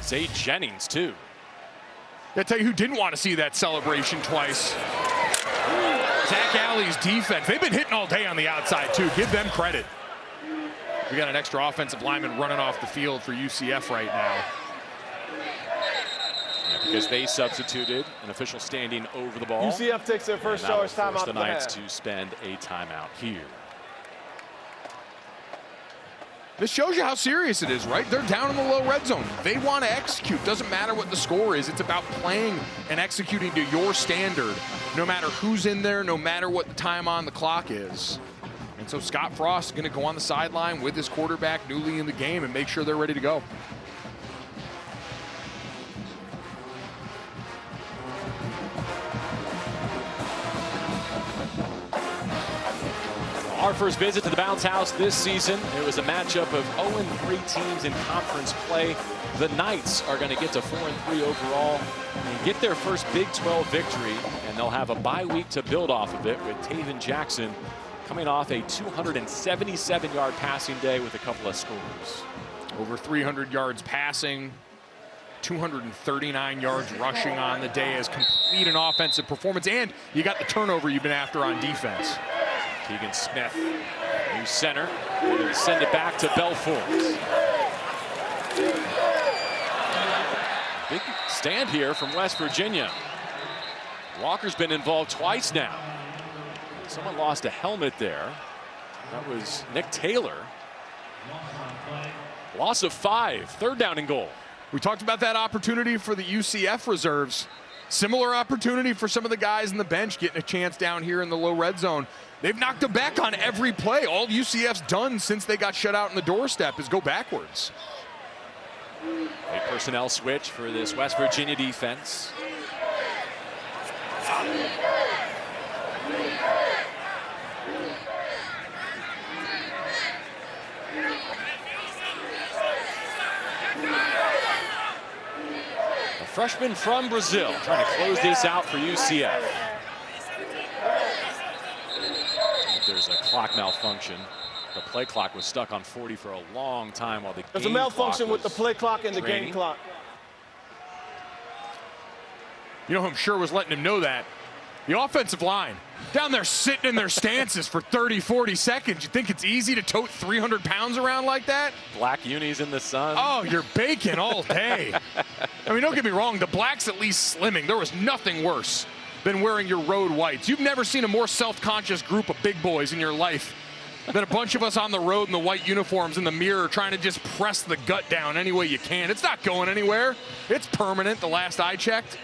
Zay Jennings, too. I tell you who didn't want to see that celebration twice. Zach Alley's defense. They've been hitting all day on the outside, too. Give them credit. We got an extra offensive lineman running off the field for UCF right now. Because they substituted an official standing over the ball. UCF takes their first charge timeout force of the the Knights half. to spend a timeout here. This shows you how serious it is, right? They're down in the low red zone. They want to execute. Doesn't matter what the score is. It's about playing and executing to your standard, no matter who's in there, no matter what the time on the clock is. And so Scott Frost is going to go on the sideline with his quarterback newly in the game and make sure they're ready to go. Our first visit to the Bounce House this season, it was a matchup of 0-3 teams in conference play. The Knights are going to get to 4-3 overall and get their first Big 12 victory, and they'll have a bye week to build off of it with Taven Jackson coming off a 277-yard passing day with a couple of scores. Over 300 yards passing, 239 yards rushing on the day as complete an offensive performance, and you got the turnover you've been after on defense. Keegan Smith, new center. They're going to send it back to Belfort. Big stand here from West Virginia. Walker's been involved twice now. Someone lost a helmet there. That was Nick Taylor. Loss of 5, 3rd down and goal. We talked about that opportunity for the UCF reserves. Similar opportunity for some of the guys in the bench getting a chance down here in the low red zone. They've knocked them back on every play. All UCF's done since they got shut out in the doorstep is go backwards. A personnel switch for this West Virginia defense. A freshman from Brazil trying to close this out for UCF. There's a clock malfunction. The play clock was stuck on 40 for a long time while the game clock was There's a malfunction with the play clock and the game clock. You know who I'm sure was letting him know that? The offensive line. Down there sitting in their stances for 30, 40 seconds. You think it's easy to tote 300 pounds around like that? Black unis in the sun. Oh, you're baking all day. I mean, don't get me wrong. The black's at least slimming. There was nothing worse than wearing your road whites. You've never seen a more self-conscious group of big boys in your life than a bunch of us on the road in the white uniforms in the mirror trying to just press the gut down any way you can. It's not going anywhere. It's permanent, the last I checked.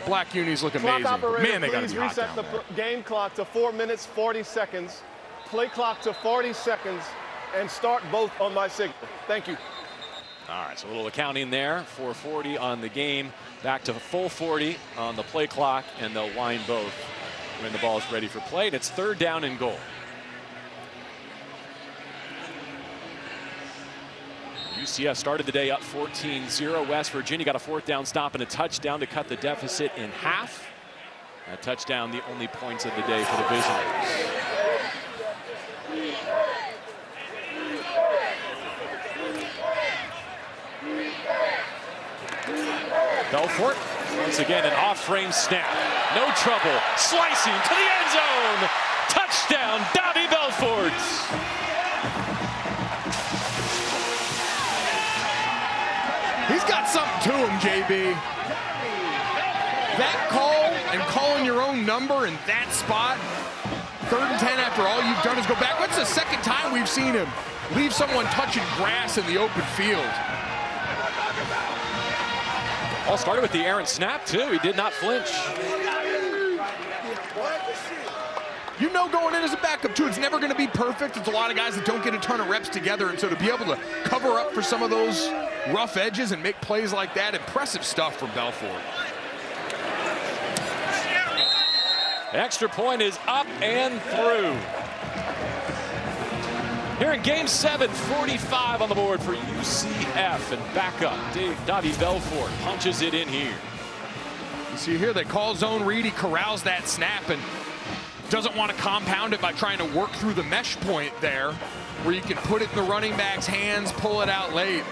Black unis look amazing. Man, they got to be hot down there. Please reset the game clock to 4 minutes, 40 seconds. Play clock to 40 seconds and start both on my signal. Thank you. All right, so a little accounting there. 4:40 on the game. Back to full 40 on the play clock, and they'll wind both when the ball is ready for play. And it's 3rd down and goal. UCF started the day up 14-0. West Virginia got a 4th down stop and a touchdown to cut the deficit in half. A touchdown, the only points of the day for the visitors. Belfort, once again, an off-frame snap. No trouble, slicing to the end zone. Touchdown, Davy Belfort. He's got something to him, JB. That call and calling your own number in that spot, 3rd and 10 after all you've done is go back. What's the second time we've seen him leave someone touching grass in the open field? All started with the errant snap, too. He did not flinch. You know going in as a backup, too, it's never going to be perfect. It's a lot of guys that don't get a ton of reps together, and so to be able to cover up for some of those rough edges and make plays like that, impressive stuff from Belfort. Extra point is up and through. Here in game 7, 45 on the board for UCF, and back up. Davy Belfort punches it in here. You see here, they call zone read. He corrals that snap and doesn't want to compound it by trying to work through the mesh point there, where you can put it in the running back's hands, pull it out late.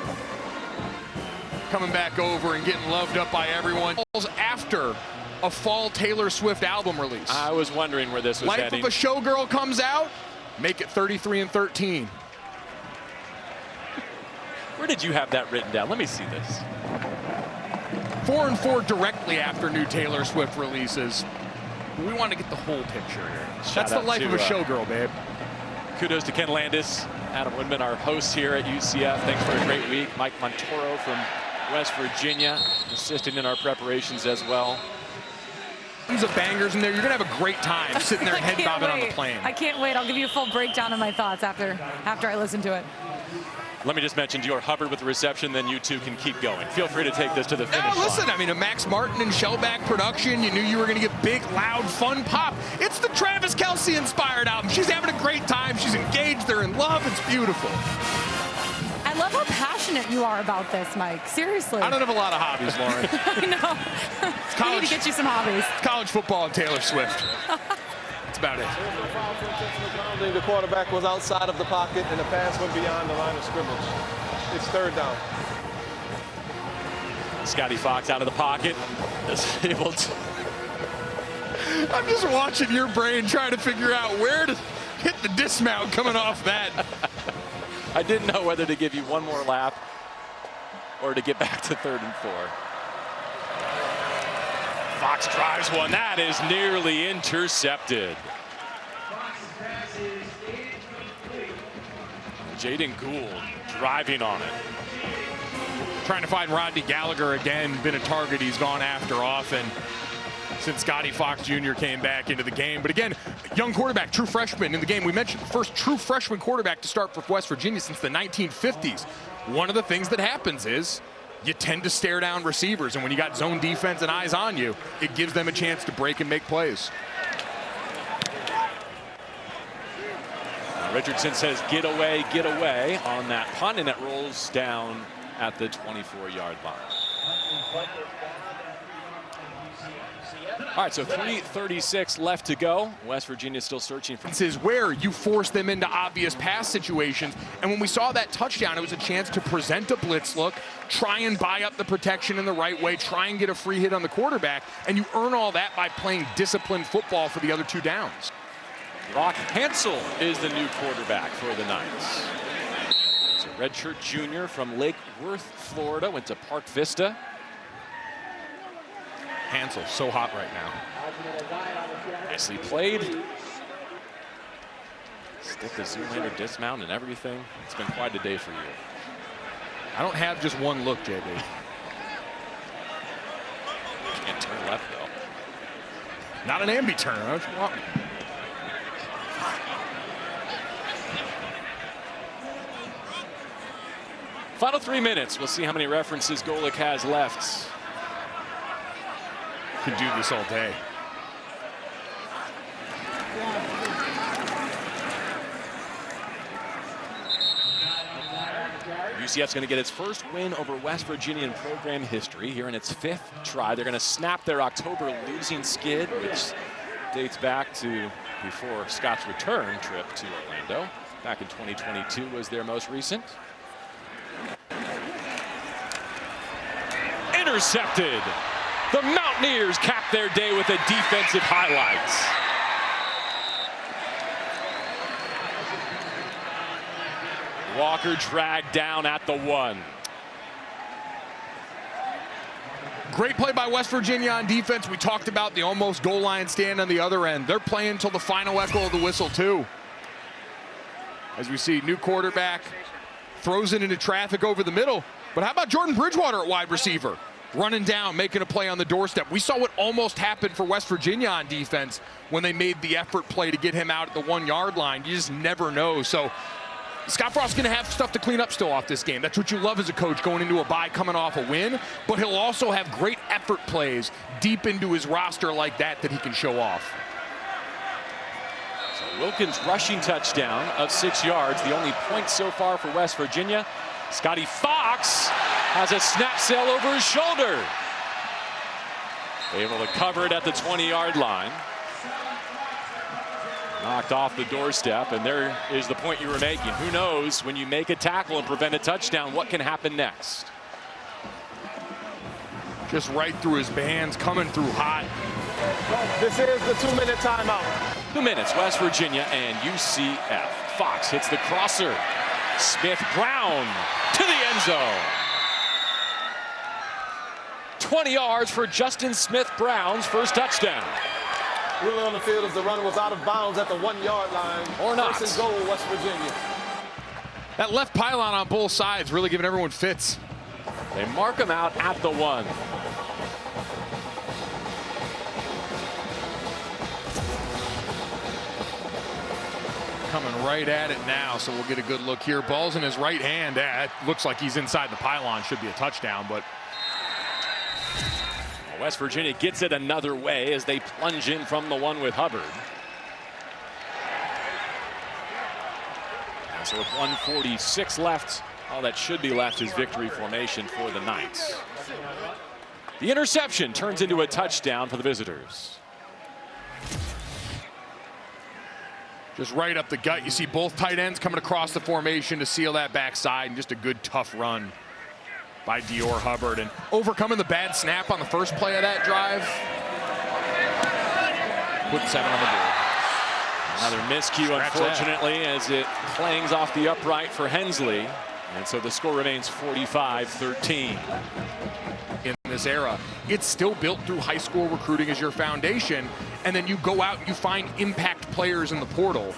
Coming back over and getting loved up by everyone. After a fall Taylor Swift album release. I was wondering where this was Life heading. of a Showgirl comes out, make it 33-13. Where did you have that written down? Let me see this. 4-4 directly after new Taylor Swift releases. We want to get the whole picture here. That's the life of a showgirl, babe. Kudos to Ken Landis, Adam Woodman, our hosts here at UCF. Thanks for a great week. Mike Montoro from West Virginia, assisting in our preparations as well. Tons of bangers in there. You're going to have a great time sitting there head bobbing on the plane. I can't wait. I'll give you a full breakdown of my thoughts after I listen to it. Let me just mention, Dior Hubbard with the reception, then you two can keep going. Feel free to take this to the finish listen, line. I mean, a Max Martin and Shellback production. You knew you were going to get big, loud, fun pop. It's the Travis Kelce-inspired album. She's having a great time. She's engaged. They're in love. It's beautiful. I love how passionate you are about this, Mike. Seriously. I don't have a lot of hobbies, Lauren. I know. We need to get you some hobbies. College football and Taylor Swift. That's about it. The quarterback was outside of the pocket, and the pass went beyond the line of scrimmage. It's 3rd down. Scotty Fox out of the pocket. I'm just watching your brain trying to figure out where to hit the dismount coming off that. I didn't know whether to give you one more lap or to get back to 3rd and 4. Fox drives one. That is nearly intercepted. Jaden Gould driving on it. Trying to find Rodney Gallagher again. Been a target he's gone after often since Scotty Fox Jr. came back into the game. But again, young quarterback, true freshman in the game. We mentioned the first true freshman quarterback to start for West Virginia since the 1950s. One of the things that happens is you tend to stare down receivers, and when you got zone defense and eyes on you, it gives them a chance to break and make plays. Richardson says, get away on that punt, and it rolls down at the 24-yard line. All right, so 3:36 left to go. West Virginia still searching for. This is where you force them into obvious pass situations. And when we saw that touchdown, it was a chance to present a blitz look, try and buy up the protection in the right way, try and get a free hit on the quarterback. And you earn all that by playing disciplined football for the other 2 downs. Brock Hansel is the new quarterback for the Knights. He's a redshirt junior from Lake Worth, Florida, went to Park Vista. Hansel, so hot right now. Nicely played. Stick the Zoolander dismount and everything. It's been quite a day for you. I don't have just one look, JB. Can't turn left, though. Not an ambi turn. Final 3 minutes. We'll see how many references Golic has left. Could do this all day. UCF's going to get its first win over West Virginia in program history here in its 5th try. They're going to snap their October losing skid, which dates back to before Scott's return trip to Orlando. Back in 2022 was their most recent. Intercepted. The Mountaineers cap their day with a defensive highlights. Walker dragged down at the 1. Great play by West Virginia on defense. We talked about the almost goal line stand on the other end. They're playing until the final echo of the whistle, too. As we see, new quarterback throws it into traffic over the middle. But how about Jordan Bridgewater at wide receiver? Running down, making a play on the doorstep. We saw what almost happened for West Virginia on defense when they made the effort play to get him out at the 1-yard line. You just never know. So Scott Frost's going to have stuff to clean up still off this game. That's what you love as a coach, going into a bye, coming off a win. But he'll also have great effort plays deep into his roster like that he can show off. So Wilkins' rushing touchdown of 6 yards, the only point so far for West Virginia. Scotty Fox has a snap sail over his shoulder. Able to cover it at the 20-yard line. Knocked off the doorstep, and there is the point you were making. Who knows, when you make a tackle and prevent a touchdown, what can happen next? Just right through his hands, coming through hot. This is the 2-minute timeout. 2 minutes, West Virginia and UCF. Fox hits the crosser. Smith Brown to the end zone. 20 yards for Justin Smith Brown's first touchdown. Really on the field as the runner was out of bounds at the 1-yard line. Or not. First and goal, West Virginia. That left pylon on both sides really giving everyone fits. They mark him out at the 1. Coming right at it now, so we'll get a good look here. Ball's in his right hand. It looks like he's inside the pylon. Should be a touchdown, but West Virginia gets it another way as they plunge in from the 1 with Hubbard. And so with 1:46 left, all that should be left is victory formation for the Knights. The interception turns into a touchdown for the visitors. just right up the gut. You see both tight ends coming across the formation to seal that backside, and just a good tough run by Dior Hubbard, and overcoming the bad snap on the first play of that drive. Put 7 on the board. Another miscue, unfortunately, as it clangs off the upright for Hensley. And so the score remains 45-13. In this era, it's still built through high school recruiting as your foundation, and then you go out and you find impact players in the portal.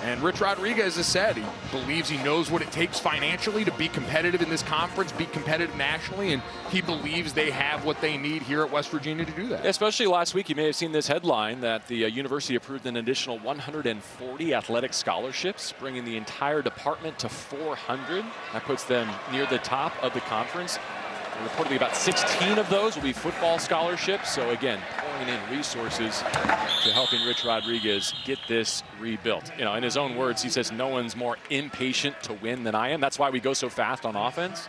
And Rich Rodriguez has said he believes he knows what it takes financially to be competitive in this conference, be competitive nationally, and he believes they have what they need here at West Virginia to do that. Especially last week, you may have seen this headline that the university approved an additional 140 athletic scholarships, bringing the entire department to 400. That puts them near the top of the conference. And reportedly about 16 of those will be football scholarships. So again, pouring in resources to helping Rich Rodriguez get this rebuilt. You know, in his own words, he says no one's more impatient to win than I am. That's why we go so fast on offense.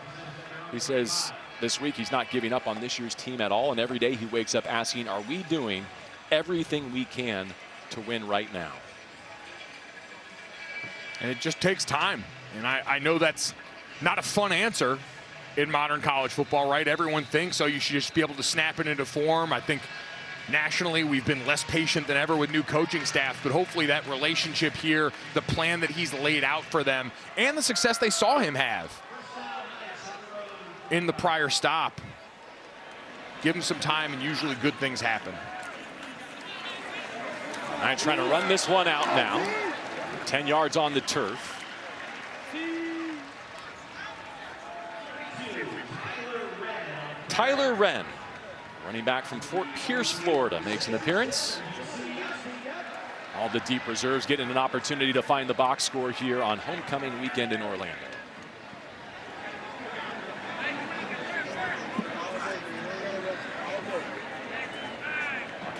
He says this week he's not giving up on this year's team at all. And every day he wakes up asking, are we doing everything we can to win right now? And it just takes time. And I know that's not a fun answer in modern college football, right? Everyone thinks, oh, you should just be able to snap it into form. I think nationally we've been less patient than ever with new coaching staffs, but hopefully that relationship here, the plan that he's laid out for them, and the success they saw him have in the prior stop, give him some time and usually good things happen. All right, trying to run this one out now. 10 yards on the turf. Tyler Wren, running back from Fort Pierce, Florida, makes an appearance. All the deep reserves getting an opportunity to find the box score here on homecoming weekend in Orlando.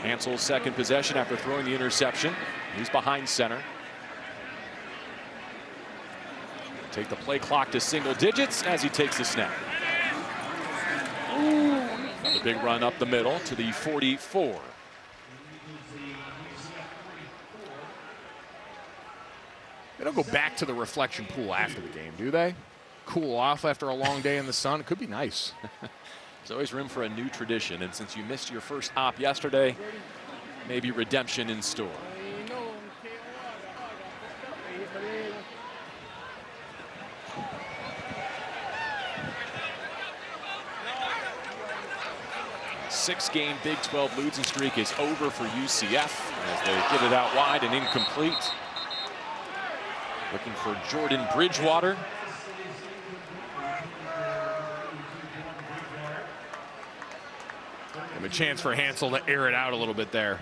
Hansel's second possession after throwing the interception. He's behind center. Take the play clock to single digits as he takes the snap. Another big run up the middle to the 44. They don't go back to the reflection pool after the game, do they? Cool off after a long day in the sun. It could be nice. There's always room for a new tradition, and since you missed your first op yesterday, maybe redemption in store. Six-game Big 12 losing streak is over for UCF as they get it out wide and incomplete. Looking for Jordan Bridgewater. Have a chance for Hansel to air it out a little bit there.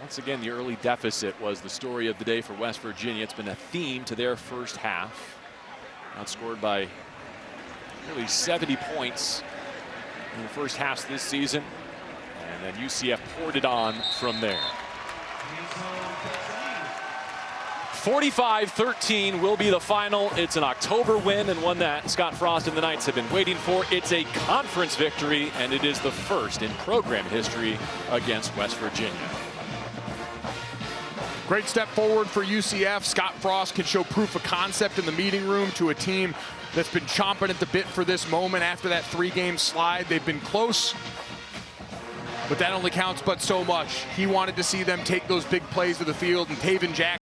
Once again, the early deficit was the story of the day for West Virginia. It's been a theme to their first half. Outscored by nearly 70 points in the first half this season. And then UCF poured it on from there. 45-13 will be the final. It's an October win and one that Scott Frost and the Knights have been waiting for. It's a conference victory, and it is the first in program history against West Virginia. Great step forward for UCF. Scott Frost can show proof of concept in the meeting room to a team that's been chomping at the bit for this moment after that three-game slide. They've been close, but that only counts but so much. He wanted to see them take those big plays to the field, and Taven Jackson